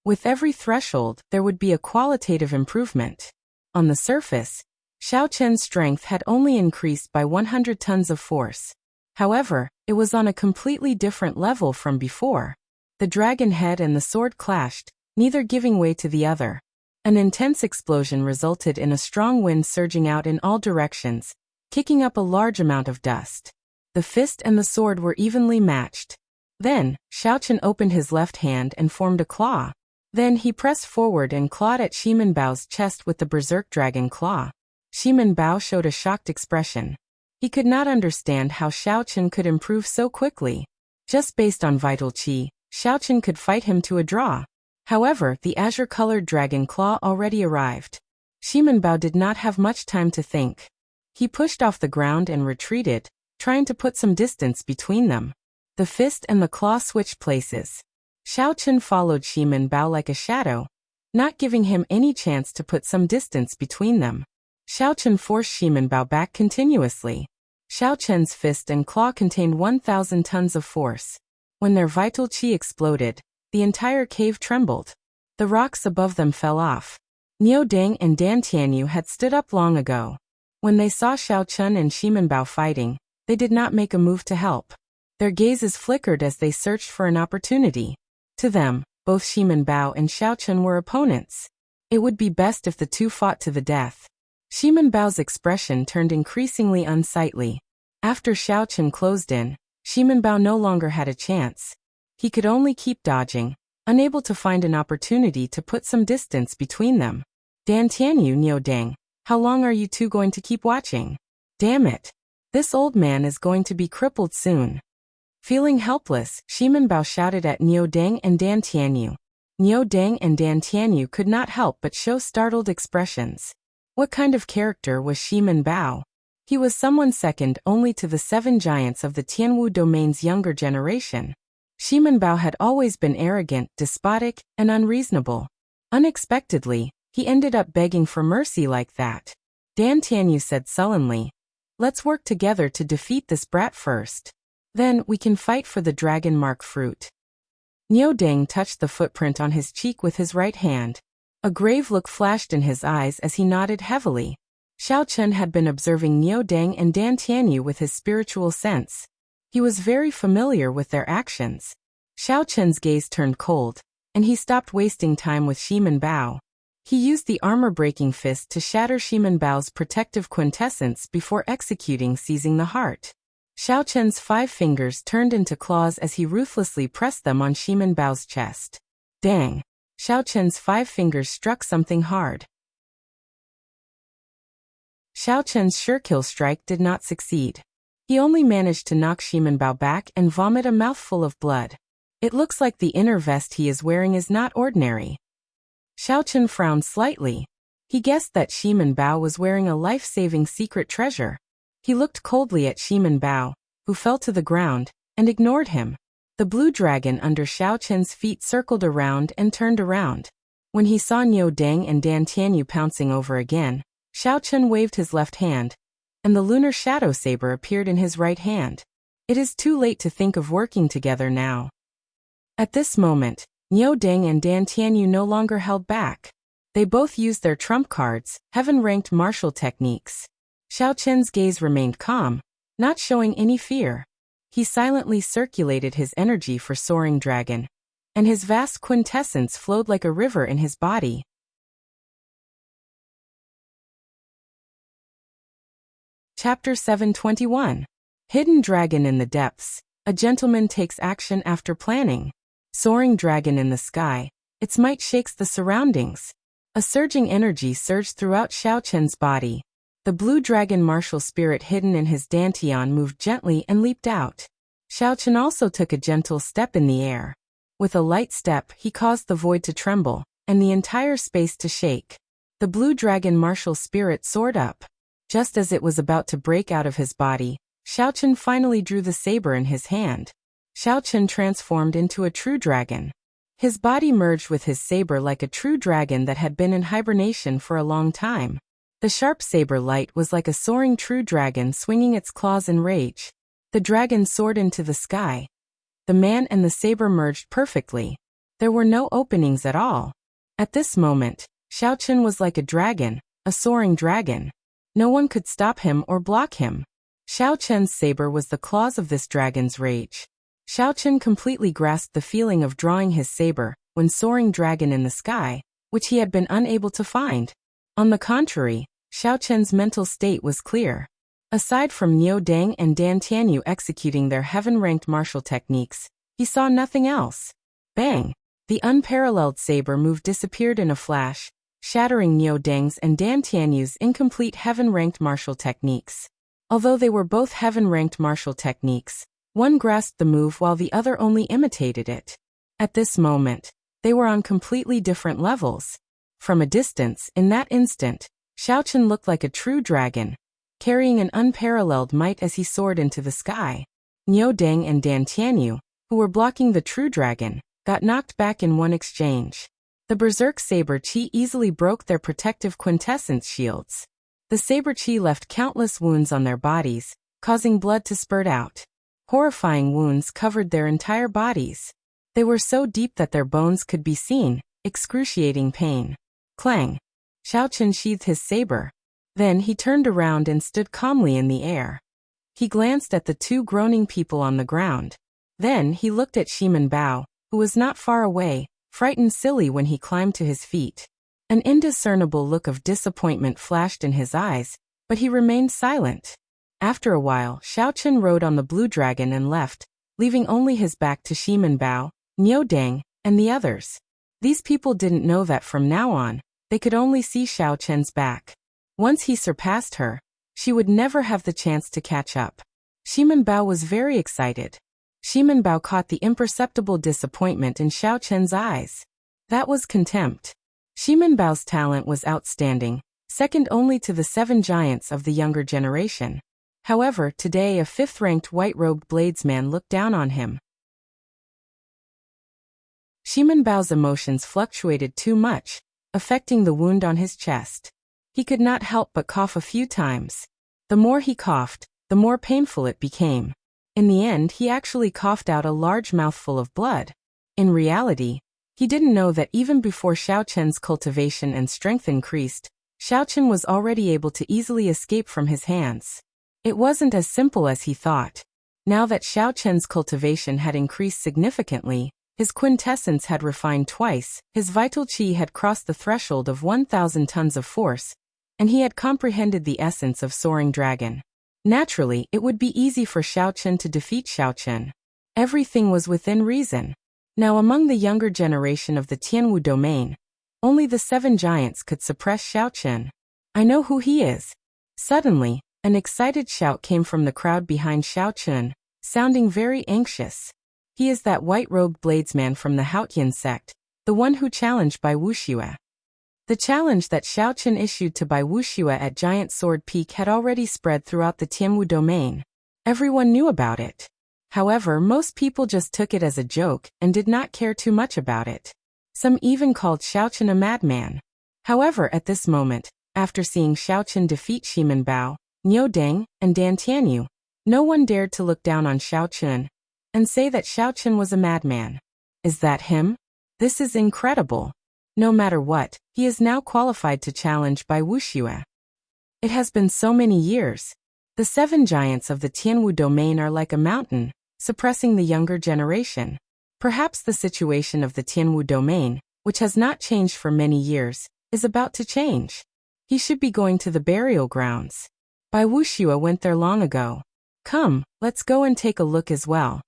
[SPEAKER 1] With every threshold, there would be a qualitative improvement. On the surface, Xiaochen's strength had only increased by 100 tons of force. However, it was on a completely different level from before. The dragon head and the sword clashed, neither giving way to the other. An intense explosion resulted in a strong wind surging out in all directions, kicking up a large amount of dust. The fist and the sword were evenly matched. Then, Xiaochen opened his left hand and formed a claw. Then he pressed forward and clawed at Shimen Bao's chest with the berserk dragon claw. Shimen Bao showed a shocked expression. He could not understand how Xiaochen could improve so quickly. Just based on vital qi, Xiaochen could fight him to a draw. However, the azure-colored dragon claw already arrived. Shimen Bao did not have much time to think. He pushed off the ground and retreated, trying to put some distance between them. The fist and the claw switched places. Xiaochen followed Shimen Bao like a shadow, not giving him any chance to put some distance between them. Xiaochen forced Shimen Bao back continuously. Xiaochen's fist and claw contained 1,000 tons of force. When their vital qi exploded, the entire cave trembled. The rocks above them fell off. Niu Deng and Dan Tianyu had stood up long ago. When they saw Xiaochen and Shimen Bao fighting, they did not make a move to help. Their gazes flickered as they searched for an opportunity. To them, both Shimen Bao and Xiaochen were opponents. It would be best if the two fought to the death. Shimen Bao's expression turned increasingly unsightly. After Xiaochen closed in, Shimen Bao no longer had a chance. He could only keep dodging, unable to find an opportunity to put some distance between them. Dan Tianyu, Niu Deng, how long are you two going to keep watching? Damn it! This old man is going to be crippled soon. Feeling helpless, Shimen Bao shouted at Niu Deng and Dan Tianyu. Niu Deng and Dan Tianyu could not help but show startled expressions. What kind of character was Shimen Bao? He was someone second only to the 7 giants of the Tianwu domain's younger generation. Shimen Bao had always been arrogant, despotic, and unreasonable. Unexpectedly, he ended up begging for mercy like that. Dan Tianyu said sullenly, "Let's work together to defeat this brat first." Then we can fight for the dragon mark fruit. Niu Deng touched the footprint on his cheek with his right hand. A grave look flashed in his eyes as he nodded heavily. Xiao Chen had been observing Niu Deng and Dan Tianyu with his spiritual sense. He was very familiar with their actions. Xiao Chen's gaze turned cold, and he stopped wasting time with Shimen Bao. He used the armor-breaking fist to shatter Shimen Bao's protective quintessence before executing seizing the heart. Xiao Chen's 5 fingers turned into claws as he ruthlessly pressed them on Shimen Bao's chest. Dang! Xiao Chen's 5 fingers struck something hard. Xiao Chen's sure-kill strike did not succeed. He only managed to knock Shimen Bao back and vomit a mouthful of blood. It looks like the inner vest he is wearing is not ordinary. Xiao Chen frowned slightly. He guessed that Shimen Bao was wearing a life-saving secret treasure. He looked coldly at Shimen Bao, who fell to the ground, and ignored him. The blue dragon under Xiao Chen's feet circled around and turned around. When he saw Niu Deng and Dan Tianyu pouncing over again, Xiao Chen waved his left hand, and the lunar shadow saber appeared in his right hand. It is too late to think of working together now. At this moment, Niu Deng and Dan Tianyu no longer held back. They both used their trump cards, heaven-ranked martial techniques. Xiao Chen's gaze remained calm, not showing any fear. He silently circulated his energy for Soaring Dragon, and his vast quintessence flowed like a river in his body. Chapter 721. Hidden Dragon in the Depths. A gentleman takes action after planning. Soaring dragon in the sky. Its might shakes the surroundings. A surging energy surged throughout Xiao Chen's body. The blue dragon martial spirit hidden in his dantian moved gently and leaped out. Xiao Chen also took a gentle step in the air. With a light step, he caused the void to tremble, and the entire space to shake. The blue dragon martial spirit soared up. Just as it was about to break out of his body, Xiao Chen finally drew the saber in his hand. Xiao Chen transformed into a true dragon. His body merged with his saber like a true dragon that had been in hibernation for a long time. The sharp saber light was like a soaring true dragon swinging its claws in rage. The dragon soared into the sky. The man and the saber merged perfectly. There were no openings at all. At this moment, Xiao Chen was like a dragon, a soaring dragon. No one could stop him or block him. Xiao Chen's saber was the claws of this dragon's rage. Xiao Chen completely grasped the feeling of drawing his saber when soaring dragon in the sky, which he had been unable to find. On the contrary, Xiao Chen's mental state was clear. Aside from Niu Deng and Dan Tianyu executing their heaven-ranked martial techniques, he saw nothing else. Bang! The unparalleled saber move disappeared in a flash, shattering Niu Deng's and Dan Tianyu's incomplete heaven-ranked martial techniques. Although they were both heaven-ranked martial techniques, one grasped the move while the other only imitated it. At this moment, they were on completely different levels. From a distance, in that instant, Xiao Chen looked like a true dragon, carrying an unparalleled might as he soared into the sky. Niu Deng and Dan Tianyu, who were blocking the true dragon, got knocked back in one exchange. The berserk saber chi easily broke their protective quintessence shields. The saber chi left countless wounds on their bodies, causing blood to spurt out. Horrifying wounds covered their entire bodies. They were so deep that their bones could be seen, excruciating pain. Clang! Xiao Chen sheathed his saber. Then he turned around and stood calmly in the air. He glanced at the 2 groaning people on the ground. Then he looked at Shimen Bao, who was not far away, frightened silly when he climbed to his feet. An indiscernible look of disappointment flashed in his eyes, but he remained silent. After a while, Xiao Chen rode on the blue dragon and left, leaving only his back to Shimen Bao, Niu Deng, and the others. These people didn't know that from now on, they could only see Xiao Chen's back. Once he surpassed her, she would never have the chance to catch up. Shimen Bao was very excited. Shimen Bao caught the imperceptible disappointment in Xiao Chen's eyes. That was contempt. Shimen Bao's talent was outstanding, second only to the 7 giants of the younger generation. However, today a 5th-ranked white-robed bladesman looked down on him. Shimen Bao's emotions fluctuated too much, affecting the wound on his chest. He could not help but cough a few times. The more he coughed, the more painful it became. In the end, he actually coughed out a large mouthful of blood. In reality, he didn't know that even before Xiao Chen's cultivation and strength increased, Xiao Chen was already able to easily escape from his hands. It wasn't as simple as he thought. Now that Xiao Chen's cultivation had increased significantly, his quintessence had refined twice, his vital qi had crossed the threshold of 1,000 tons of force, and he had comprehended the essence of soaring dragon. Naturally, it would be easy for Xiao Chen to defeat Xiao Chen. Everything was within reason. Now among the younger generation of the Tianwu domain, only the 7 giants could suppress Xiao Chen. I know who he is. Suddenly, an excited shout came from the crowd behind Xiao Chen, sounding very anxious. He is that white-robed bladesman from the Haotian sect, the one who challenged Bai Wuxia. The challenge that Xiao Chen issued to Bai Wuxia at Giant Sword Peak had already spread throughout the Tianwu domain. Everyone knew about it. However, most people just took it as a joke and did not care too much about it. Some even called Xiao Chen a madman. However, at this moment, after seeing Xiao Chen defeat Shimen Bao, Niu Deng, and Dan Tianyu, no one dared to look down on Xiao Chen and say that Xiao Chen was a madman. Is that him? This is incredible. No matter what, he is now qualified to challenge Bai Wuxia. It has been so many years. The 7 giants of the Tianwu domain are like a mountain, suppressing the younger generation. Perhaps the situation of the Tianwu domain, which has not changed for many years, is about to change. He should be going to the burial grounds. Bai Wuxia went there long ago. Come, let's go and take a look as well.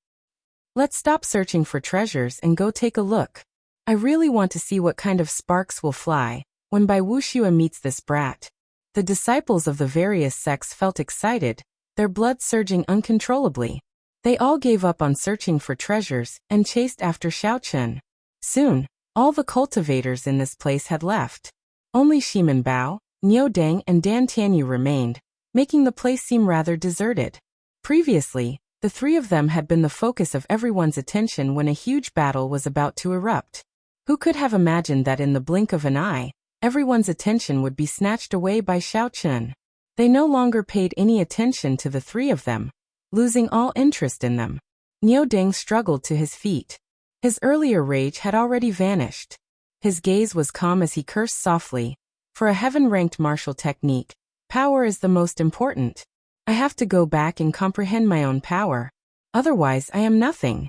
[SPEAKER 1] Let's stop searching for treasures and go take a look. I really want to see what kind of sparks will fly when Bai Wuxia meets this brat. The disciples of the various sects felt excited, their blood surging uncontrollably. They all gave up on searching for treasures and chased after Xiao Chen. Soon, all the cultivators in this place had left. Only Shimen Bao, Niu Deng, and Dan Tianyu remained, making the place seem rather deserted. Previously, the 3 of them had been the focus of everyone's attention when a huge battle was about to erupt. Who could have imagined that in the blink of an eye, everyone's attention would be snatched away by Xiao Chen? They no longer paid any attention to the 3 of them, losing all interest in them. Niu Deng struggled to his feet. His earlier rage had already vanished. His gaze was calm as he cursed softly. For a heaven-ranked martial technique, power is the most important. I have to go back and comprehend my own power. Otherwise, I am nothing.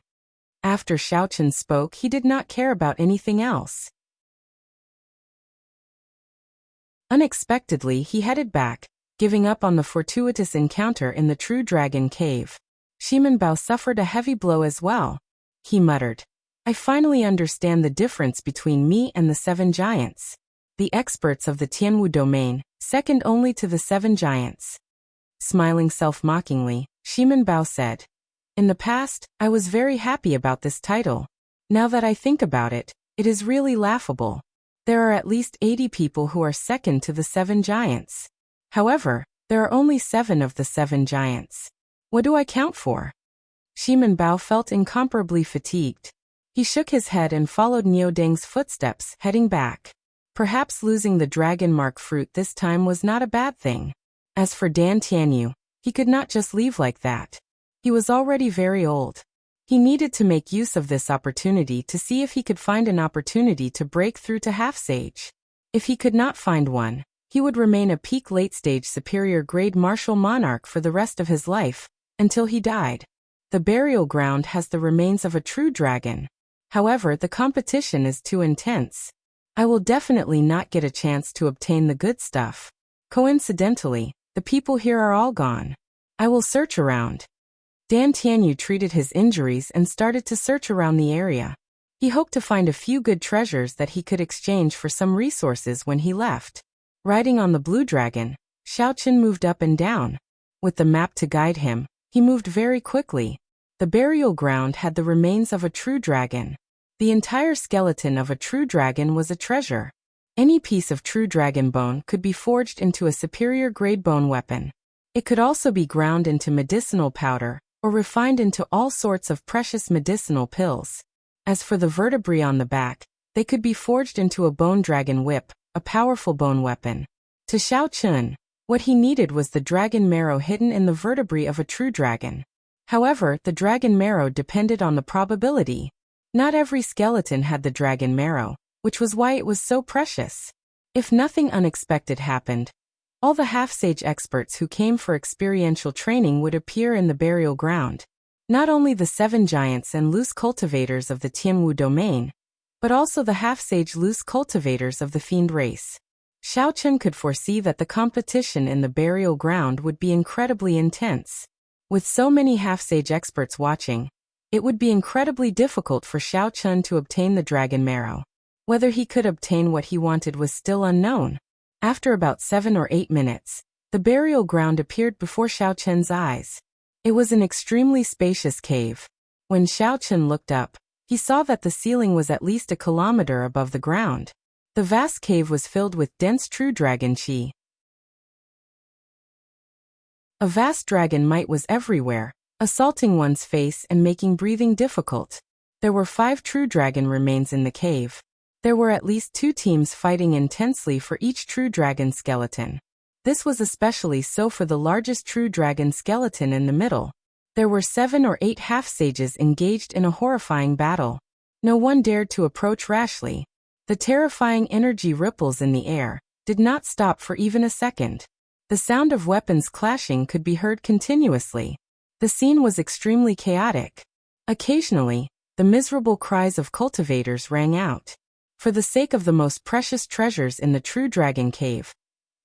[SPEAKER 1] After Xiao Chen spoke, he did not care about anything else. Unexpectedly, he headed back, giving up on the fortuitous encounter in the True Dragon Cave. Shimen Bao suffered a heavy blow as well. He muttered, I finally understand the difference between me and the 7 giants. The experts of the Tianwu domain, second only to the 7 giants. Smiling self-mockingly, Shimen Bao said, in the past, I was very happy about this title. Now that I think about it, it is really laughable. There are at least 80 people who are second to the 7 giants. However, there are only 7 of the 7 giants. What do I count for? Shimen Bao felt incomparably fatigued. He shook his head and followed Niu Deng's footsteps, heading back. Perhaps losing the dragon mark fruit this time was not a bad thing. As for Dan Tianyu, he could not just leave like that. He was already very old. He needed to make use of this opportunity to see if he could find an opportunity to break through to half-sage. If he could not find one, he would remain a peak late-stage superior-grade martial monarch for the rest of his life, until he died. The burial ground has the remains of a true dragon. However, the competition is too intense. I will definitely not get a chance to obtain the good stuff. Coincidentally, the people here are all gone. I will search around. Dan Tianyu treated his injuries and started to search around the area. He hoped to find a few good treasures that he could exchange for some resources when he left. Riding on the blue dragon, Xiao Chen moved up and down. With the map to guide him, he moved very quickly. The burial ground had the remains of a true dragon. The entire skeleton of a true dragon was a treasure. Any piece of true dragon bone could be forged into a superior grade bone weapon. It could also be ground into medicinal powder, or refined into all sorts of precious medicinal pills. As for the vertebrae on the back, they could be forged into a bone dragon whip, a powerful bone weapon. To Xiao Chen, what he needed was the dragon marrow hidden in the vertebrae of a true dragon. However, the dragon marrow depended on the probability. Not every skeleton had the dragon marrow, which was why it was so precious. If nothing unexpected happened, all the half-sage experts who came for experiential training would appear in the burial ground. Not only the 7 giants and loose cultivators of the Tianwu domain, but also the half-sage loose cultivators of the fiend race. Xiao Chen could foresee that the competition in the burial ground would be incredibly intense. With so many half-sage experts watching, it would be incredibly difficult for Xiao Chen to obtain the dragon marrow. Whether he could obtain what he wanted was still unknown. After about 7 or 8 minutes, the burial ground appeared before Xiao Chen's eyes. It was an extremely spacious cave. When Xiao Chen looked up, he saw that the ceiling was at least a kilometer above the ground. The vast cave was filled with dense true dragon qi. A vast dragon might was everywhere, assaulting one's face and making breathing difficult. There were 5 true dragon remains in the cave. There were at least 2 teams fighting intensely for each true dragon skeleton. This was especially so for the largest true dragon skeleton in the middle. There were 7 or 8 half-sages engaged in a horrifying battle. No one dared to approach rashly. The terrifying energy ripples in the air did not stop for even a second. The sound of weapons clashing could be heard continuously. The scene was extremely chaotic. Occasionally, the miserable cries of cultivators rang out. For the sake of the most precious treasures in the true dragon cave,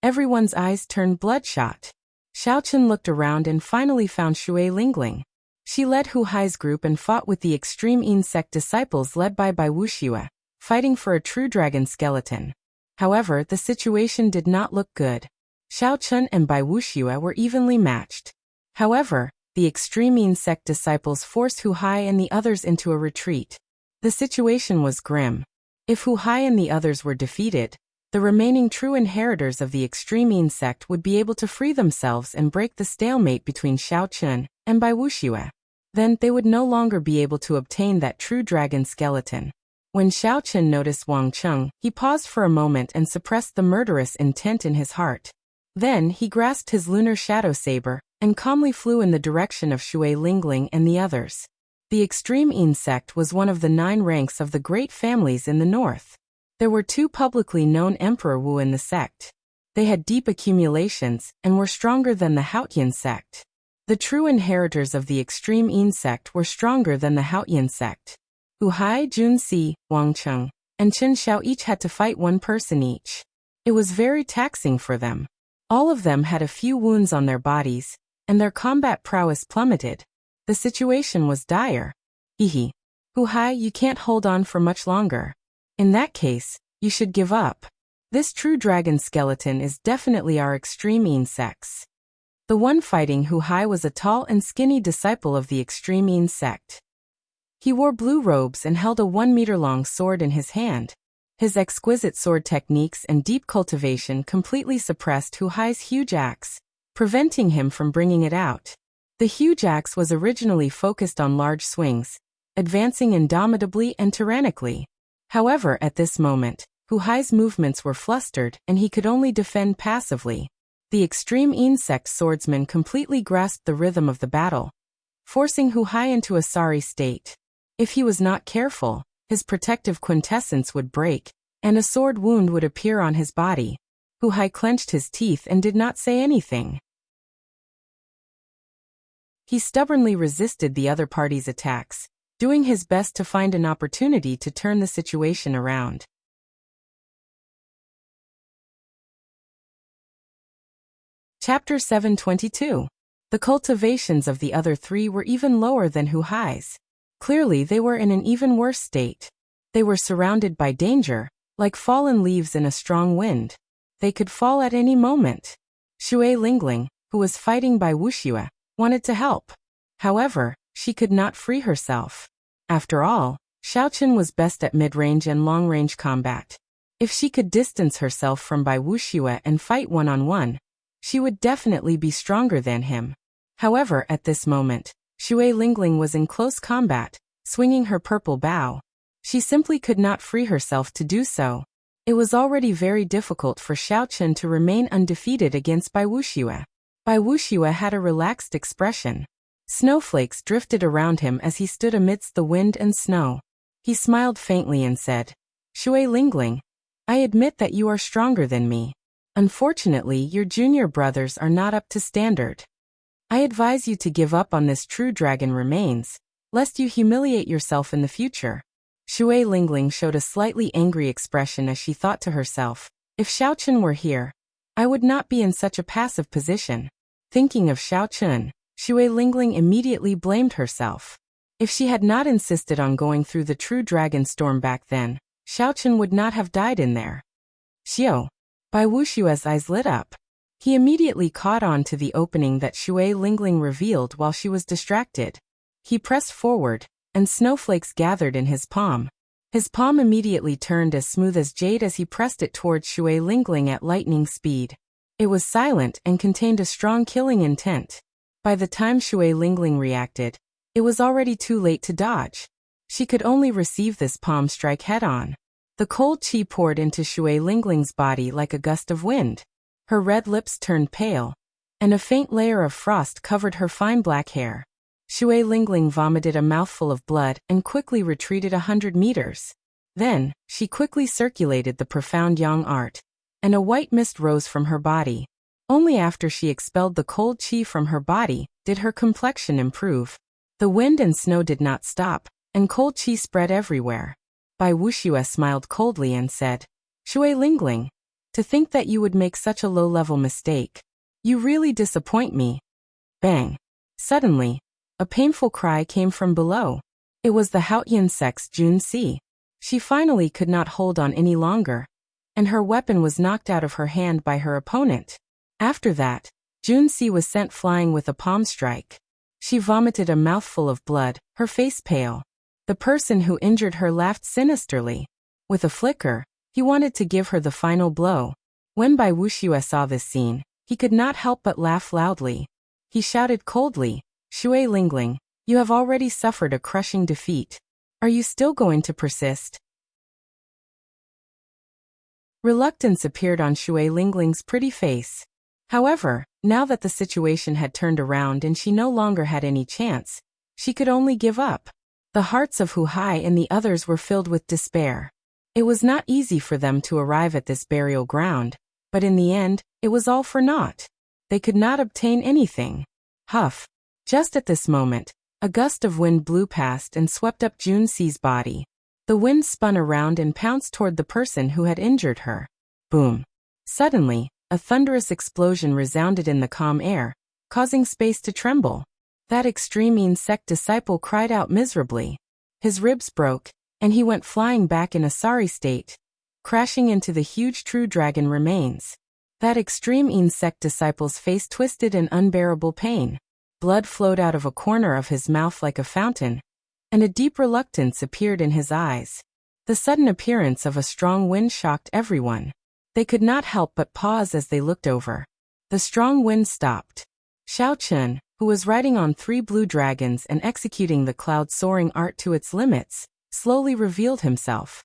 [SPEAKER 1] everyone's eyes turned bloodshot. Xiao Chen looked around and finally found Shui Lingling. She led Hu Hai's group and fought with the extreme insect disciples led by Wuxia, fighting for a true dragon skeleton. However, the situation did not look good. Xiao Chen and Wuxia were evenly matched. However, the extreme insect disciples forced Hu Hai and the others into a retreat. The situation was grim. If Hu Hai and the others were defeated, the remaining true inheritors of the extreme insect would be able to free themselves and break the stalemate between Xiao Chen and Wuxia. Then they would no longer be able to obtain that true dragon skeleton. When Xiao Chen noticed Wang Cheng, he paused for a moment and suppressed the murderous intent in his heart. Then he grasped his lunar shadow saber and calmly flew in the direction of Shui Lingling and the others. The extreme insect was one of the 9 ranks of the great families in the north. There were 2 publicly known Emperor Wu in the sect. They had deep accumulations and were stronger than the Haotian sect. The true inheritors of the extreme insect were stronger than the Haotian sect. Hu Hai, Junxi, Wang Cheng, and Chen Xiao each had to fight 1 person each. It was very taxing for them. All of them had a few wounds on their bodies, and their combat prowess plummeted. The situation was dire. Hehe. Hu Hai, you can't hold on for much longer. In that case, you should give up. This true dragon skeleton is definitely our extreme insects. The one fighting Hu Hai was a tall and skinny disciple of the extreme insect. He wore blue robes and held a 1-meter-long sword in his hand. His exquisite sword techniques and deep cultivation completely suppressed Hu Hai's huge axe, preventing him from bringing it out. The huge axe was originally focused on large swings, advancing indomitably and tyrannically. However, at this moment, Hu Hai's movements were flustered and he could only defend passively. The extreme insect swordsman completely grasped the rhythm of the battle, forcing Hu Hai into a sorry state. If he was not careful, his protective quintessence would break, and a sword wound would appear on his body. Hu Hai clenched his teeth and did not say anything. He stubbornly resisted the other party's attacks, doing his best to find an opportunity to turn the situation around. Chapter 722. The cultivations of the other 3 were even lower than Hu Hai's. Clearly they were in an even worse state. They were surrounded by danger, like fallen leaves in a strong wind. They could fall at any moment. Shui Lingling, who was fighting Wuxia, wanted to help. However, she could not free herself. After all, Xiao Chen was best at mid-range and long-range combat. If she could distance herself from Wuxia and fight one-on-one, she would definitely be stronger than him. However, at this moment, Shui Lingling was in close combat, swinging her purple bow. She simply could not free herself to do so. It was already very difficult for Xiao Chen to remain undefeated against Wuxia. Wuxia had a relaxed expression. Snowflakes drifted around him as he stood amidst the wind and snow. He smiled faintly and said, "Shui Lingling, I admit that you are stronger than me. Unfortunately, your junior brothers are not up to standard. I advise you to give up on this true dragon remains, lest you humiliate yourself in the future." Shui Lingling showed a slightly angry expression as she thought to herself, if Xiaochun were here, I would not be in such a passive position. Thinking of Xiaochun, Shui Lingling immediately blamed herself. If she had not insisted on going through the true dragon storm back then, Xiaochun would not have died in there. Xiao. Bai Wuxia's eyes lit up. He immediately caught on to the opening that Shui Lingling revealed while she was distracted. He pressed forward, and snowflakes gathered in his palm. His palm immediately turned as smooth as jade as he pressed it towards Shui Lingling at lightning speed. It was silent and contained a strong killing intent. By the time Shui Lingling reacted, it was already too late to dodge. She could only receive this palm strike head-on. The cold qi poured into Shui Lingling's body like a gust of wind. Her red lips turned pale, and a faint layer of frost covered her fine black hair. Shui Lingling vomited a mouthful of blood and quickly retreated 100 meters. Then, she quickly circulated the profound yang art, and a white mist rose from her body. Only after she expelled the cold qi from her body did her complexion improve. The wind and snow did not stop, and cold qi spread everywhere. Bai Wuxia smiled coldly and said, "Shui Lingling, to think that you would make such a low-level mistake. You really disappoint me." Bang! Suddenly, a painful cry came from below. It was the Haotian sex Jun Si. She finally could not hold on any longer, and her weapon was knocked out of her hand by her opponent. After that, Jun Si was sent flying with a palm strike. She vomited a mouthful of blood, her face pale. The person who injured her laughed sinisterly. With a flicker, he wanted to give her the final blow. When Bai Wuxia saw this scene, he could not help but laugh loudly. He shouted coldly, "Shui Lingling, you have already suffered a crushing defeat. Are you still going to persist?" Reluctance appeared on Shui Lingling's pretty face. However, now that the situation had turned around and she no longer had any chance, she could only give up. The hearts of Hu Hai and the others were filled with despair. It was not easy for them to arrive at this burial ground, but in the end, it was all for naught. They could not obtain anything. Huff! Just at this moment, a gust of wind blew past and swept up Jun Si's body. The wind spun around and pounced toward the person who had injured her. Boom! Suddenly, a thunderous explosion resounded in the calm air, causing space to tremble. That extreme insect disciple cried out miserably. His ribs broke, and he went flying back in a sorry state, crashing into the huge true dragon remains. That extreme insect disciple's face twisted in unbearable pain. Blood flowed out of a corner of his mouth like a fountain, and a deep reluctance appeared in his eyes. The sudden appearance of a strong wind shocked everyone. They could not help but pause as they looked over. The strong wind stopped. Xiaochun, who was riding on 3 blue dragons and executing the cloud-soaring art to its limits, slowly revealed himself.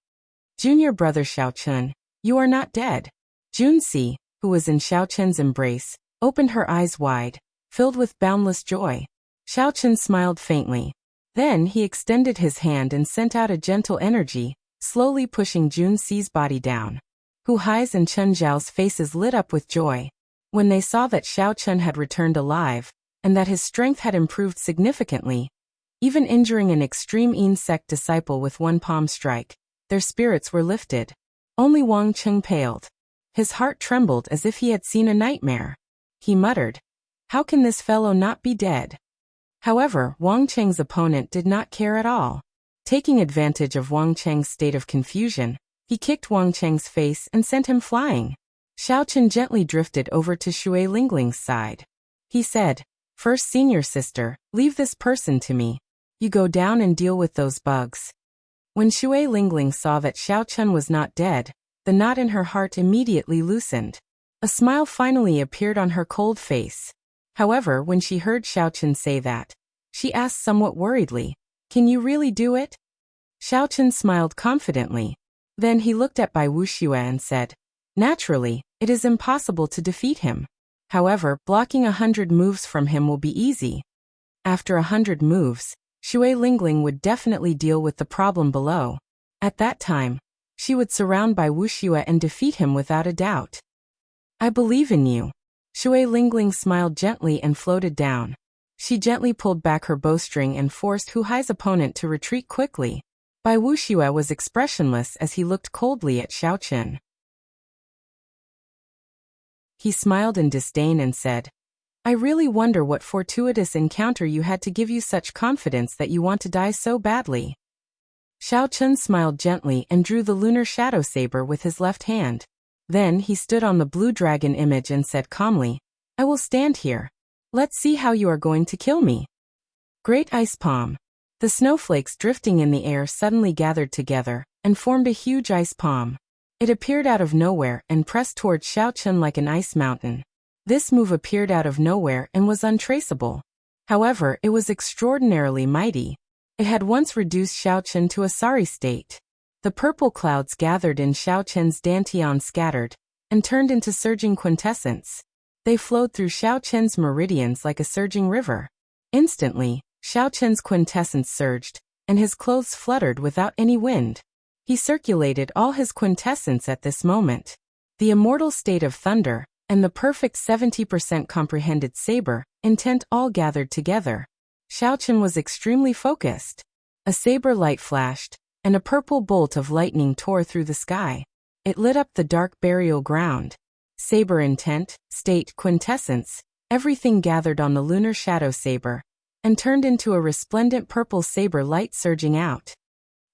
[SPEAKER 1] "Junior brother Xiaochun, you are not dead." Jun Si, who was in Xiaochun's embrace, opened her eyes wide, filled with boundless joy. Xiaochun smiled faintly. Then he extended his hand and sent out a gentle energy, slowly pushing Jun Si's body down. Hu Hai's and Chen Zhao's faces lit up with joy. When they saw that Xiaochun had returned alive, and that his strength had improved significantly, even injuring an extreme insect disciple with one palm strike, their spirits were lifted. Only Wang Cheng paled. His heart trembled as if he had seen a nightmare. He muttered, "How can this fellow not be dead?" However, Wang Cheng's opponent did not care at all. Taking advantage of Wang Cheng's state of confusion, he kicked Wang Cheng's face and sent him flying. Xiaochun gently drifted over to Shui Lingling's side. He said, "First senior sister, leave this person to me. You go down and deal with those bugs." When Shui Lingling saw that Xiaochun was not dead, the knot in her heart immediately loosened. A smile finally appeared on her cold face. However, when she heard Xiaochun say that, she asked somewhat worriedly, "Can you really do it?" Xiaochun smiled confidently. Then he looked at Bai Wuxia and said, "Naturally, it is impossible to defeat him. However, blocking 100 moves from him will be easy." After 100 moves, Shui Lingling would definitely deal with the problem below. At that time, she would surround Bai Wuxia and defeat him without a doubt. I believe in you. Shui Lingling smiled gently and floated down. She gently pulled back her bowstring and forced Hu Hai's opponent to retreat quickly. Bai Wuxia was expressionless as he looked coldly at Xiao Chen. He smiled in disdain and said, I really wonder what fortuitous encounter you had to give you such confidence that you want to die so badly. Xiao Chen smiled gently and drew the lunar shadow saber with his left hand. Then he stood on the blue dragon image and said calmly, I will stand here. Let's see how you are going to kill me. Great Ice Palm. The snowflakes drifting in the air suddenly gathered together and formed a huge ice palm. It appeared out of nowhere and pressed towards Xiao Chen like an ice mountain. This move appeared out of nowhere and was untraceable. However, it was extraordinarily mighty. It had once reduced Xiao Chen to a sorry state. The purple clouds gathered in Xiao Chen's dantian scattered and turned into surging quintessence. They flowed through Xiao Chen's meridians like a surging river. Instantly, Xiao Chen's quintessence surged, and his clothes fluttered without any wind. He circulated all his quintessence at this moment. The immortal state of thunder, and the perfect 70% comprehended saber, intent all gathered together. Xiao Chen was extremely focused. A saber light flashed, and a purple bolt of lightning tore through the sky. It lit up the dark burial ground. Saber intent, state, quintessence, everything gathered on the lunar shadow saber, and turned into a resplendent purple saber light surging out.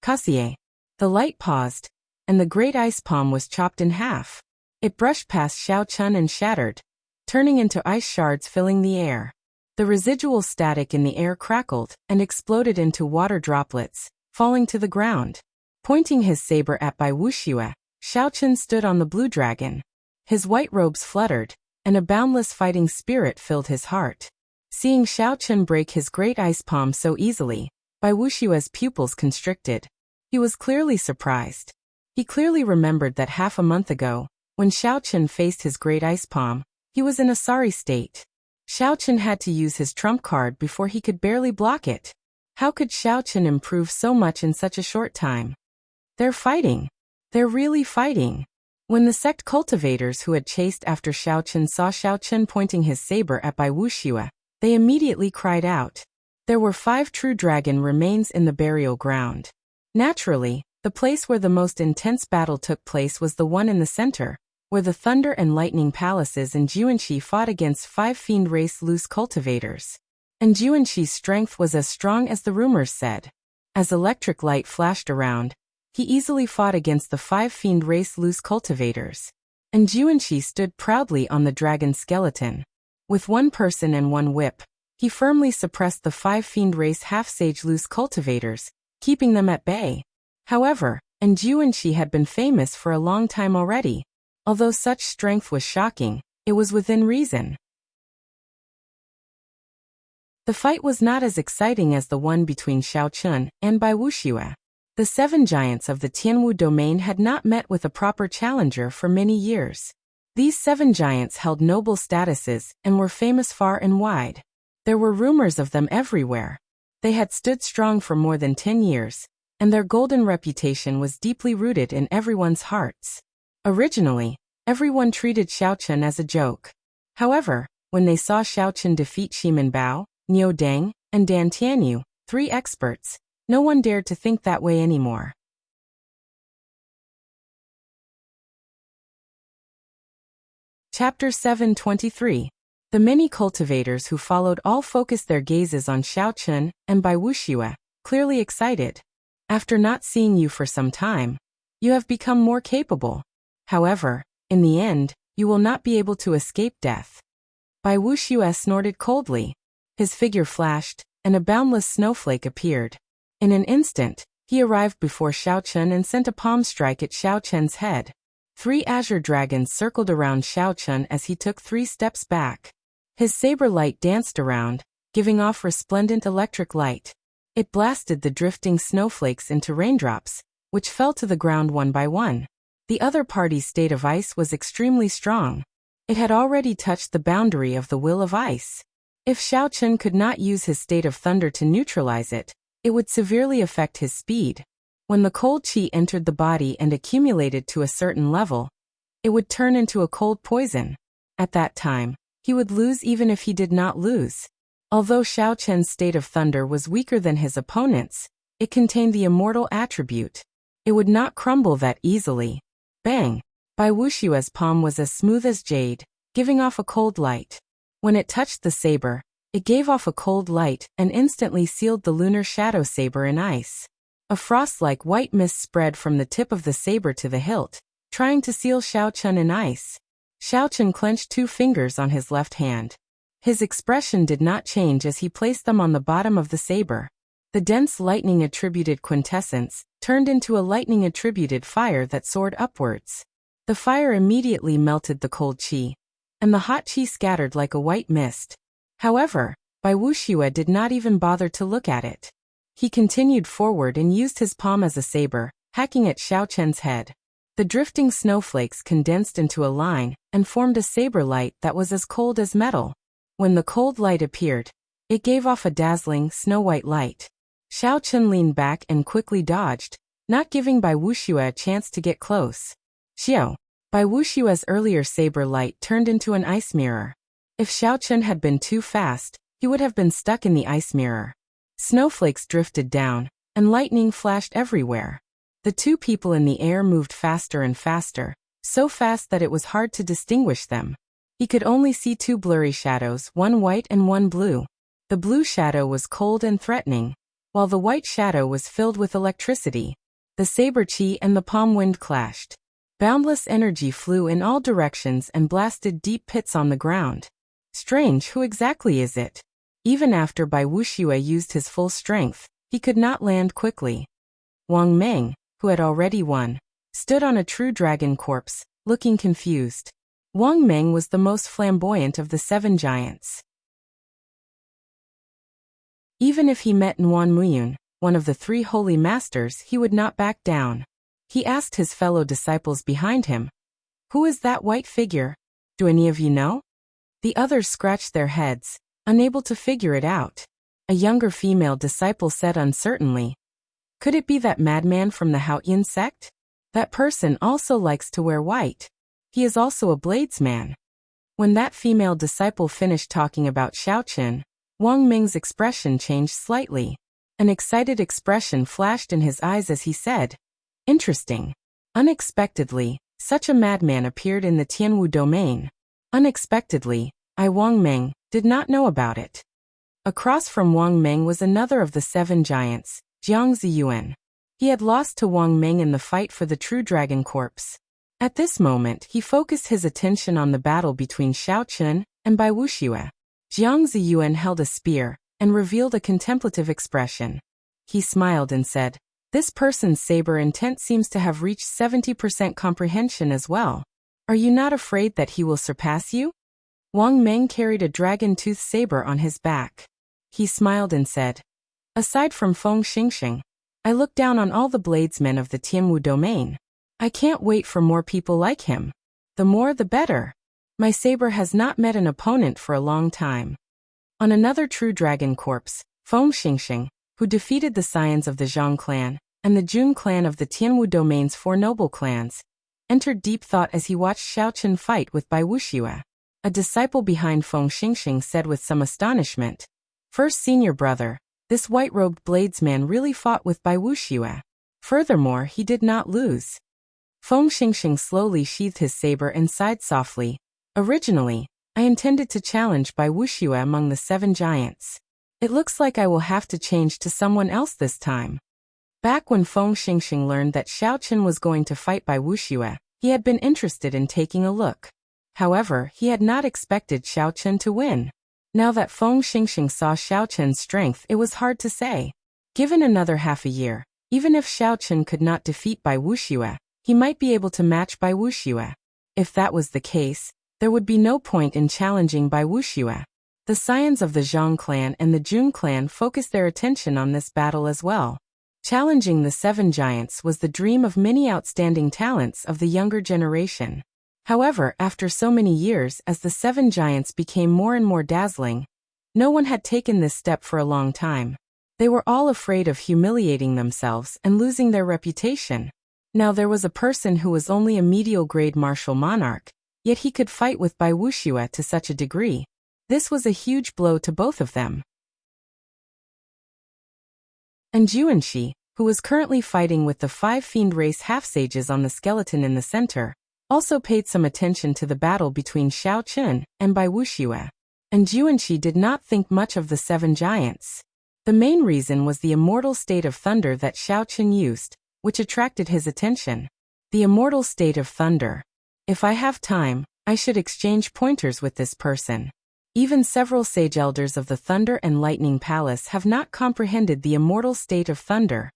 [SPEAKER 1] Kasie. The light paused, and the great ice palm was chopped in half. It brushed past Xiao Chen and shattered, turning into ice shards filling the air. The residual static in the air crackled and exploded into water droplets, falling to the ground. Pointing his saber at Bai Wuxia, Xiao Chen stood on the blue dragon. His white robes fluttered, and a boundless fighting spirit filled his heart. Seeing Xiao Chen break his great ice palm so easily, Bai Wuxia's pupils constricted. He was clearly surprised. He clearly remembered that half a month ago, when Xiao Chen faced his great ice palm, he was in a sorry state. Xiao Chen had to use his trump card before he could barely block it. How could Xiao Chen improve so much in such a short time? They're fighting. They're really fighting. When the sect cultivators who had chased after Xiao Chen saw Xiao Chen pointing his saber at Bai Wuxia, they immediately cried out. There were 5 true dragon remains in the burial ground. Naturally, the place where the most intense battle took place was the one in the center, where the Thunder and Lightning Palaces and Juanxi fought against 5 fiend race loose cultivators. And Juanxi's strength was as strong as the rumors said. As electric light flashed around, he easily fought against the 5 fiend race loose cultivators. And Juanxi stood proudly on the dragon skeleton. With 1 person and 1 whip, he firmly suppressed the 5 fiend race half-sage loose cultivators, keeping them at bay. However, Juanxi had been famous for a long time already. Although such strength was shocking, it was within reason. The fight was not as exciting as the one between Xiao Chen and Bai Wuxia. The 7 giants of the Tianwu domain had not met with a proper challenger for many years. These 7 giants held noble statuses and were famous far and wide. There were rumors of them everywhere. They had stood strong for more than 10 years, and their golden reputation was deeply rooted in everyone's hearts. Originally, everyone treated Xiao Chen as a joke. However, when they saw Xiao Chen defeat Shimin Bao, Niu Deng, and Dan Tianyu, 3 experts, no one dared to think that way anymore. Chapter 723. The many cultivators who followed all focused their gazes on Xiao Chen and Bai Wuxia, clearly excited. After not seeing you for some time, you have become more capable. However, in the end, you will not be able to escape death. Bai Wuxia snorted coldly. His figure flashed, and a boundless snowflake appeared. In an instant, he arrived before Xiao Chen and sent a palm strike at Xiao Chen's head. 3 azure dragons circled around Xiao Chen as he took 3 steps back. His saber light danced around, giving off resplendent electric light. It blasted the drifting snowflakes into raindrops, which fell to the ground one by one. The other party's state of ice was extremely strong. It had already touched the boundary of the will of ice. If Xiao Chen could not use his state of thunder to neutralize it, it would severely affect his speed. When the cold qi entered the body and accumulated to a certain level, it would turn into a cold poison. At that time, he would lose even if he did not lose. Although Xiao Chen's state of thunder was weaker than his opponent's, it contained the immortal attribute. It would not crumble that easily. Bang! Bai Wuxia's palm was as smooth as jade, giving off a cold light. When it touched the saber, it gave off a cold light and instantly sealed the lunar shadow saber in ice. A frost-like white mist spread from the tip of the saber to the hilt, trying to seal Xiao Chen in ice. Xiao Chen clenched 2 fingers on his left hand. His expression did not change as he placed them on the bottom of the saber. The dense lightning-attributed quintessence turned into a lightning-attributed fire that soared upwards. The fire immediately melted the cold qi, and the hot qi scattered like a white mist. However, Bai Wuxia did not even bother to look at it. He continued forward and used his palm as a saber, hacking at Xiao Chen's head. The drifting snowflakes condensed into a line and formed a saber light that was as cold as metal. When the cold light appeared, it gave off a dazzling, snow-white light. Xiao Chen leaned back and quickly dodged, not giving Bai Wuxia a chance to get close. Xiao! Bai Wuxia's earlier saber light turned into an ice mirror. If Xiao Chen had been too fast, he would have been stuck in the ice mirror. Snowflakes drifted down, and lightning flashed everywhere. The 2 people in the air moved faster and faster, so fast that it was hard to distinguish them. He could only see 2 blurry shadows, one white and one blue. The blue shadow was cold and threatening, while the white shadow was filled with electricity. The saber qi and the palm wind clashed. Boundless energy flew in all directions and blasted deep pits on the ground. Strange, who exactly is it? Even after Bai Wuxia used his full strength, he could not land quickly. Wang Meng, who had already won, stood on a true dragon corpse, looking confused. Wang Meng was the most flamboyant of the 7 giants. Even if he met Nguan Muyun, one of the 3 holy masters, he would not back down. He asked his fellow disciples behind him, "Who is that white figure? Do any of you know?" The others scratched their heads, unable to figure it out. A younger female disciple said uncertainly, "Could it be that madman from the Haoyin sect? That person also likes to wear white. He is also a bladesman." When that female disciple finished talking about Xiao Chen, Wang Ming's expression changed slightly. An excited expression flashed in his eyes as he said, "Interesting." Unexpectedly, such a madman appeared in the Tianwu domain. Unexpectedly, Wang Meng did not know about it. Across from Wang Meng was another of the 7 giants, Jiang Ziyuan. He had lost to Wang Meng in the fight for the true dragon corpse. At this moment, he focused his attention on the battle between Xiao Chen and Bai Wuxia. Jiang Ziyuan held a spear and revealed a contemplative expression. He smiled and said, "This person's saber intent seems to have reached 70% comprehension as well. Are you not afraid that he will surpass you?" Wang Meng carried a dragon-tooth saber on his back. He smiled and said, "Aside from Feng Xingxing, I look down on all the bladesmen of the Tianwu domain. I can't wait for more people like him. The more the better. My saber has not met an opponent for a long time." On another true dragon corpse, Feng Xingxing, who defeated the scions of the Zhang clan and the Jun clan of the Tianwu domain's 4 noble clans, entered deep thought as he watched Xiao Chen fight with Bai Wuxia. A disciple behind Feng Xingxing said with some astonishment, "First senior brother, this white-robed bladesman really fought with Bai Wuxia. Furthermore, he did not lose." Feng Xingxing slowly sheathed his saber and sighed softly. "Originally, I intended to challenge Bai Wuxia among the 7 giants. It looks like I will have to change to someone else this time." Back when Feng Xingxing learned that Xiao Chen was going to fight Bai Wuxia, he had been interested in taking a look. However, he had not expected Xiao Chen to win. Now that Feng Xingxing saw Xiao Chen's strength, it was hard to say. Given another half a year, even if Xiao Chen could not defeat Bai Wuxia, he might be able to match Bai Wuxia. If that was the case, there would be no point in challenging Bai Wuxia. The scions of the Zhang clan and the Jun clan focused their attention on this battle as well. Challenging the 7 giants was the dream of many outstanding talents of the younger generation. However, after so many years, as the 7 giants became more and more dazzling, No one had taken this step for a long time. They were all afraid of humiliating themselves and losing their reputation. Now there was a person who was only a medial-grade martial monarch, yet he could fight with Bai Wuxia to such a degree. This was a huge blow to both of them. And Juanxi, who was currently fighting with the 5 fiend race half-sages on the skeleton in the center, also paid some attention to the battle between Xiao Chun and Bai Wuxia. And Juanxi did not think much of the 7 giants. The main reason was the immortal state of thunder that Xiao Chun used, which attracted his attention. The immortal state of thunder. If I have time, I should exchange pointers with this person. Even several sage elders of the Thunder and Lightning Palace have not comprehended the immortal state of thunder.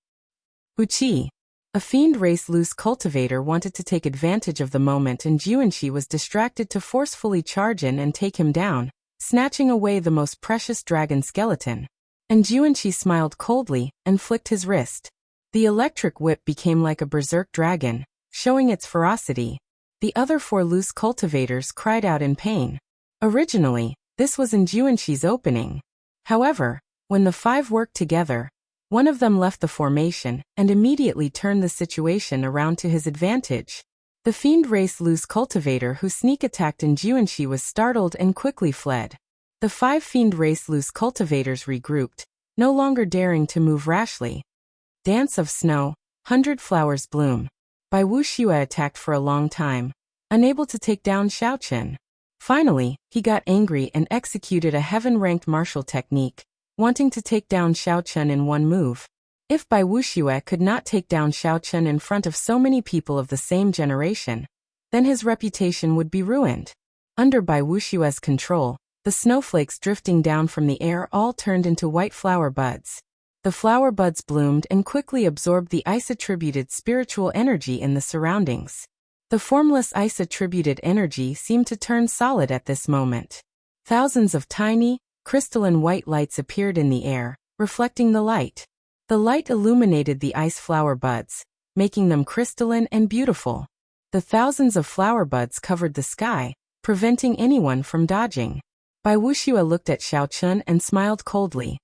[SPEAKER 1] Wuxia, a fiend race loose cultivator, wanted to take advantage of the moment, and Juanxi was distracted to forcefully charge in and take him down, snatching away the most precious dragon skeleton. And Juanxi smiled coldly and flicked his wrist. The electric whip became like a berserk dragon, showing its ferocity. The other 4 loose cultivators cried out in pain. Originally, this was in Juanxi's opening. However, when the 5 worked together, one of them left the formation and immediately turned the situation around to his advantage. The fiend race loose cultivator who sneak attacked in Juanxi was startled and quickly fled. The 5 fiend race loose cultivators regrouped, no longer daring to move rashly. Dance of Snow, 100 Flowers Bloom. Bai Wuxia attacked for a long time, unable to take down Xiao Chun. Finally, he got angry and executed a heaven-ranked martial technique, wanting to take down Xiao Chun in one move. If Bai Wuxia could not take down Xiao Chun in front of so many people of the same generation, then his reputation would be ruined. Under Bai Wuxia's control, the snowflakes drifting down from the air all turned into white flower buds. The flower buds bloomed and quickly absorbed the ice-attributed spiritual energy in the surroundings. The formless ice-attributed energy seemed to turn solid at this moment. Thousands of tiny, crystalline white lights appeared in the air, reflecting the light. The light illuminated the ice flower buds, making them crystalline and beautiful. The thousands of flower buds covered the sky, preventing anyone from dodging. Bai Wuxia looked at Xiao Chun and smiled coldly.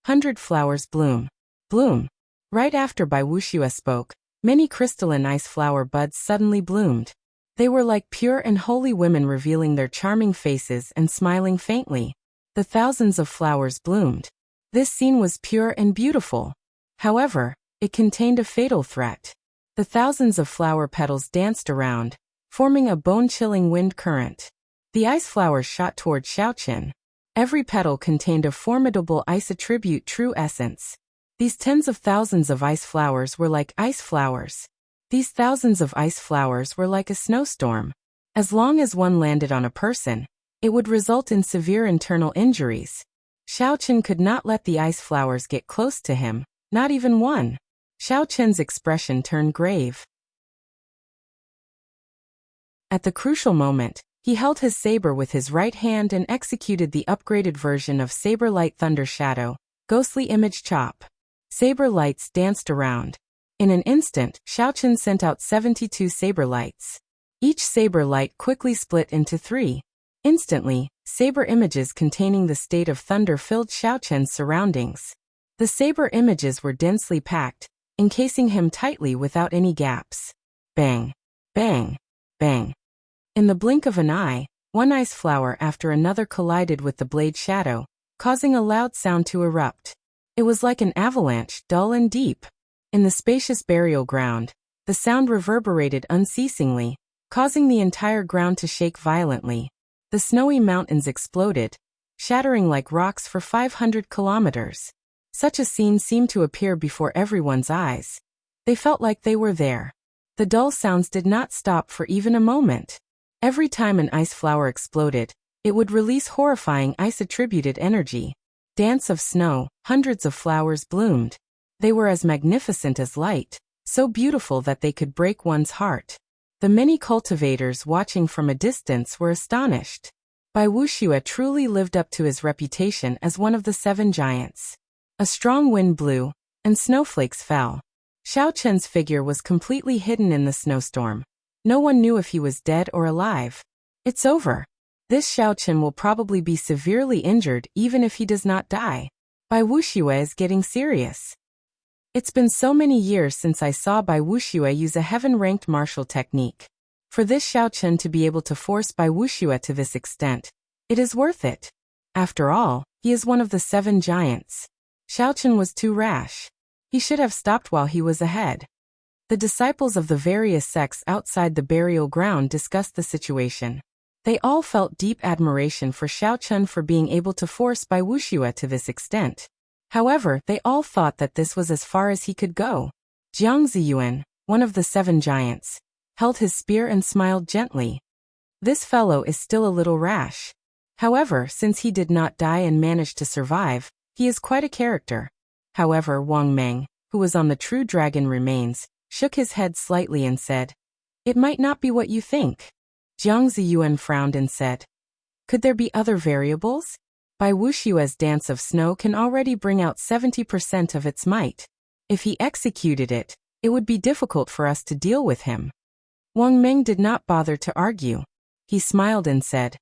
[SPEAKER 1] 100 flowers bloom. Bloom. Right after Bai Wuxia spoke, many crystalline ice flower buds suddenly bloomed. They were like pure and holy women revealing their charming faces and smiling faintly. The thousands of flowers bloomed. This scene was pure and beautiful. However, it contained a fatal threat. The thousands of flower petals danced around, forming a bone-chilling wind current. The ice flowers shot toward Xiao Chun. Every petal contained a formidable ice attribute true essence. These tens of thousands of ice flowers were like ice flowers. These thousands of ice flowers were like a snowstorm. As long as one landed on a person, it would result in severe internal injuries. Xiao Chun could not let the ice flowers get close to him, not even one. Xiao Chun's expression turned grave. At the crucial moment, he held his saber with his right hand and executed the upgraded version of Saber Light Thunder Shadow, Ghostly Image Chop. Saber lights danced around. In an instant, Xiao Chun sent out 72 saber lights. Each saber light quickly split into 3. Instantly, saber images containing the state of thunder filled Xiao Chun's surroundings. The saber images were densely packed, encasing him tightly without any gaps. Bang! Bang! Bang! In the blink of an eye, one ice flower after another collided with the blade shadow, causing a loud sound to erupt. It was like an avalanche, dull and deep. In the spacious burial ground, the sound reverberated unceasingly, causing the entire ground to shake violently. The snowy mountains exploded, shattering like rocks for 500 kilometers. Such a scene seemed to appear before everyone's eyes. They felt like they were there. The dull sounds did not stop for even a moment. Every time an ice flower exploded, it would release horrifying ice-attributed energy. Dance of Snow, hundreds of flowers bloomed. They were as magnificent as light, so beautiful that they could break one's heart. The many cultivators watching from a distance were astonished. Bai Wuxia truly lived up to his reputation as one of the 7 giants. A strong wind blew, and snowflakes fell. Xiao Chun's figure was completely hidden in the snowstorm. No one knew if he was dead or alive. It's over. This Xiaochen will probably be severely injured even if he does not die. Bai Wuxia is getting serious. It's been so many years since I saw Bai Wuxia use a heaven-ranked martial technique. For this Xiaochen to be able to force Bai Wuxia to this extent, it is worth it. After all, he is one of the 7 giants. Xiaochen was too rash. He should have stopped while he was ahead. The disciples of the various sects outside the burial ground discussed the situation. They all felt deep admiration for Xiaochen for being able to force Bai Wuxia to this extent. However, they all thought that this was as far as he could go. Jiang Ziyuan, one of the 7 giants, held his spear and smiled gently. This fellow is still a little rash. However, since he did not die and managed to survive, he is quite a character. However, Wang Meng, who was on the true dragon remains, shook his head slightly and said, "It might not be what you think." Jiang Ziyuan frowned and said, "Could there be other variables? Bai Wuxia's dance of snow can already bring out 70% of its might. If he executed it, it would be difficult for us to deal with him." Wang Meng did not bother to argue. He smiled and said,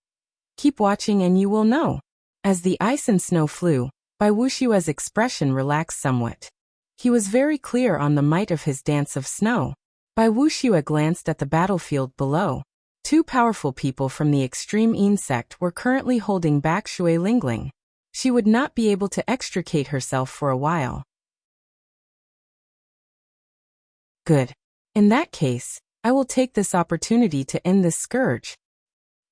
[SPEAKER 1] "Keep watching and you will know." As the ice and snow flew, Bai Wuxia's expression relaxed somewhat. He was very clear on the might of his dance of snow. Bai Wuxia glanced at the battlefield below. 2 powerful people from the extreme Yin sect were currently holding back Shui Lingling. She would not be able to extricate herself for a while. Good. In that case, I will take this opportunity to end this scourge.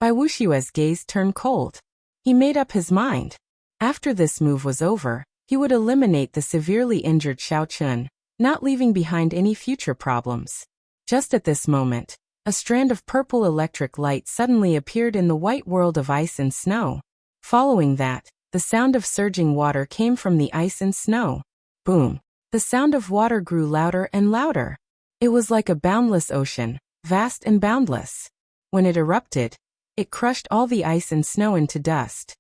[SPEAKER 1] Bai Wuxia's gaze turned cold. He made up his mind. After this move was over, he would eliminate the severely injured Xiaochen, not leaving behind any future problems. Just at this moment, a strand of purple electric light suddenly appeared in the white world of ice and snow. Following that, the sound of surging water came from the ice and snow. Boom! The sound of water grew louder and louder. It was like a boundless ocean, vast and boundless. When it erupted, it crushed all the ice and snow into dust.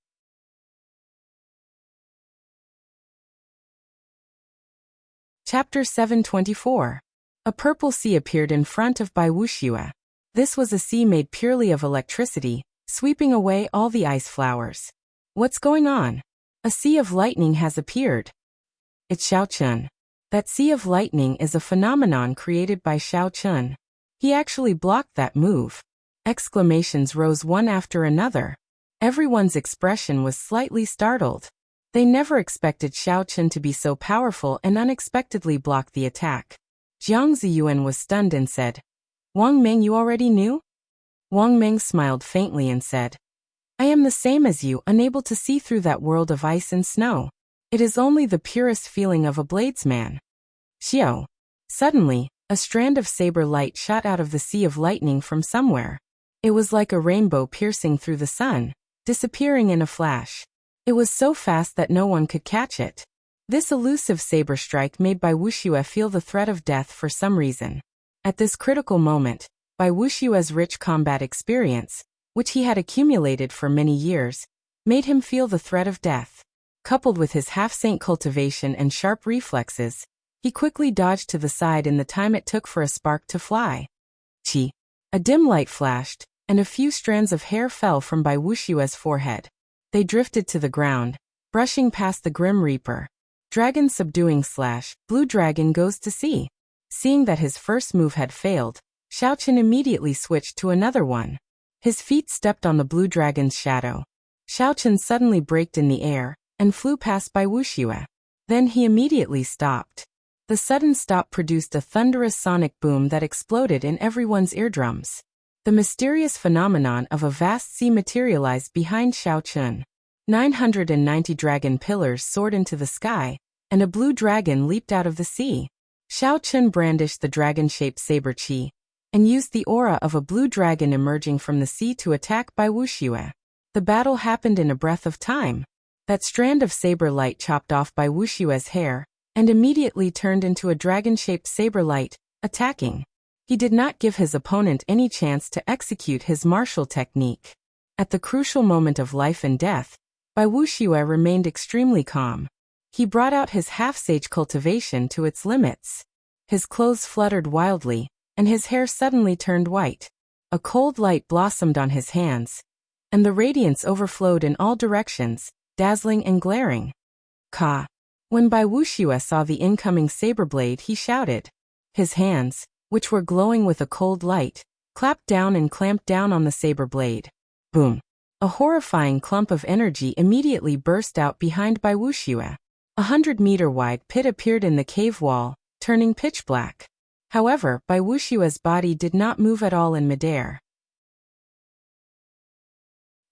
[SPEAKER 1] Chapter 724. A purple sea appeared in front of Bai Wuxia. This was a sea made purely of electricity, sweeping away all the ice flowers. What's going on? A sea of lightning has appeared. It's Xiaochen. That sea of lightning is a phenomenon created by Xiaochen. He actually blocked that move. Exclamations rose one after another. Everyone's expression was slightly startled. They never expected Xiaochen to be so powerful and unexpectedly block the attack. Jiang Ziyuan was stunned and said, "Wang Meng, you already knew?" Wang Meng smiled faintly and said, "I am the same as you, unable to see through that world of ice and snow. It is only the purest feeling of a bladesman." Xiao. Suddenly, a strand of saber light shot out of the sea of lightning from somewhere. It was like a rainbow piercing through the sun, disappearing in a flash. It was so fast that no one could catch it. This elusive saber strike made Bai Wuxia feel the threat of death for some reason. At this critical moment, Bai Wuxia's rich combat experience, which he had accumulated for many years, made him feel the threat of death. Coupled with his half-saint cultivation and sharp reflexes, he quickly dodged to the side in the time it took for a spark to fly. Chi. A dim light flashed, and a few strands of hair fell from Bai Wuxia's forehead. They drifted to the ground, brushing past the Grim Reaper. Dragon subduing / Blue Dragon goes to sea. Seeing that his first move had failed, Xiaochen immediately switched to another one. His feet stepped on the Blue Dragon's shadow. Xiaochen suddenly braked in the air and flew past Bai Wuxia. Then he immediately stopped. The sudden stop produced a thunderous sonic boom that exploded in everyone's eardrums. The mysterious phenomenon of a vast sea materialized behind Xiaochen. 990 dragon pillars soared into the sky, and a blue dragon leaped out of the sea. Xiaochen brandished the dragon-shaped saber chi, and used the aura of a blue dragon emerging from the sea to attack Bai Wuxia. The battle happened in a breath of time. That strand of saber light chopped off Bai Wuxia's hair, and immediately turned into a dragon-shaped saber light, attacking. He did not give his opponent any chance to execute his martial technique. At the crucial moment of life and death, Bai Wuxia remained extremely calm. He brought out his half-sage cultivation to its limits. His clothes fluttered wildly, and his hair suddenly turned white. A cold light blossomed on his hands, and the radiance overflowed in all directions, dazzling and glaring. Ka! When Bai Wuxia saw the incoming saber blade, he shouted. His hands, which were glowing with a cold light, clapped down and clamped down on the saber blade. Boom! A horrifying clump of energy immediately burst out behind Bai Wuxia. 100-meter-wide pit appeared in the cave wall, turning pitch black. However, Bai Wuxia's body did not move at all in midair.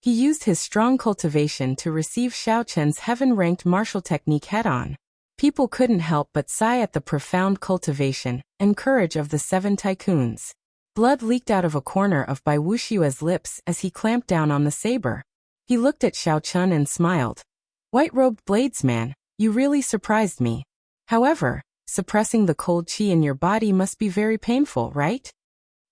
[SPEAKER 1] He used his strong cultivation to receive Xiao Chen's heaven-ranked martial technique head-on. People couldn't help but sigh at the profound cultivation and courage of the 7 tycoons. Blood leaked out of a corner of Bai Wuxia's lips as he clamped down on the saber. He looked at Xiao Chen and smiled. "White-robed bladesman, you really surprised me. However, suppressing the cold qi in your body must be very painful, right?"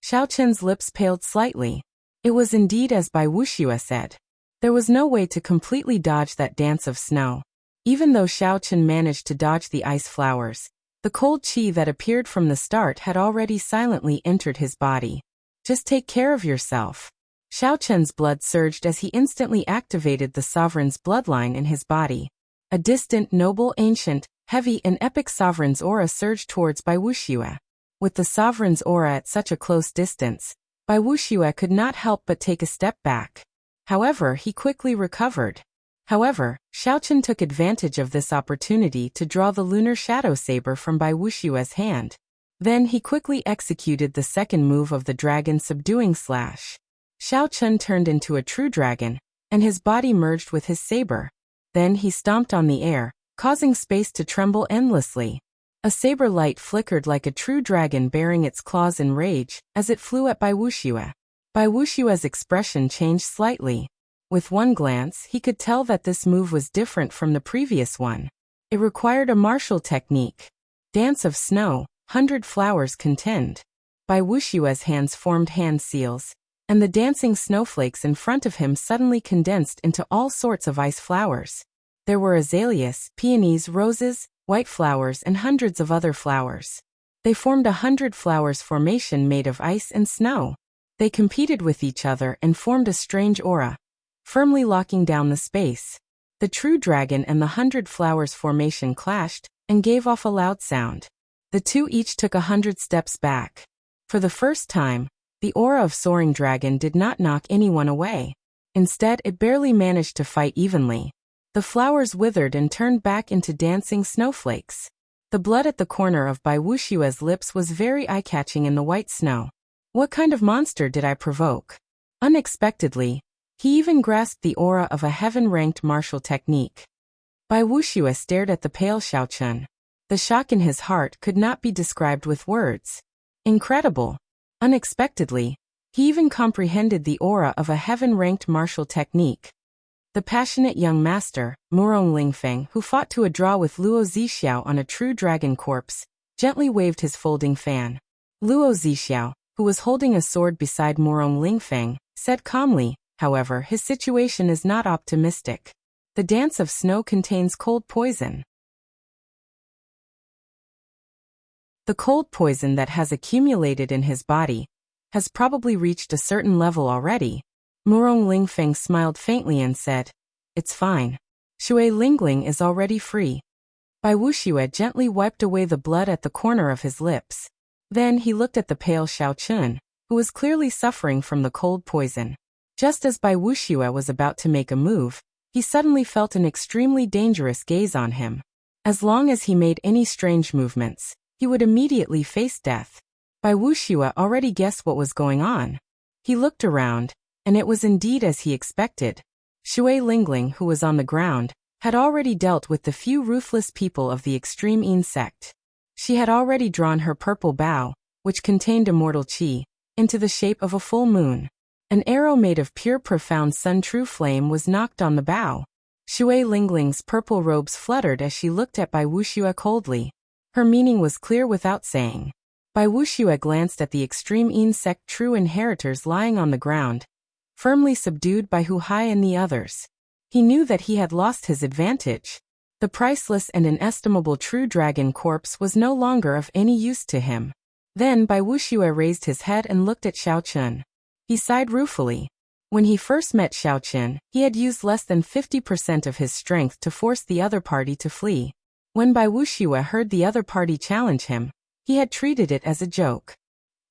[SPEAKER 1] Xiao Chen's lips paled slightly. It was indeed as Bai Wuxia said. There was no way to completely dodge that dance of snow. Even though Xiao Chen managed to dodge the ice flowers, the cold qi that appeared from the start had already silently entered his body. "Just take care of yourself." Xiao Chen's blood surged as he instantly activated the sovereign's bloodline in his body. A distant, noble, ancient, heavy and epic sovereign's aura surged towards Bai Wuxia. With the sovereign's aura at such a close distance, Bai Wuxia could not help but take a step back. However, he quickly recovered. However, Xiao Chen took advantage of this opportunity to draw the lunar shadow saber from Bai Wuxia's hand. Then he quickly executed the second move of the dragon subduing slash. Xiao Chen turned into a true dragon, and his body merged with his saber. Then he stomped on the air, causing space to tremble endlessly. A saber light flickered like a true dragon baring its claws in rage as it flew at Bai Wuxia. Bai Wuxia's expression changed slightly. With one glance, he could tell that this move was different from the previous one. It required a martial technique. Dance of snow, 100 flowers contend. Bai Wuxia's hands formed hand seals, and the dancing snowflakes in front of him suddenly condensed into all sorts of ice flowers. There were azaleas, peonies, roses, white flowers, and hundreds of other flowers. They formed 100 flowers formation made of ice and snow. They competed with each other and formed a strange aura, firmly locking down the space. The true dragon and the 100 flowers formation clashed and gave off a loud sound. The two each took 100 steps back. For the first time, the aura of soaring dragon did not knock anyone away. Instead, it barely managed to fight evenly. The flowers withered and turned back into dancing snowflakes. The blood at the corner of Bai Wuxia's lips was very eye-catching in the white snow. What kind of monster did I provoke? Unexpectedly, he even grasped the aura of a heaven-ranked martial technique. Bai Wuxia stared at the pale Xiao Chen. The shock in his heart could not be described with words. Incredible. Unexpectedly, he even comprehended the aura of a heaven-ranked martial technique. The passionate young master, Murong Lingfeng, who fought to a draw with Luo Zixiao on a true dragon corpse, gently waved his folding fan. Luo Zixiao, who was holding a sword beside Murong Lingfeng, said calmly, "However, his situation is not optimistic. The dance of snow contains cold poison. The cold poison that has accumulated in his body has probably reached a certain level already." Murong Lingfeng smiled faintly and said, "It's fine. Shui Lingling is already free." Bai Wuxia gently wiped away the blood at the corner of his lips. Then he looked at the pale Xiao Chen, who was clearly suffering from the cold poison. Just as Bai Wuxia was about to make a move, he suddenly felt an extremely dangerous gaze on him. As long as he made any strange movements, he would immediately face death. Bai Wuxia already guessed what was going on. He looked around, and it was indeed as he expected. Shui Lingling, who was on the ground, had already dealt with the few ruthless people of the extreme Yin sect. She had already drawn her purple bow, which contained immortal qi, into the shape of a full moon. An arrow made of pure profound sun true flame was knocked on the bow. Shui Lingling's purple robes fluttered as she looked at Bai Wuxia coldly. Her meaning was clear without saying. Bai Wuxia glanced at the extreme Yin sect true inheritors lying on the ground, firmly subdued by Hu Hai and the others. He knew that he had lost his advantage. The priceless and inestimable true dragon corpse was no longer of any use to him. Then Bai Wuxia raised his head and looked at Xiao Chen. He sighed ruefully. When he first met Xiaoqun, he had used less than 50% of his strength to force the other party to flee. When Bai Wuxia heard the other party challenge him, he had treated it as a joke.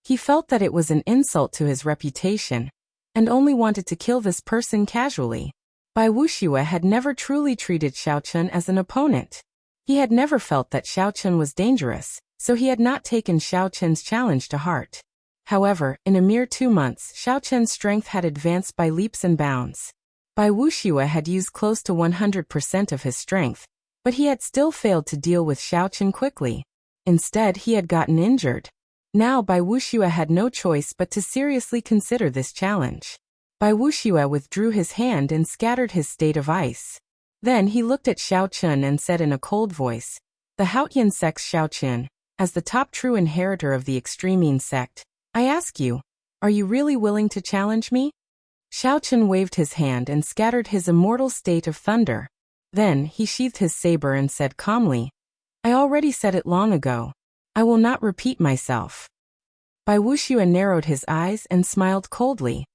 [SPEAKER 1] He felt that it was an insult to his reputation, and only wanted to kill this person casually. Bai Wuxia had never truly treated Xiaoqun as an opponent. He had never felt that Xiaoqun was dangerous, so he had not taken Xiaoqun's challenge to heart. However, in a mere 2 months, Xiaoqun's strength had advanced by leaps and bounds. Bai Wuxia had used close to 100% of his strength, but he had still failed to deal with Xiaoqun quickly. Instead, he had gotten injured. Now Bai Wuxia had no choice but to seriously consider this challenge. Bai Wuxia withdrew his hand and scattered his state of ice. Then he looked at Xiaoqun and said in a cold voice, "The Haotian sect's Xiaoqun, as the top true inheritor of the extreme Yin sect, I ask you, are you really willing to challenge me?" Xiaoqun waved his hand and scattered his immortal state of thunder. Then he sheathed his saber and said calmly, "I already said it long ago. I will not repeat myself." Bai Wuxia narrowed his eyes and smiled coldly.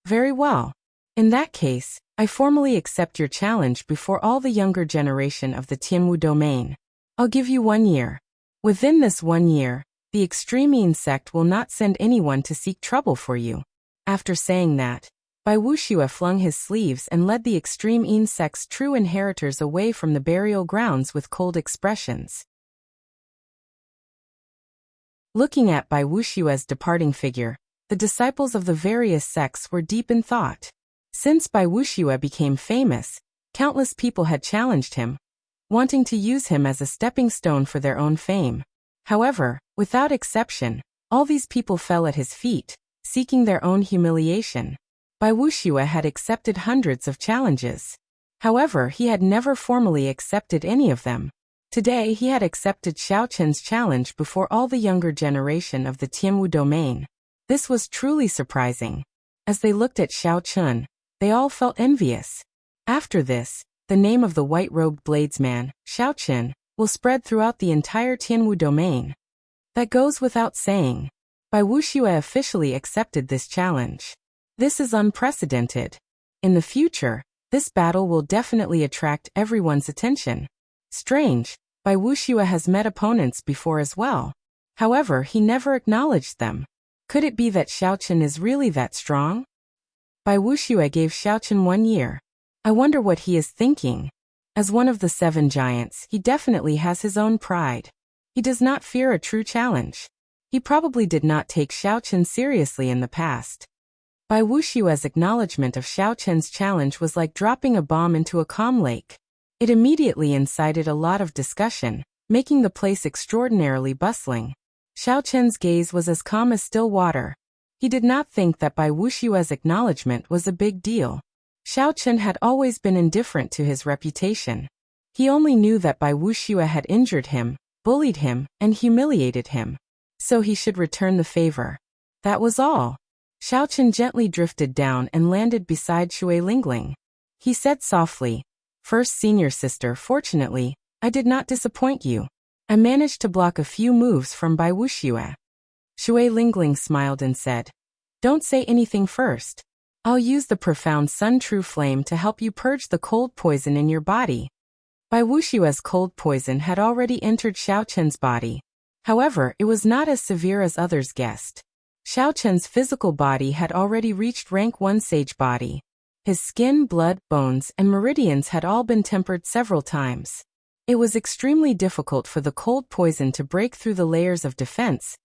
[SPEAKER 1] "Very well. In that case, I formally accept your challenge before all the younger generation of the Tianwu domain. I'll give you 1 year. Within this 1 year, the extreme Yin sect will not send anyone to seek trouble for you." After saying that, Bai Wuxia flung his sleeves and led the extreme Yin sect's true inheritors away from the burial grounds with cold expressions. Looking at Bai Wuxia's departing figure, the disciples of the various sects were deep in thought. Since Bai Wuxia became famous, countless people had challenged him, wanting to use him as a stepping stone for their own fame. However, without exception, all these people fell at his feet, seeking their own humiliation. Bai Wuxia had accepted hundreds of challenges. However, he had never formally accepted any of them. Today he had accepted Xiaoqun's challenge before all the younger generation of the Tianwu domain. This was truly surprising. As they looked at Xiaoqun, they all felt envious. After this, the name of the white-robed bladesman, Xiaoqun, will spread throughout the entire Tianwu domain. That goes without saying. Bai Wuxia officially accepted this challenge. This is unprecedented. In the future, this battle will definitely attract everyone's attention. Strange, Bai Wuxia has met opponents before as well. However, he never acknowledged them. Could it be that Xiaoqun is really that strong? Bai Wuxia gave Xiaoqun 1 year. I wonder what he is thinking. As one of the 7 giants, he definitely has his own pride. He does not fear a true challenge. He probably did not take Xiaoqun seriously in the past. Bai Wuxia's acknowledgement of Xiaoqun's challenge was like dropping a bomb into a calm lake. It immediately incited a lot of discussion, making the place extraordinarily bustling. Xiaoqun's gaze was as calm as still water. He did not think that Bai Wuxia's acknowledgement was a big deal. Xiaoqun had always been indifferent to his reputation. He only knew that Bai Wuxia had injured him, bullied him, and humiliated him. So he should return the favor. That was all. Xiaoqun gently drifted down and landed beside Shui Lingling. He said softly, "First senior sister, fortunately, I did not disappoint you. I managed to block a few moves from Bai Wuxia." Shui Lingling smiled and said, "Don't say anything first. I'll use the profound Sun True Flame to help you purge the cold poison in your body." Bai Wuxia's cold poison had already entered Xiaoqun's body. However, it was not as severe as others guessed. Xiaoqun's physical body had already reached rank 1 sage body. His skin, blood, bones, and meridians had all been tempered several times. It was extremely difficult for the cold poison to break through the layers of defense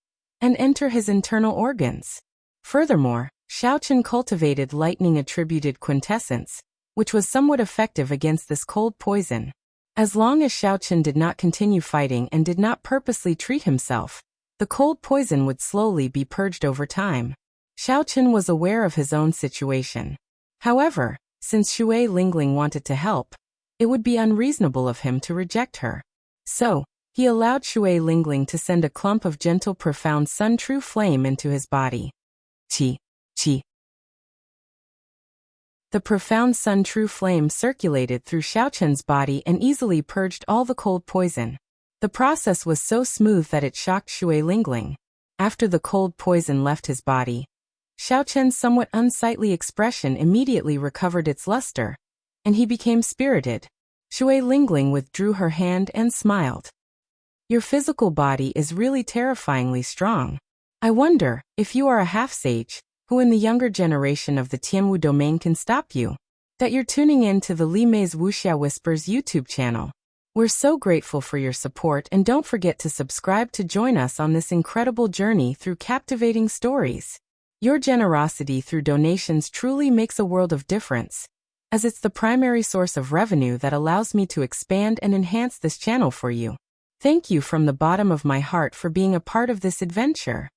[SPEAKER 1] and enter his internal organs. Furthermore, Xiaoqun cultivated lightning-attributed quintessence, which was somewhat effective against this cold poison. As long as Xiaoqun did not continue fighting and did not purposely treat himself, the cold poison would slowly be purged over time. Xiaoqun was aware of his own situation. However, since Shui Lingling wanted to help, it would be unreasonable of him to reject her. So, he allowed Shui Lingling to send a clump of gentle profound Sun True Flame into his body. Qi, qi. The profound Sun True Flame circulated through Xiaoqun's body and easily purged all the cold poison. The process was so smooth that it shocked Shui Lingling. After the cold poison left his body, Xiao Chen's somewhat unsightly expression immediately recovered its luster, and he became spirited. Shui Lingling withdrew her hand and smiled. Your physical body is really terrifyingly strong. I wonder if you are a half-sage, who in the younger generation of the Tianwu domain can stop you. That you're tuning in to the Li Mei's Wuxia Whispers YouTube channel. We're so grateful for your support, and don't forget to subscribe to join us on this incredible journey through captivating stories. Your generosity through donations truly makes a world of difference, as it's the primary source of revenue that allows me to expand and enhance this channel for you. Thank you from the bottom of my heart for being a part of this adventure.